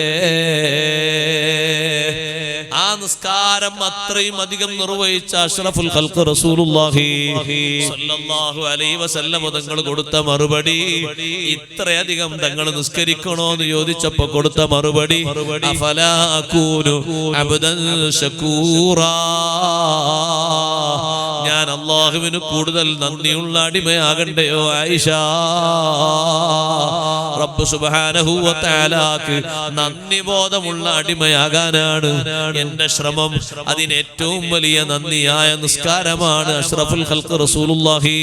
ആ നിസ്കാരം അത്രയും അധികം നിർവഹിച്ച അഷ്റഫുൽ ഖൽഖ് റസൂലുള്ളാഹി സ്വല്ലല്ലാഹു അലൈഹി വസല്ലം തങ്ങൾ കൊടുത്ത മറുപടി, ഇത്രയധികം തങ്ങൾ നിസ്കരിക്കണോ എന്ന് ചോദിച്ചപ്പോൾ കൊടുത്ത മറുപടി, അഫലാ അകൂനു അബ്ദൻ ശകൂറാ, ഞാൻ അല്ലാഹുവിന് കൂടുതൽ നന്ദിയുള്ള അടിമയാകണ്ടയോ ആയിഷ. റബ്ബ് സുബ്ഹാനഹു വ തആലാക്ക് നന്ദി ബോധമുള്ള അടിമയാകാനാണ് എന്റെ ശ്രമം. അതിന് ഏറ്റവും വലിയ നന്ദിയായ നിസ്കാരമാണ് അഷ്റഫുൽ ഖൽഖ് റസൂലുള്ളാഹി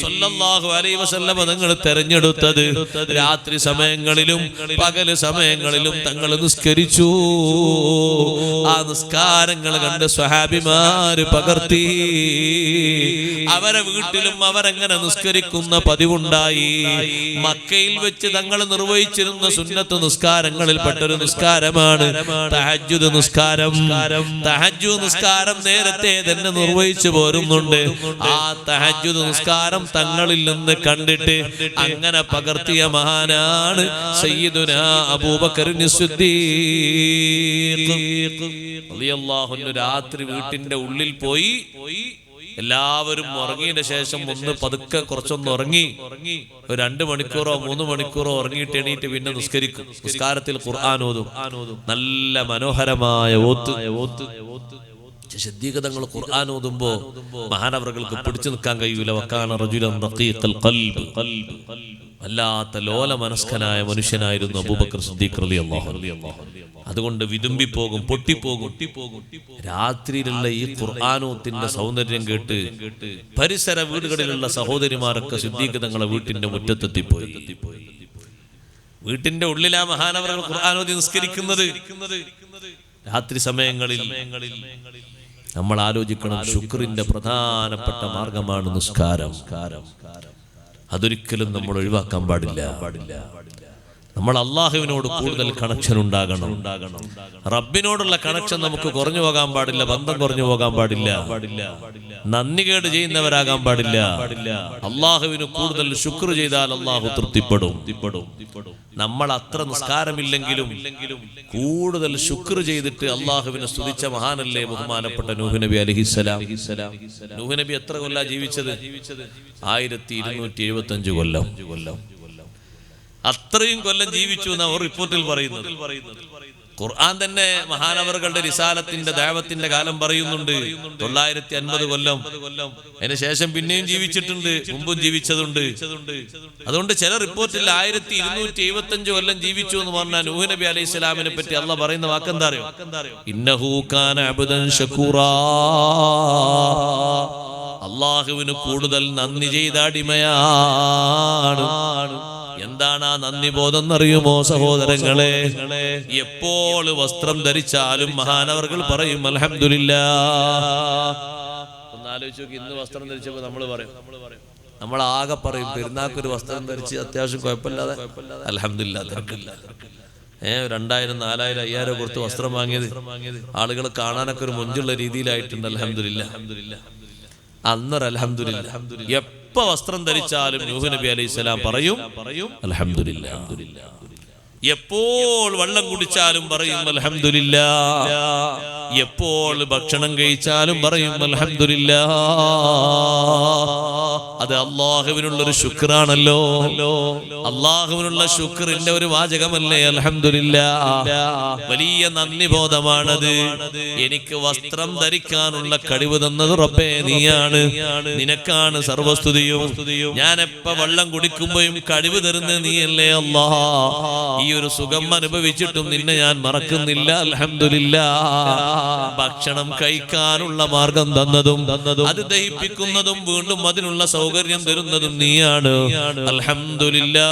സ്വല്ലല്ലാഹു അലൈഹി വസല്ലം തങ്ങൾ തെരഞ്ഞെടുത്തത്. രാത്രി സമയങ്ങളിലും പകല് സമയങ്ങളിലും തങ്ങൾ നിസ്കരിച്ചു. ആ നിസ്കാരങ്ങൾ കണ്ട് സ്വഹാബിമാര് പകർത്തി. അവരെ വീട്ടിലും അവരെങ്ങനെ നിസ്കരിക്കുന്ന പതിവുണ്ടായി. മക്കയിൽ വെച്ച് തങ്ങൾ നിർവഹിച്ചിരുന്ന സുന്നത്ത് നിസ്കാരങ്ങളിൽ പെട്ടൊരു നിസ്കാരമാണ് തഹജ്ജുദ് നിസ്കാരം. തഹജ്ജുദ് നിസ്കാരം നേരത്തെ തന്നെ നിർവഹിച്ചു പോരുന്നുണ്ട്. ആ തഹജ്ജുദ് നിസ്കാരം തങ്ങളിൽ നിന്ന് കണ്ടിട്ട് അങ്ങനെ പകർത്തിയ മഹാനാണ് സയ്യിദുനാ അബൂബക്കർ സിദ്ദീഖ് റളിയല്ലാഹു അൻഹു. രാത്രി വീട്ടിന്റെ ഉള്ളിൽ പോയി എല്ലാവരും ഉറങ്ങിയതിന് ശേഷം ഒന്ന് പതുക്കെ കുറച്ചൊന്ന് ഉറങ്ങി, ഒരു 2 മണിക്കൂറോ 3 മണിക്കൂറോ ഉറങ്ങിയിട്ട് എണീറ്റ് പിന്നെ നിസ്കരിക്കും. നിസ്കാരത്തിൽ ഖുർആൻ ഓതും. നല്ല മനോഹരമായ ഓത്ത്. ശുദ്ധീകതങ്ങൾ ഖുർആൻ ഓതുമ്പോ മഹാനവറുകൾക്ക് പിടിച്ചു നിൽക്കാൻ കഴിയൂല. വക്കാന റജുലൻ റഖീഖൽ ഖൽബ്, വല്ലാത്ത ലോല മനസ്കനായ മനുഷ്യനായിരുന്നു അബൂബക്കർ സിദ്ദീഖ് റളിയല്ലാഹു അൻഹു. അതുകൊണ്ട് വിതുമ്പിപ്പോകും, പൊട്ടിപ്പോകും. രാത്രിയിലുള്ള ഈ ഖുർആനോത്തിന്റെ സൗന്ദര്യം കേട്ട് പരിസര വീടുകളിലുള്ള സഹോദരിമാരൊക്കെ സിദ്ദീഖ് തങ്ങളെ വീട്ടിന്റെ മുറ്റത്തെത്തിപ്പോയി. വീട്ടിന്റെ ഉള്ളിലാ മഹാനവറുകൾ ഖുർആനോതി നിസ്കരിക്കുന്നത്. രാത്രി സമയങ്ങളിൽ നമ്മൾ ആലോചിക്കണം, ശുക്രിന്റെ പ്രധാനപ്പെട്ട മാർഗമാണ് നിസ്കാരം. അതൊരിക്കലും നമ്മൾ ഒഴിവാക്കാൻ പാടില്ല. നമ്മൾ അള്ളാഹുവിനോട് കൂടുതൽ കണക്ഷൻ ഉണ്ടാകണം. റബ്ബിനോടുള്ള കണക്ഷൻ നമുക്ക് കുറഞ്ഞു പോകാൻ പാടില്ല, ബന്ധം കുറഞ്ഞു പോകാൻ പാടില്ല, നന്ദികേട് ചെയ്യുന്നവരാകാൻ പാടില്ല. അള്ളാഹുവിന് കൂടുതൽ ശുക്ർ ചെയ്താൽ അള്ളാഹു തൃപ്തിപ്പെടും. നമ്മൾ അത്ര നിസ്കാരമില്ലെങ്കിലും കൂടുതൽ ശുക്ർ ചെയ്തിട്ട് അള്ളാഹുവിനെ സ്തുതിച്ച മഹാനല്ലേ ബഹുമാനപ്പെട്ട നൂഹ് നബി അലൈഹിസ്സലാം. നൂഹ് നബി എത്ര കൊല്ലാ ജീവിച്ചത്? 1275 കൊല്ലം. അത്രയും കൊല്ലം ജീവിച്ചു എന്നാണ് റിപ്പോർട്ടിൽ പറയുന്നത്. ഖുർആൻ തന്നെ മഹാനവറുകളുടെ റിസാലത്തിന്റെ ദഅവത്തിന്റെ കാലം പറയുന്നുണ്ട് 950 കൊല്ലം. അതിന് ശേഷം പിന്നെയും ജീവിച്ചിട്ടുണ്ട്, മുമ്പും ജീവിച്ചതുണ്ട്. അതുകൊണ്ട് ചില റിപ്പോർട്ടിൽ 1275 കൊല്ലം ജീവിച്ചു എന്ന് പറഞ്ഞാൽ നൂഹ് നബി അലൈഹിസ്സലാമിനെ പറ്റി അള്ളാഹ് പറയുന്ന വാക്കെന്താ അറിയോ? ഇന്നഹു കാന അബ്ദൻ ശകൂറാ, അള്ളാഹുവിന് കൂടുതൽ നന്ദി ചെയ്ത അടിമയാണ്. എന്താണ് ആ നന്ദി ബോധം എന്നറിയുമോ സഹോദരങ്ങളെ? എപ്പോൾ വസ്ത്രം ധരിച്ചാലും മഹാനവറുകൾ പറയും അൽഹംദുലില്ലാഹ്. ഒന്ന് ആലോചിച്ച് നോക്കി, ഇന്ന് വസ്ത്രം ധരിച്ചപ്പോൾ നമ്മൾ ആകെ പറയും പെരുന്നാൾക്കൊരു വസ്ത്രം ധരിച്ച് അത്യാവശ്യം കുഴപ്പമില്ലാതെ അൽഹംദുലില്ലാഹ്. 2000, 4000, 5000 കൊടുത്ത് വസ്ത്രം വാങ്ങിയത് ആളുകൾ കാണാനൊക്കെ ഒരു മൊഞ്ചുള്ള രീതിയിലായിട്ടുണ്ട്. അൽഹംദുലില്ലാഹ്. അന്നൊരു അൽഹംദുലില്ലാഹ്. എപ്പോ വസ്ത്രം ധരിച്ചാലും നൂഹ് നബി അലൈഹിസ്സലാം പറയും അൽഹംദുലില്ലാഹ്. എപ്പോൾ വെള്ളം കുടിച്ചാലും പറയും അൽഹംദുലില്ലാഹ്. എപ്പോൾ ഭക്ഷണം കഴിച്ചാലും പറയും അൽഹംദുലില്ലാഹ്. അത് അള്ളാഹുവിനുള്ളൊരു ശുക്രാണല്ലോ. അള്ളാഹുവിനുള്ള ശുക്രിന്റെ ഒരു വാചകമല്ലേ അൽഹംദുലില്ലാഹ്. വലിയ നന്ദി ബോധമാണത്. എനിക്ക് വസ്ത്രം ധരിക്കാനുള്ള കഴിവ് തന്നത് റബ്ബേ നീയാണ്, നിനക്കാണ് സർവസ്തുതിയും. ഞാൻ എപ്പ വെള്ളം കുടിക്കുമ്പോഴും കഴിവ് തരുന്നത് നീയല്ലേ അല്ലാഹ്. ഈ ഒരു സുഖം അനുഭവിച്ചിട്ടും നിന്നെ ഞാൻ മറക്കുന്നില്ല അൽഹംദുലില്ലാഹ്. ഭക്ഷണം കഴിക്കാനുള്ള മാർഗം തന്നതും അത് ദഹിപ്പിക്കുന്നതും വീണ്ടും അതിനുള്ള സൗകര്യം തരുന്നതും നീയാണ് അൽഹംദുലില്ലാഹ്.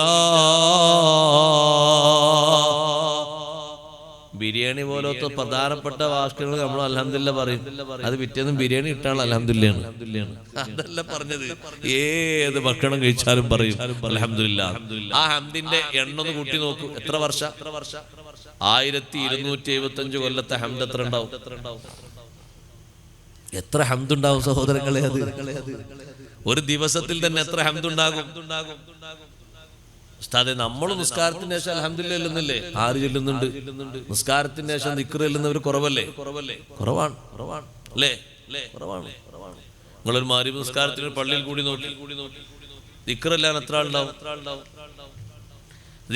ബിരിയാണി പോലത്തെ പ്രധാനപ്പെട്ട വാക്കുകൾ നമ്മൾ അൽഹംദുലില്ലാ പറയും. അത് പിറ്റേന്നും ബിരിയാണി ഇട്ടാണ് അൽഹംദുലില്ലാഹ്. അതല്ല പറഞ്ഞത്, ഏത് ഭക്ഷണം കഴിച്ചാലും പറയും അൽഹംദുലില്ലാഹ്. ആ ഹംദിന്റെ എണ്ണൊന്ന് കൂട്ടി നോക്കൂ. എത്ര വർഷം? 1275 കൊല്ലത്തെ ഹംദ് എത്ര ഉണ്ടാവും? എത്ര ഹംദുണ്ടാവും സഹോദരങ്ങളെ? അത് ഒരു ദിവസത്തിൽ തന്നെ എത്ര ഹംദുണ്ടാകും? ഉസ്താദേ, നമ്മൾ നിസ്കാരത്തിന് ശേഷം അൽഹംദുലില്ലാഹ് ചൊല്ലുന്നില്ലേ? ആര് ചൊല്ലുന്നുണ്ട്? നിസ്കാരത്തിന് ശേഷം ദിക്ർ ചൊല്ലുന്നവർ കുറവല്ലേ? കുറവാണ് അല്ലേ? കുറവാണ്. നിങ്ങളൊരു മഗ്‌രിബ് നിസ്കാരത്തിന് പള്ളിയിൽ കൂടി നോക്കി, ദിക്ർ എല്ലാം എത്ര ആളുണ്ടാവും?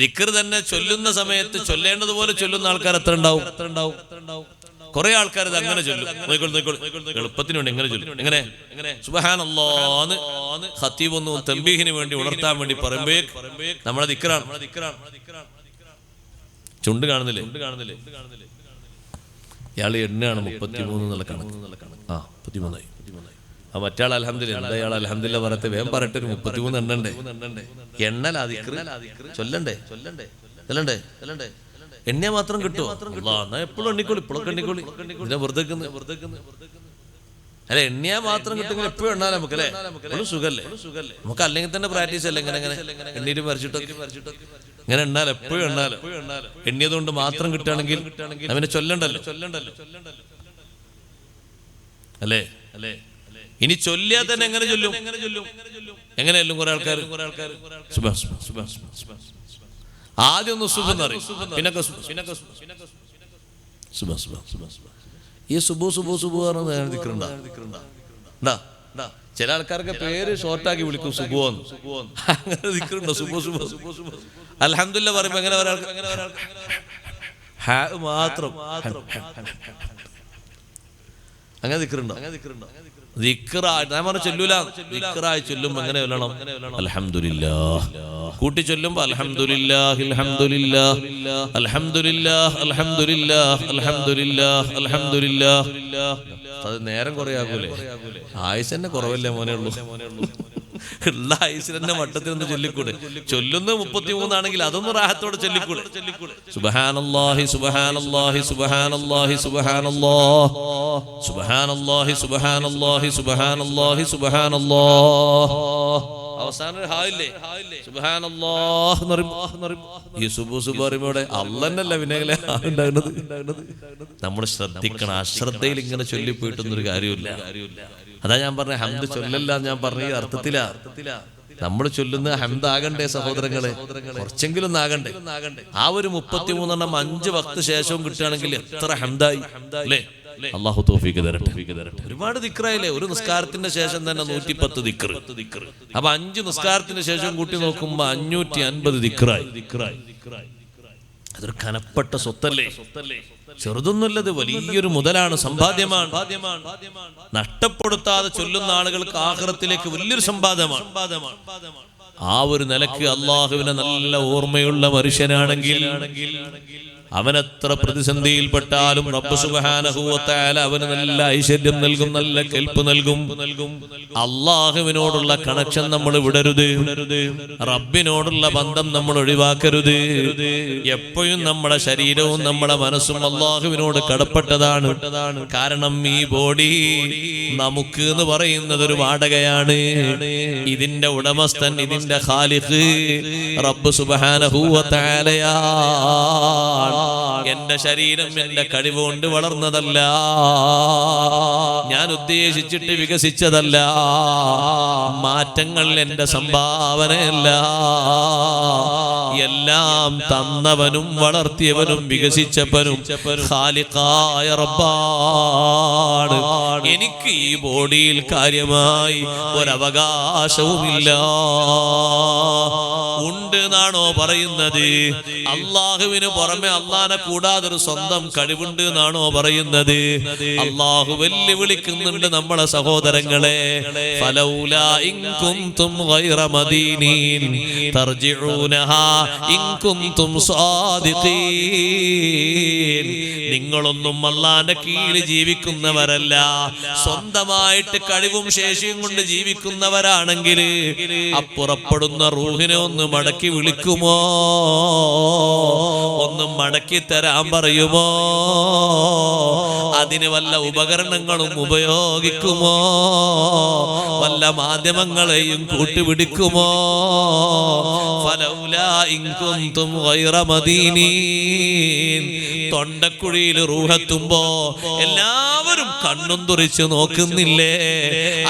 ദിക്ർ തന്നെ ചൊല്ലുന്ന സമയത്ത് ചൊല്ലേണ്ടതുപോലെ ചൊല്ലുന്ന ആൾക്കാർ എത്ര ഉണ്ടാവും? കുറെ ആൾക്കാർ ഇത് അങ്ങനെ ചൊല്ലും. എളുപ്പത്തിന് വേണ്ടി എങ്ങനെ ചൊല്ലും? എങ്ങനെ സുബ്ഹാനല്ലാഹ് ഖതീബ് ഒന്ന് തംബീഹിന് വേണ്ടി ഉണർത്താൻ വേണ്ടി പറയുമ്പേ നമ്മുടെ ദിക്റാണ്. ചുണ്ട് കാണുന്നില്ലേ? ഇയാൾ എണ്ണാണ് 33 എന്നുള്ള കണക്ക്. 33 ആ മറ്റാൾ അൽഹംദുലില്ലാഹ്. എന്താ ഇയാൾ അൽഹംദുലില്ലാഹ് പറയട്ടെ? വേഗം പറയട്ടെ. ഒരു 33 എണ്ണണ്ടേ? എണ്ണലാ ദിക്ർ. ചൊല്ലണ്ടേ? എണ്ണ മാത്രം കിട്ടുമോ? എന്നാ എപ്പോഴും എണ്ണിക്കോളി, ഇപ്പോഴൊക്കെ എണ്ണിക്കോളി. ഇതിനെ വെറുതെ അല്ലെ, എണ്ണിയാ മാത്രം കിട്ടുമെങ്കിൽ എപ്പോഴും എണ്ണാൻ നമുക്ക് അല്ലേ? സുഖല്ലേ? നമുക്ക് അല്ലെങ്കിൽ തന്നെ പ്രാക്ടീസ് അല്ലേ? ഇങ്ങനെ എണ്ണീരും വരച്ചിട്ടൊക്കെ ഇങ്ങനെ എണ്ണാൽ എപ്പോഴും എണ്ണാലോ. എണ്ണിയതുകൊണ്ട് മാത്രം കിട്ടുകയാണെങ്കിൽ അവനെ ചൊല്ലണ്ടല്ലോ അല്ലേ? ഇനി ചൊല്ലിയാൽ തന്നെ എങ്ങനെ ചൊല്ലും? എങ്ങനെയല്ലും കുറെ ആൾക്കാർ ആദ്യം ഒന്ന് സുബ് എന്ന് പറയും, പിന്നെ ഈ സുബു ചില ആൾക്കാർക്ക് പേര് ഷോർട്ടാക്കി വിളിക്കും സുബു എന്ന്. അങ്ങനെ ദിക്റുണ്ടോ? സുബു അൽഹംദുലില്ലാഹ് പറയുമ്പോ എങ്ങനെ മാത്രം അങ്ങനെ ദിക്റുണ്ടോ? ഞാൻ പറഞ്ഞു ചൊല്ലൂല. ദിക്റായി ചൊല്ലുമ്പോ എങ്ങനെ ചൊല്ലണം? അൽഹംദുലില്ലാഹ് കൂട്ടി ചൊല്ലുമ്പോ അൽഹംദുലില്ലാഹ് അൽഹംദുലില്ലാഹ് അൽഹംദുലില്ലാഹ് അൽഹംദുലില്ലാഹ് അൽഹംദുലില്ലാഹ് അൽഹംദുലില്ലാഹ്. അത് നേരം കുറേ ആകൂലേ? ആയുസ് തന്നെ കുറവല്ലേ മോനെ ഉള്ളൂ. ഉള്ള ആയുസിൽ തന്നെ വട്ടത്തിനൊന്ന് ചൊല്ലിക്കൂടെ? ചൊല്ലുന്നത് 33 ആണെങ്കിൽ അതൊന്ന് റാഹത്തോടെ ചൊല്ലിക്കൂടെ? സുബ്ഹാനല്ലാഹി സുബ്ഹാനല്ലാഹി സുബ്ഹാനല്ലാഹി സുബ്ഹാനല്ലാഹ് സുബ്ഹാനല്ലാഹി സുബ്ഹാനല്ലാഹി സുബ്ഹാനല്ലാഹി സുബ്ഹാനല്ലാഹ്. അവസാനം ഹായില്ലേ? സുബ്ഹാനല്ലാഹ് എന്ന് പറയുമ്പോൾ ഈ സുബു പറയുമ്പോൾ അള്ളന്നല്ല പിന്നെ ഉണ്ടാകുന്നത്. നമ്മൾ ശ്രദ്ധിക്കണം. അശ്രദ്ധയിൽ ഇങ്ങനെ ചൊല്ലിപ്പോയിട്ടൊന്നൊരു കാര്യമില്ല. അതാ ഞാൻ പറഞ്ഞ ഹംദ് ചൊല്ലല്ല. ഞാൻ പറഞ്ഞ ഈ അർത്ഥത്തിലാ. നമ്മൾ ചൊല്ലുന്ന ഹംദ് ആകണ്ടേ സഹോദരങ്ങളെ? കുറച്ചെങ്കിലും ആകണ്ടേ? ആ ഒരു 33 5 വക്ത് ശേഷവും കിട്ടുകയാണെങ്കിൽ എത്ര ഹംദായി അല്ലേ? അല്ലാഹു തൗഫീഖ് തരട്ടെ. ഒരുപാട് ദിക്റായില്ലേ? ഒരു നിസ്കാരത്തിന്റെ ശേഷം തന്നെ 110 ദിക്ർ. അപ്പൊ 5 നിസ്കാരത്തിന്റെ ശേഷം കൂട്ടി നോക്കുമ്പോ 550 ദിക്റായി. അതൊരു കനപ്പെട്ട സ്വത്തല്ലേ? ചെറുതൊന്നുമല്ലത്, വലിയൊരു മുതലാണ്, സമ്പാദ്യമാണ്. നഷ്ടപ്പെടുത്താതെ ചൊല്ലുന്ന ആളുകൾക്ക് ആഖിറത്തിലേക്ക് വലിയൊരു സമ്പാദ്യമാണ്. ആ ഒരു നിലക്ക് അള്ളാഹുവിനെ നല്ല ഓർമ്മയുള്ള മനുഷ്യനാണെങ്കിൽ അവനെത്ര പ്രതിസന്ധിയിൽപ്പെട്ടാലും റബ്ബ് സുബ്ഹാനഹു വ തആല അവന് നല്ല ഐശ്വര്യം നൽകും, നല്ല കെൽപ്പ് നൽകും. അള്ളാഹുവിനോടുള്ള കണക്ഷൻ നമ്മൾ വിടരുത്. റബ്ബിനോടുള്ള ബന്ധം നമ്മൾ ഒഴിവാക്കരുത്. എപ്പോഴും നമ്മുടെ ശരീരവും നമ്മുടെ മനസ്സും അള്ളാഹുവിനോട് കടപ്പെട്ടതാണ്. കാരണം ഈ ബോഡി നമുക്ക് എന്ന് പറയുന്നത് ഒരു വാടകയാണ്. ഇതിന്റെ ഉടമസ്ഥൻ, ഇതിന്റെ ഖാലിഖ് റബ്ബ് സുബ്ഹാനഹു വ തആലയാണ്. എന്റെ ശരീരം എന്റെ കഴിവുകൊണ്ട് വളർന്നതല്ല, ഞാൻ ഉദ്ദേശിച്ചിട്ട് വികസിച്ചതല്ല. മാറ്റങ്ങൾ എന്റെ സംഭാവനയല്ല. എല്ലാം തന്നവനും വളർത്തിയവനും വികസിച്ചവനും ഖാലിഖായ റബ്ബാണ്. എനിക്ക് ഈ ബോഡിയിൽ കാര്യമായി ഒരവകാശവുമില്ല. ഉണ്ട് എന്നാണോ പറയുന്നത്? അള്ളാഹുവിന് പുറമെ അള്ളാനെ കൂടാതെ ഒരു സ്വന്തം കഴിവുണ്ട് എന്നാണോ പറയുന്നത്? അള്ളാഹു വെല്ലുവിളിക്കുന്നുണ്ട് നമ്മളെ സഹോദരങ്ങളെ. ഫലൗലാ ഇൻ കുൻതും ഗൈറ മദീനീൻ തർജിഊനഹാ ഇൻ കുൻതും സാദിഖീൻ. നിങ്ങളൊന്നും അള്ളാന്റെ കീഴിൽ ജീവിക്കുന്നവരല്ല, സ്വന്തമായിട്ട് കഴിവും ശേഷിയും കൊണ്ട് ജീവിക്കുന്നവരാണെങ്കിൽ അപ്പുറപ്പെടുന്ന റൂഹിനെ ഒന്ന് മടക്കി വിളിക്കുമോ? ഒന്ന് മടക്കി തരാൻ പറയുമോ? അതിന് വല്ല ഉപകരണങ്ങളും ഉപയോഗിക്കുമോ? വല്ല മാധ്യമങ്ങളെയും കൂട്ടുപിടിക്കുമോ? ഫലൗലാ ഇൻ കുൻതും ഗൈറ മദീനീൻ. തൊണ്ടക്കുഴിയിൽ റൂഹെത്തുമ്പോ എല്ലാവരും കണ്ണും തുറിച്ച് നോക്കുന്നില്ലേ?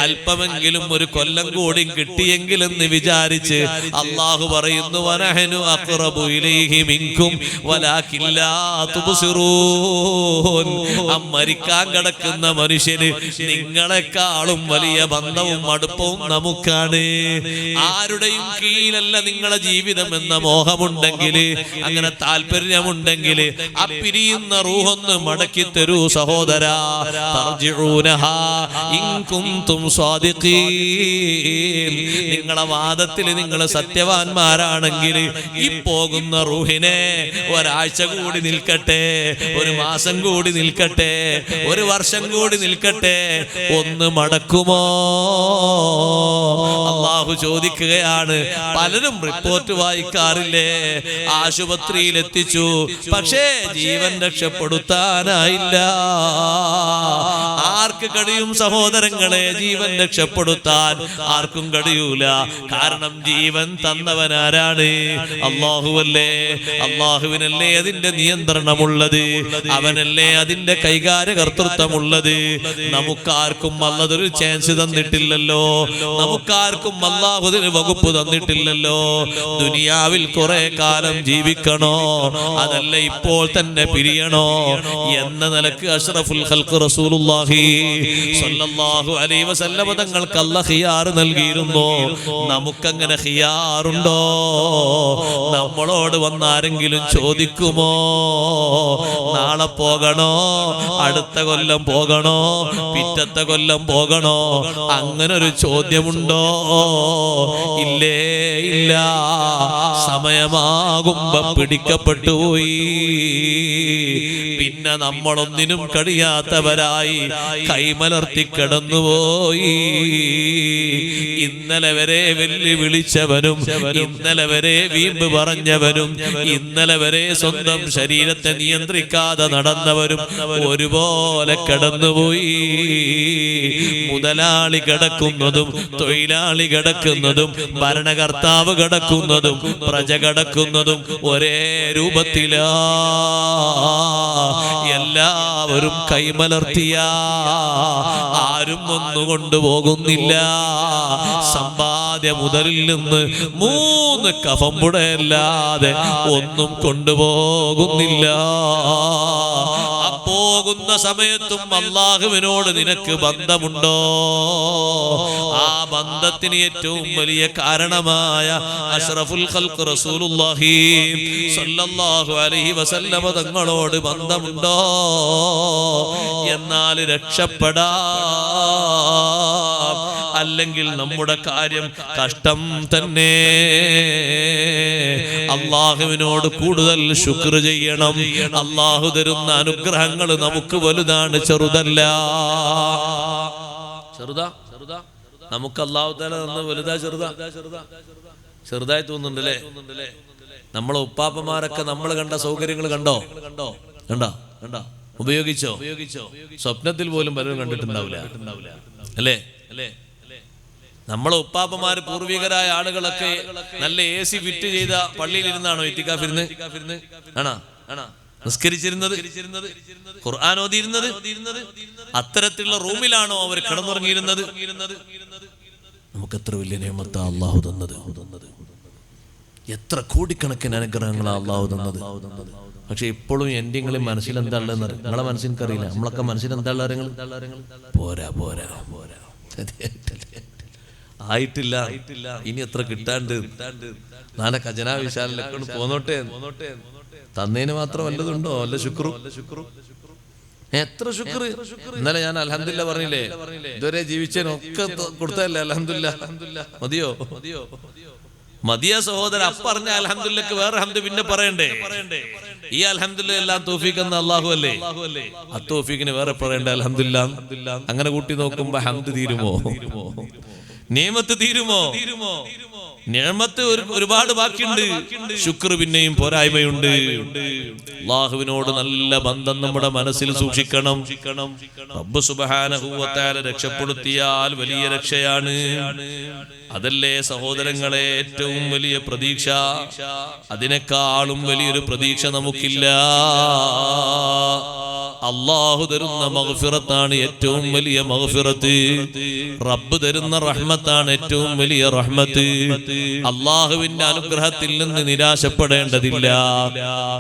അല്പമെങ്കിലും ഒരു കൊല്ലം കൂടി കിട്ടിയെങ്കിലെന്ന് വിചാരിച്ച് അള്ളാഹു പറയുന്നു, വനഹ്നു അഖ്റബു ഇലൈഹി മിൻകും വലാകിൻ ലാ തുബ്സിറൂൻ. മരിക്കാൻ കിടക്കുന്ന മനുഷ്യന് നിങ്ങളെക്കാളും വലിയ ബന്ധവും അടുപ്പവും നമുക്കാണ്. ആരുടെയും കീഴിലല്ല നിങ്ങളെ ജീവിതം എന്ന മോഹമുണ്ടെങ്കിൽ, അങ്ങനെ താല്പര്യമുണ്ടെങ്കിൽ ആ പിരിയുന്ന റൂഹൊന്ന് മടക്കി തരൂ സഹോദരാ. തർജിഊനഹാ ഇൻ കുൻതും സാദിഖീൻ. നിങ്ങളെ വാദത്തിൽ നിങ്ങൾ സത്യവാന്മാരാണെങ്കിൽ ഈ പോകുന്ന റൂഹിനെ ഒരാഴ്ച കൂടി നിൽക്കട്ടെ, ഒരു മാസം കൂടി നിൽക്കട്ടെ, ഒരു വർഷം കൂടി നിൽക്കട്ടെ, ഒന്ന് മടക്കുമോ? അള്ളാഹു ചോദിക്കുകയാണ്. പലരും റിപ്പോർട്ട് വായിക്കാറില്ലേ? ആശുപത്രിയിൽ എത്തിച്ചു, പക്ഷേ ജീവൻ രക്ഷപ്പെടുത്താനായില്ല. ആർക്ക് കഴിയും സഹോദരങ്ങളെ ജീവൻ രക്ഷപ്പെടുത്താൻ? ആർക്കും കഴിയൂല. കാരണം ജീവൻ തന്നവനാരാണ്? അല്ലാഹുവല്ലേ. അല്ലാഹുവിനല്ലേ അതിന്റെ നിയന്ത്രണമുള്ളത്, അവനല്ലേ അതിന്റെ കൈകാര്യകർത്തൃത്വമുള്ളത്. നമുക്കാർക്കും അല്ലാതൊരു ചാൻസ് തന്നിട്ടില്ലല്ലോ. നമുക്കാർക്കും അല്ലാഹു അതിന് വകുപ്പ് തന്നിട്ടില്ലല്ലോ. ദുനിയാവിൽ കുറെ കാലം ജീവിക്കണോ, അതല്ല ഇപ്പോൾ തന്നെ പിരിയണോ എന്ന നിലക്ക് അഷ്റഫുൽ ഖൽഖ് റസൂലുള്ളാഹി സ്വല്ലല്ലാഹു അലൈഹി വസല്ലം തങ്ങൾക്ക് അല്ലാഹ് ഖിയാർ നൽകിയിരുന്നു. നമുക്കങ്ങനെ ഖിയാറുണ്ടോ? നമ്മളോട് വന്നാരെങ്കിലും ചോദിക്കുമോ നാളെ പോകണോ, അടുത്ത കൊല്ലം പോകണോ, പിറ്റത്തെ കൊല്ലം പോകണോ? അങ്ങനെ ഒരു ചോദ്യമുണ്ടോ? ഇല്ലേ, ഇല്ല. സമയമാകുമ്പോ പിടിക്കപ്പെട്ടു പോയി. പിന്നെ നമ്മളൊന്നിനും കഴിയാത്തവരായി കൈമലർത്തി കിടന്നുപോയി. ഇന്നലെ വരെ വെല്ലുവിളിച്ചവനും, ഇന്നലെ വരെ വീമ്പ് പറഞ്ഞവനും, ഇന്നലെ വരെ സ്വന്തം ശരീരത്തെ നിയന്ത്രിക്കാതെ നടന്നവരും ഒരുപോലെ കിടന്നുപോയി. മുതലാളി കിടക്കുന്നതും തൊഴിലാളി കിടക്കുന്നതും ഭരണകർത്താവ് കിടക്കുന്നതും പ്രജ കിടക്കുന്നതും ഒരേ രൂപത്തിലാ. എല്ലാവരും കൈമലർത്തിയ, ആരും ഒന്നു കൊണ്ടുപോകുന്നില്ല. സമ്പാദ്യ മുതലിൽ നിന്ന് 3 കഫംപുടയല്ലാതെ ഒന്നും കൊണ്ടുപോകുന്നില്ല. പോകുന്ന സമയത്തും അല്ലാഹുവിനോട് നിനക്ക് ബന്ധമുണ്ടോ? ആ ബന്ധത്തിന് ഏറ്റവും വലിയ കാരണമായ അഷ്റഫുൽ ഖൽഖ് റസൂലുള്ളാഹി സ്വല്ലല്ലാഹു അലൈഹി വസല്ലം തങ്ങളോട് ബന്ധമുണ്ടോ? എന്നാൽ രക്ഷപ്പെടാം, അല്ലെങ്കിൽ നമ്മുടെ കാര്യം കഷ്ടം തന്നെ. അല്ലാഹുവിനോട് കൂടുതൽ ശുക്ർ ചെയ്യണം. അല്ലാഹു തരുന്ന അനുഗ്രഹങ്ങൾ നമുക്ക് വലുതാണ്, ചെറുതല്ല. ചെറുതാ നമുക്ക് അല്ലാഹു തആല തന്ന വലുതാ, ചെറുതായി തോന്നുന്നുണ്ടല്ലേ? നമ്മളെ ഉപ്പാപ്പമാരൊക്കെ നമ്മൾ കണ്ട സൗകര്യങ്ങൾ കണ്ടോ? ഉപയോഗിച്ചോ? സ്വപ്നത്തിൽ പോലും പലരും കണ്ടിട്ടുണ്ടാവില്ല, അല്ലേ? നമ്മളെ ഉപ്പാപ്പമാര് പൂർവികരായ ആളുകളൊക്കെ നല്ല AC ഫിറ്റ് ചെയ്ത പള്ളിയിൽ ഇരുന്നാണോ ഇത്തിക്കാഫിരുന്ന്? ആണോ? നിസ്കരിച്ചിരുന്നത്, ഖുർആൻ ഓതിയിരുന്നത്? അത്തരത്തിലുള്ള റൂമിലാണോ അവർ കിടന്നുറങ്ങിയിരുന്നത്? നമുക്ക് എത്ര വലിയ നിഅമത്താ അല്ലാഹു തന്നത്. എത്ര കോടിക്കണക്കിന് അനുഗ്രഹങ്ങളാണ് അള്ളാഹു തന്നത്. പക്ഷെ ഇപ്പോഴും എൻ്റെ നിങ്ങളെ മനസ്സിൽ എന്താ ഉള്ളതെന്ന് അറിയാം. നിങ്ങളെ മനസ്സിൽ എനിക്കറിയില്ല. നമ്മളൊക്കെ മനസ്സിൽ എന്താ ഉള്ള പോരാ പോരാ പോരാ ആയിട്ടില്ല, ഇനി എത്ര കിട്ടാണ്ട്, നാളെ ഖജനാ വിശാലിലൊക്കെ പോന്നോട്ടെ. തന്നതിന് മാത്രം വല്ലതുണ്ടോ? വല്ല ശുക്രു, എത്ര ശുക്ർ. ഇന്നലെ ഞാൻ അൽഹംദുലില്ലാ പറഞ്ഞില്ലേ, ഇതുവരെ ജീവിച്ചതിനൊക്കെ കൊടുത്തല്ലേ അൽഹംദുലില്ലാ. മതിയോ? മതിയാ സഹോദര. പറഞ്ഞ അൽഹംദുലില്ലക്ക് വേറെ ഹംദ് പിന്നെ പറയണ്ടേ? ഈ അൽഹംദുലില്ലാ എല്ലാം തൗഫീഖ് എന്ന അല്ലാഹു അല്ലേ, ആ തൗഫീഖിന് വേറെ പറയണ്ടേ അൽഹംദുലില്ലാ. അങ്ങനെ കൂട്ടി നോക്കുമ്പോ ഹംദ് തീരുമോ? നിഅമത്ത് തീരുമോ? നിഅമത്ത് ഒരുപാട് ബാക്കിയുണ്ട്. ശുക്ർ പിന്നെയും പോരായ്മയുണ്ട്. അല്ലാഹുവിനോട് നല്ല ബന്ധം നമ്മുടെ മനസ്സിൽ സൂക്ഷിക്കണം. റബ്ബ് സുബ്ഹാനഹു വ തആല രക്ഷപ്പെടുത്തിയാൽ വലിയ രക്ഷയാണ്. അതല്ലേ സഹോദരങ്ങളെ ഏറ്റവും വലിയ പ്രതീക്ഷ. അതിനേക്കാളും വലിയൊരു പ്രതീക്ഷ നമുക്കില്ല. അല്ലാഹു തരുന്ന മഗ്ഫിറത്താണ് ഏറ്റവും വലിയ മഗ്ഫിറത്ത്. റബ്ബ് തരുന്ന റഹ്മത്താണ് ഏറ്റവും വലിയ റഹ്മത്ത്. അല്ലാഹുവിന്റെ അനുഗ്രഹത്തിൽ നിന്ന് നിരാശപ്പെടേണ്ടതില്ല.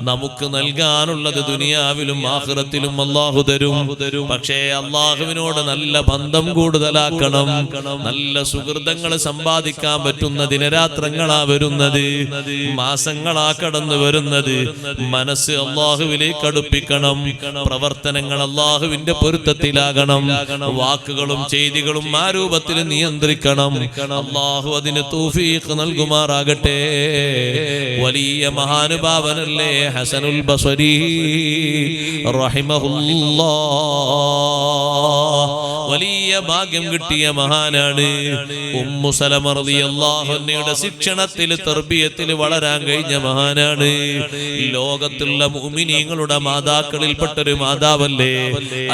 നമുക്ക് നൽകാനുള്ളത് ദുനിയാവിലും ആഖിറത്തിലും അല്ലാഹു തരും. പക്ഷേ അല്ലാഹുവിനോട് നല്ല ബന്ധം കൂടുതലാക്കണം. നല്ല സുഹൃതങ്ങൾ സമ്പാദിക്കാൻ പറ്റുന്ന ദിനരാത്രങ്ങളാ വരുന്നത്, മാസങ്ങളാ കടന്നു വരുന്നത്. മനസ്സ് അല്ലാഹുവിലേക്ക് അടുപ്പിക്കണം. പ്രവർത്തനങ്ങൾ അല്ലാഹുവിന്റെ പൊരുത്തത്തിലാകണം. വാക്കുകളും ചെയ്തികളും ആ രൂപത്തിൽ നിയന്ത്രിക്കണം. അല്ലാഹു അതിന് തൗഫീഖ് നൽകുമാറാകട്ടെ. വലിയ മഹാനുഭാവനല്ലേ ഹസനുൽ ബസരി റഹിമഹുല്ലാഹ്. വലിയ ഭാഗ്യം കിട്ടിയ മഹാനാണ്. ഉമ്മു സലമ റളിയല്ലാഹു അൻഹയുടെ ശിക്ഷണത്തിൽ തർബിയത്തിൽ വളരാൻ കഴിഞ്ഞ മഹാനാണ്. ലോകത്തുള്ള മുഅ്മിനീങ്ങളുടെ മാതാക്കളിൽപ്പെട്ടൊരു മാതാവല്ലേ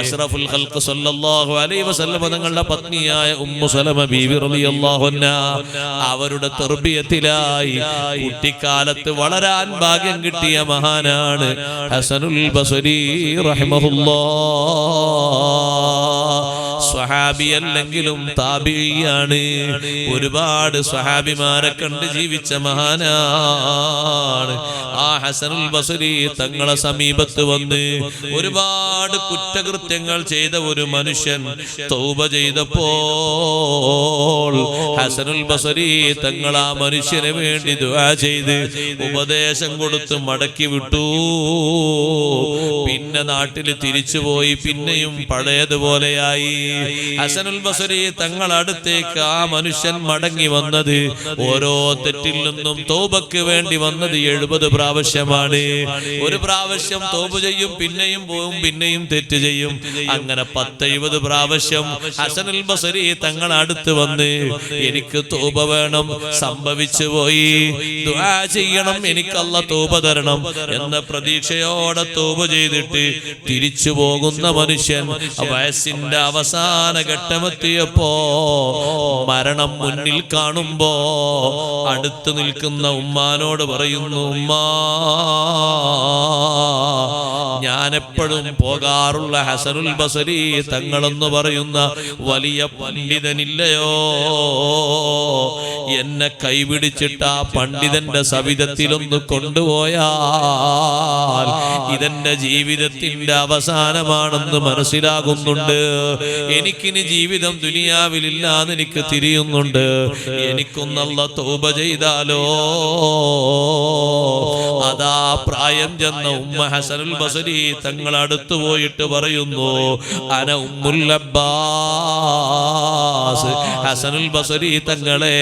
അഷ്റഫുൽ ഖൽഖ് സല്ലല്ലാഹു അലൈഹി വസല്ലം തങ്ങളുടെ പത്നിയായ ഉമ്മു സലമ ബീവി റളിയല്ലാഹു അൻഹാ. അവരുടെ തർബിയത്തിലായി കുട്ടിക്കാലത്ത് വളരാൻ ഭാഗ്യം കിട്ടിയ മഹാനാണ് ഹസനുൽ ബസരി റഹിമഹുല്ലാഹ്. സ്വഹാബി അല്ലെങ്കിലും താബിഈയാണ്. ഒരുപാട് സ്വഹാബിമാരെ കണ്ട് ജീവിച്ച മഹാനാണ്. ആ ഹസനുൽ ബസരി തങ്ങളെ സമീപത്ത് വന്ന് ഒരുപാട് കുറ്റകൃത്യങ്ങൾ ചെയ്ത ഒരു മനുഷ്യൻ തൗബ ചെയ്തപ്പോൾ ഹസനുൽ ബസരി തങ്ങൾ ആ മനുഷ്യന് വേണ്ടി ദുആ ചെയ്ത് ഉപദേശം കൊടുത്ത് മടക്കി വിട്ടു. പിന്നെ നാട്ടിൽ തിരിച്ചുപോയി. പിന്നെയും പഴയതുപോലെയായി. ഹസനുൽ ബസരി തങ്ങൾ അടുത്തേക്ക് ആ മനുഷ്യൻ മടങ്ങി വന്നത് ഓരോ തെറ്റിൽ നിന്നും തൗബക്ക് വേണ്ടി വന്നത് 70 പ്രാവശ്യമാണ്. ഒരു പ്രാവശ്യം തൗബ ചെയ്യും, പിന്നെയും പോവും, പിന്നെയും തെറ്റ് ചെയ്യും. അങ്ങനെ 10-20 പ്രാവശ്യം ഹസനുൽ ബസരി തങ്ങൾ അടുത്ത് വന്ന് എനിക്ക് തൗബ വേണം, സംഭവിച്ചു പോയി, ദുആ ചെയ്യണം, എനിക്ക് അല്ലാഹ് തൗബ തരണം എന്ന പ്രതീക്ഷയോടെ തൗബ ചെയ്തിട്ട് തിരിച്ചു പോകുന്ന മനുഷ്യൻ വയസ്സിന്റെ അവസാന ഘട്ടമെത്തിയപ്പോ മരണം മുന്നിൽ കാണുമ്പോ അടുത്ത് നിൽക്കുന്ന ഉമ്മാനോട് പറയുന്നു, ഉമ്മാ, ഞാൻ എപ്പോഴും പോകാറുള്ള ഹസനുൽ ബസരി തങ്ങളെന്ന് പറയുന്ന വലിയ പണ്ഡിതനില്ലയോ, എന്നെ കൈപിടിച്ചിട്ട് ആ പണ്ഡിതന്റെ സവിധത്തിലൊന്ന് കൊണ്ടുപോയാൽ ഇതെന്റെ ജീവിതത്തിന്റെ അവസാനമാണെന്ന് മനസ്സിലാകുന്നുണ്ട്. എനിക്കിനി ജീവിതം ദുനിയാവിലില്ലാന്ന് എനിക്ക് തിരിയുന്നുണ്ട്. എനിക്കൊന്നല്ല തൗബ ചെയ്താലോ. അതാ പ്രായം ചെന്ന ഉമ്മ ഹസനുൽ ബസരി തങ്ങൾ അടുത്ത് പോയിട്ട് പറയുന്നു, അന ഉമ്മുൽ അബ്ബാസ്. ഹസനുൽ ബസരി തങ്ങളെ,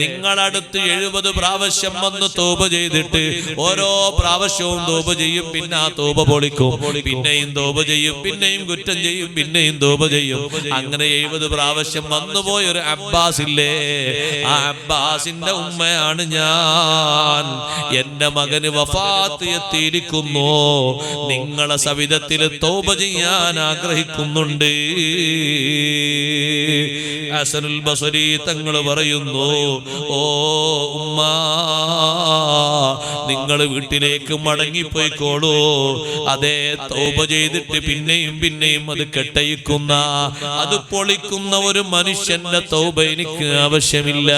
നിങ്ങളടുത്ത് 70 പ്രാവശ്യം വന്ന് തൗബ ചെയ്തിട്ട് ഓരോ പ്രാവശ്യവും തൗബ ചെയ്യും, പിന്നെ ആ തൗബ പൊളിക്കും, പിന്നെയും തൗബ ചെയ്യും, പിന്നെയും കുറ്റം ചെയ്യും, പിന്നെയും തൗബ ചെയ്യും. അങ്ങനെ 70 പ്രാവശ്യം വന്നുപോയ ഒരു അബ്ബാസ് ഇല്ലേ, ആ അബ്ബാസിന്റെ ഉമ്മയാണ് ഞാൻ. എന്റെ മകന് വഫാത്ത് എത്തിയിരിക്കുന്നു. നിങ്ങളെ സവിധത്തിൽ തൗബ ചെയ്യാൻ ആഗ്രഹിക്കുന്നുണ്ട്. ഹസനുൽ ബസരി തങ്ങൾ പറയുന്നു, ഓ ഉമ്മ, നിങ്ങൾ വീട്ടിലേക്ക് മടങ്ങിപ്പോയിക്കോളൂ. അതേ, തൗബ ചെയ്തിട്ട് പിന്നെയും പിന്നെയും അത് കെട്ടയിക്കുന്ന, അത് പൊളിക്കുന്ന ഒരു മനുഷ്യന്റെ തൗബ എനിക്ക് ആവശ്യമില്ല.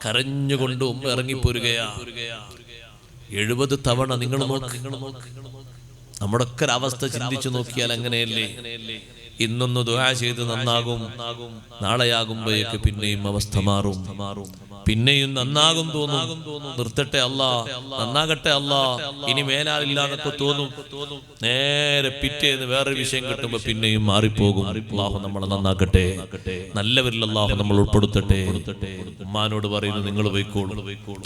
കരഞ്ഞുകൊണ്ട് ഉമ്മ ഇറങ്ങിപ്പോരുകയാ. 70 തവണ. നിങ്ങൾ നോക്ക്, നമ്മുടെ ഒക്കെ ഒരവസ്ഥ ചിന്തിച്ചു നോക്കിയാൽ അങ്ങനെയല്ലേ? ഇന്നൊന്ന് ദുആ ചെയ്ത് നന്നാകും, നാളെയാകുമ്പോഴേക്ക് പിന്നെയും അവസ്ഥ മാറും, പിന്നെയും നന്നാകും തോന്നും. നിർത്തട്ടെ അല്ലാ, നന്നാകട്ടെ അല്ലാ, ഇനി മേലാലില്ല എന്നൊക്കെ തോന്നും. നേരെ പിറ്റേന്ന് വേറൊരു വിഷയം കിട്ടുമ്പോ പിന്നെയും മാറിപ്പോകും. അല്ലാഹു നമ്മളെ നന്നാക്കട്ടെ, നല്ലവരിൽ അല്ലാഹു നമ്മൾ ഉൾപ്പെടുത്തട്ടെ. ഉമ്മാനോട് പറയുന്നു, നിങ്ങൾ പോയിക്കോളൂ.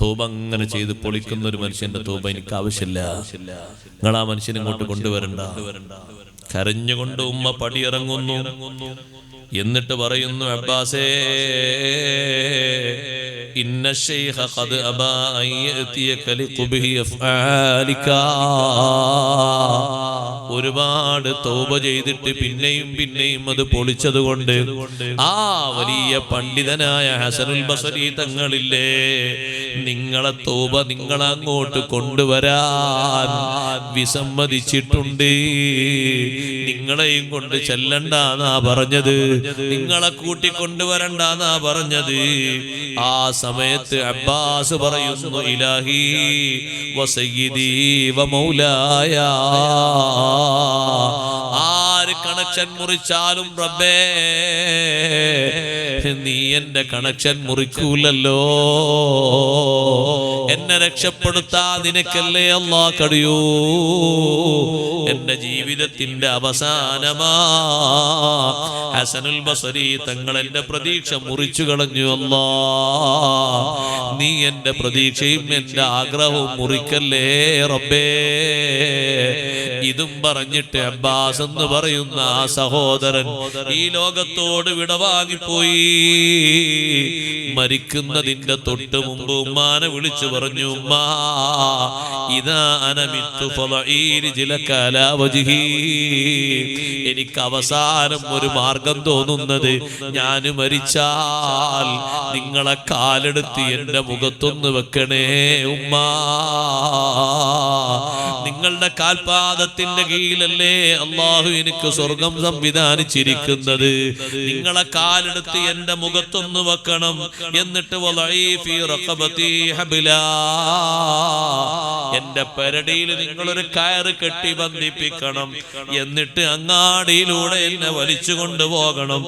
തൗബ അങ്ങനെ ചെയ്ത് പൊളിക്കുന്ന ഒരു മനുഷ്യന്റെ തൗബ എനിക്ക് ആവശ്യമില്ല. നിങ്ങൾ ആ മനുഷ്യനെ ഇങ്ങോട്ട് കൊണ്ടുവരണ്ട. കരഞ്ഞുകൊണ്ട് ഉമ്മ പടിയിറങ്ങുന്നു. എന്നിട്ട് പറയുന്നു, അബ്ബാസേ, ഇന്ന ശൈഖ ഖദ് അബാ അൻ യഅതിയക ലിഖുബ്ഹി അഫ്ആലിക. ഒരുപാട് തൗബ ചെയ്തിട്ട് പിന്നെയും പിന്നെയും അത് പൊളിച്ചതുകൊണ്ട് ആ വലിയ പണ്ഡിതനായ ഹസനുൽ ബസരി തങ്ങളില്ലേ, നിങ്ങളെ തൗബ നിങ്ങളങ്ങോട്ട് കൊണ്ടുവരാൻ വിസമ്മതിച്ചിട്ടുണ്ട്. നിങ്ങളെയും കൊണ്ട് ചെല്ലണ്ടെന്നാ പറഞ്ഞത്, നിങ്ങളെ കൂട്ടിക്കൊണ്ടുവരണ്ടെന്നാ പറഞ്ഞത്. ആ സമയത്ത് അബ്ബാസ് പറയുന്നു, ഇലാഹി വസയ്യിദി വമൗലായ, ആര് കണക്ഷൻ മുറിച്ചാലും റബ്ബേ നീ എന്റെ കണക്ഷൻ മുറിക്കൂലല്ലോ. എന്നെ രക്ഷപ്പെടുത്താ നിനക്കല്ലേ അല്ലാ കഴിയൂ. എന്റെ ജീവിതത്തിന്റെ അവസാനമാ ഹസനുൽ ബസരി തങ്ങൾ എന്റെ പ്രതീക്ഷ മുറിച്ചു കളഞ്ഞു. അല്ലാ, നീ എന്റെ പ്രതീക്ഷയും എന്റെ ആഗ്രഹവും മുറിക്കല്ലേ റബ്ബേ. ഇതും പറഞ്ഞിട്ട് അബ്ബാസ് എന്ന് പറയുന്ന ആ സഹോദരൻ ഈ ലോകത്തോട് വിടവാങ്ങിപ്പോയി. മരിക്കുന്നതിന്റെ തൊട്ട് മുമ്പ് ഉമ്മാനെ വിളിച്ചു പറഞ്ഞു, ഉമ്മാ ഇദാ അന മിത്തു ഫളഈരി ജിലക അലാ വജ്ഹി. എനിക്ക് അവസാനം ഒരു മാർഗം തോന്നുന്നത്, ഞാൻ മരിച്ചാൽ നിങ്ങളെ കാലെടുത്ത് എന്റെ മുഖത്തൊന്ന് വെക്കണേ ഉമ്മാ. നിങ്ങളുടെ കാൽപാദത്തിന്റെ കീഴിലല്ലേ അല്ലാഹു എനിക്ക് സ്വർഗം സംവിധാനിച്ചിരിക്കുന്നത്. നിങ്ങളെ കാലെടുത്ത് എന്റെ മുഖത്തൊന്ന് വെക്കണം. എന്നിട്ട് വളഈ ഫീ റഖബതി ഹബ്ലാ, എന്റെ പെരടിയിൽ നിങ്ങളൊരു കയറ് കെട്ടി ബന്ധിപ്പിക്കണം. എന്നിട്ട് അങ്ങാടിയിലൂടെ എന്നെ വലിച്ചു കൊണ്ടുപോകണം.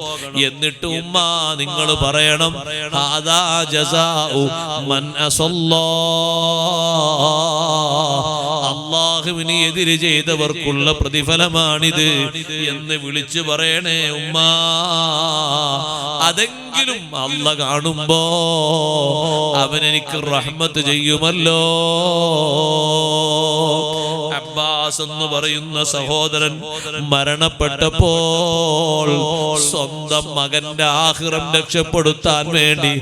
എന്നിട്ട് ഉമ്മ നിങ്ങൾ പറയണം, ഹാദാ ജസാഉ മൻ അസല്ലാ, അല്ലാഹുവിനെ എതിര് ചെയ്തവർക്കുള്ള പ്രതിഫലമാണിത് എന്ന് വിളിച്ചു പറയണേ ഉമ്മ. അതെങ്കിലും അല്ലാഹ് കാണുമ്പോ അവൻ എനിക്ക് റഹ്മത്ത് ചെയ്യുമല്ലോ. അബ്ബാസ് എന്ന് പറയുന്ന സഹോദരൻ മരണപ്പെട്ടപ്പോൾ സ്വന്തം മകന്റെ ആഖിറം രക്ഷപ്പെടുത്താൻ വേണ്ടി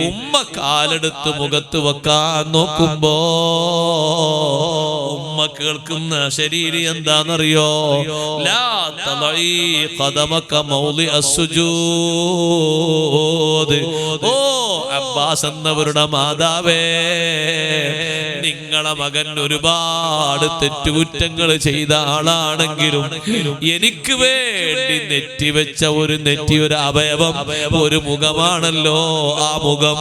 ഉമ്മ കാലെടുത്ത് മുഖത്ത് വെക്കാൻ നോക്കുമ്പോ ഉമ്മ കേൾക്കുന്ന ശരീരം എന്താണെന്നറിയോ? ലാ തളഈ ഖദമക മൗളി അസ്സുജൂദ്. ഓ അബ്ബാസ് എന്നവരുടെ മാതാവേ, നിങ്ങളെ മകൻ ഒരുപാട് തെറ്റുകുറ്റങ്ങൾ ചെയ്ത ആളാണെങ്കിലും എനിക്ക് വേണ്ടി നെറ്റിവെച്ച ഒരു അവയവം, ഒരു മുഖമാണല്ലോ. ആ മുഖം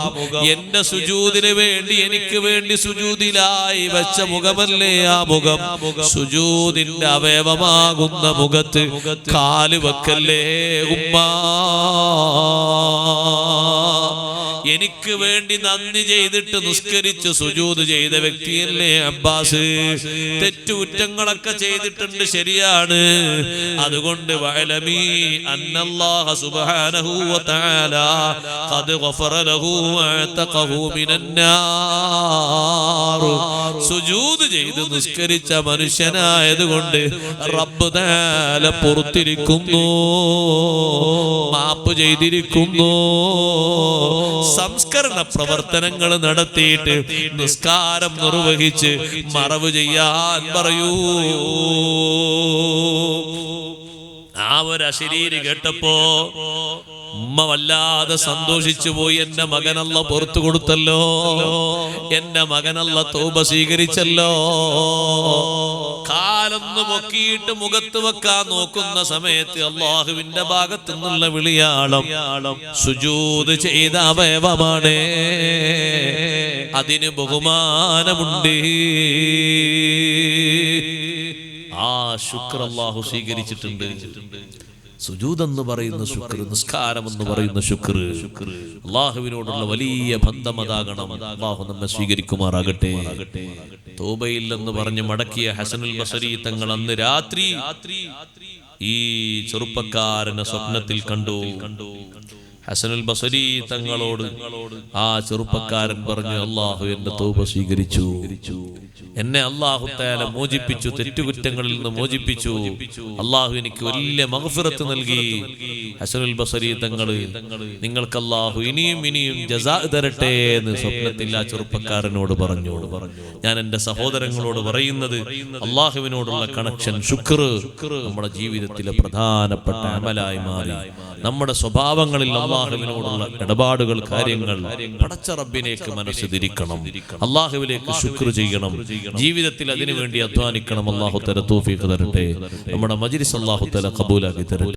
എന്റെ സുജൂദിന് വേണ്ടി, എനിക്ക് വേണ്ടി സുജൂദിലായി വെച്ച മുഖമല്ലേ ആ മുഖം. സുജൂദിന്റെ അവയവമാകുന്ന മുഖത്ത് കാല് വെക്കല്ലേ ഉമ്മ. എനിക്ക് വേണ്ടി നന്ദി ചെയ്തിട്ട് നിസ്കരിച്ച് സുജൂദ് ചെയ്ത വ്യക്തിയല്ലേ അബ്ബാസ്. തെറ്റുകുറ്റങ്ങളൊക്കെ ചെയ്തിട്ടുണ്ട്, ശരിയാണ്. അതുകൊണ്ട് വഅലമി അന്നല്ലാഹ സുബ്ഹാനഹു വ തആല ഖദ് ഗഫറ ലഹു വഅതഖഹു മിനന്നാർ. സുജൂദ് ചെയ്ത് നിസ്കരിച്ച മനുഷ്യനായതുകൊണ്ട് റബ്ബ് തആല പുറത്തിരിക്കുന്നു, മാപ്പ് ചെയ്തിരിക്കുന്നു. സംസ്കരണ പ്രവർത്തനങ്ങൾ നടത്തിയിട്ട് നിസ്കാരം നിർവഹിച്ച് മറവ് ചെയ്യാൻ പറയൂ. ആ ഒരു അശരീരി കേട്ടപ്പോ ഉമ്മ വല്ലാതെ സന്തോഷിച്ചു പോയി. എന്റെ മകനല്ല പുറത്തു കൊടുത്തല്ലോ, എന്റെ മകനല്ല തൗബ സ്വീകരിച്ചല്ലോ. കാല കാലൊന്ന് പൊക്കിയിട്ട് മുഖത്ത് വെക്കാൻ നോക്കുന്ന സമയത്ത് അള്ളാഹുവിന്റെ ഭാഗത്തു നിന്നുള്ള വിളിയാളം സുജൂദ് ചെയ്ത അവയവമാണ്. അതിന് ബഹുമാനമുണ്ട്. ആ ശുക്ർ അല്ലാഹു സ്വീകരിച്ചിട്ടുണ്ട്. സുജൂദ് എന്ന് പറയുന്ന ശുക്ർ, നിസ്കാരം എന്ന് പറയുന്ന ശുക്ർ, അള്ളാഹുവിനോടുള്ള വലിയ ബന്ധം അതാകണം. അള്ളാഹു നമ്മെ സ്വീകരിക്കുമാറാകട്ടെ. തൗബയിൽ എന്ന് പറഞ്ഞ് മടക്കിയ ഹസനുൽ ബസരി തങ്ങൾ അന്ന് രാത്രി ഈ ചെറുപ്പക്കാരനെ സ്വപ്നത്തിൽ കണ്ടു. ഹസനുൽ ബസരി തങ്ങളോട് ആ ചെറുപ്പക്കാരൻ പറഞ്ഞു, അള്ളാഹു എന്റെ തൗബ സ്വീകരിച്ചു, എന്നെ അല്ലാഹു തആല മോചിപ്പിച്ചു, തെറ്റുകുറ്റങ്ങളിൽ നിന്ന് മോചിപ്പിച്ചു, അല്ലാഹു എനിക്ക് വലിയ മഗ്ഫിറത്ത് നൽകി. ഹസനുൽ ബസരി തങ്ങള് നിങ്ങൾക്ക് അല്ലാഹു ഇനിയും ഇനിയും ജസാ തരട്ടെ എന്ന് സ്വപ്നത്തിൽ ആ ചെറുപ്പക്കാരനോട് പറഞ്ഞു. ഞാൻ എൻ്റെ സഹോദരങ്ങളോട് പറയുന്നത്, അല്ലാഹുവിനോടുള്ള കണക്ഷൻ ശുക്ർ നമ്മുടെ ജീവിതത്തിലെ പ്രധാനപ്പെട്ട അമലായി മാറി. നമ്മുടെ സ്വഭാവങ്ങളിൽ അല്ലാഹുവിനോടുള്ള ഇടപാടുകൾ, കാര്യങ്ങൾ പടച്ച റബ്ബിലേക്ക് മനസ്സ് തിരിക്കണം, അല്ലാഹുവിലേക്ക് ശുക്ർ ചെയ്യണം, ജീവിതത്തിൽ അതിനു വേണ്ടി അധ്വാനിക്കണം. അല്ലാഹു തആല തൗഫീഖ് തരട്ടെ. നമ്മുടെ മജ്ലിസ് അല്ലാഹു തആല ഖബൂലാക്കി തരട്ടെ.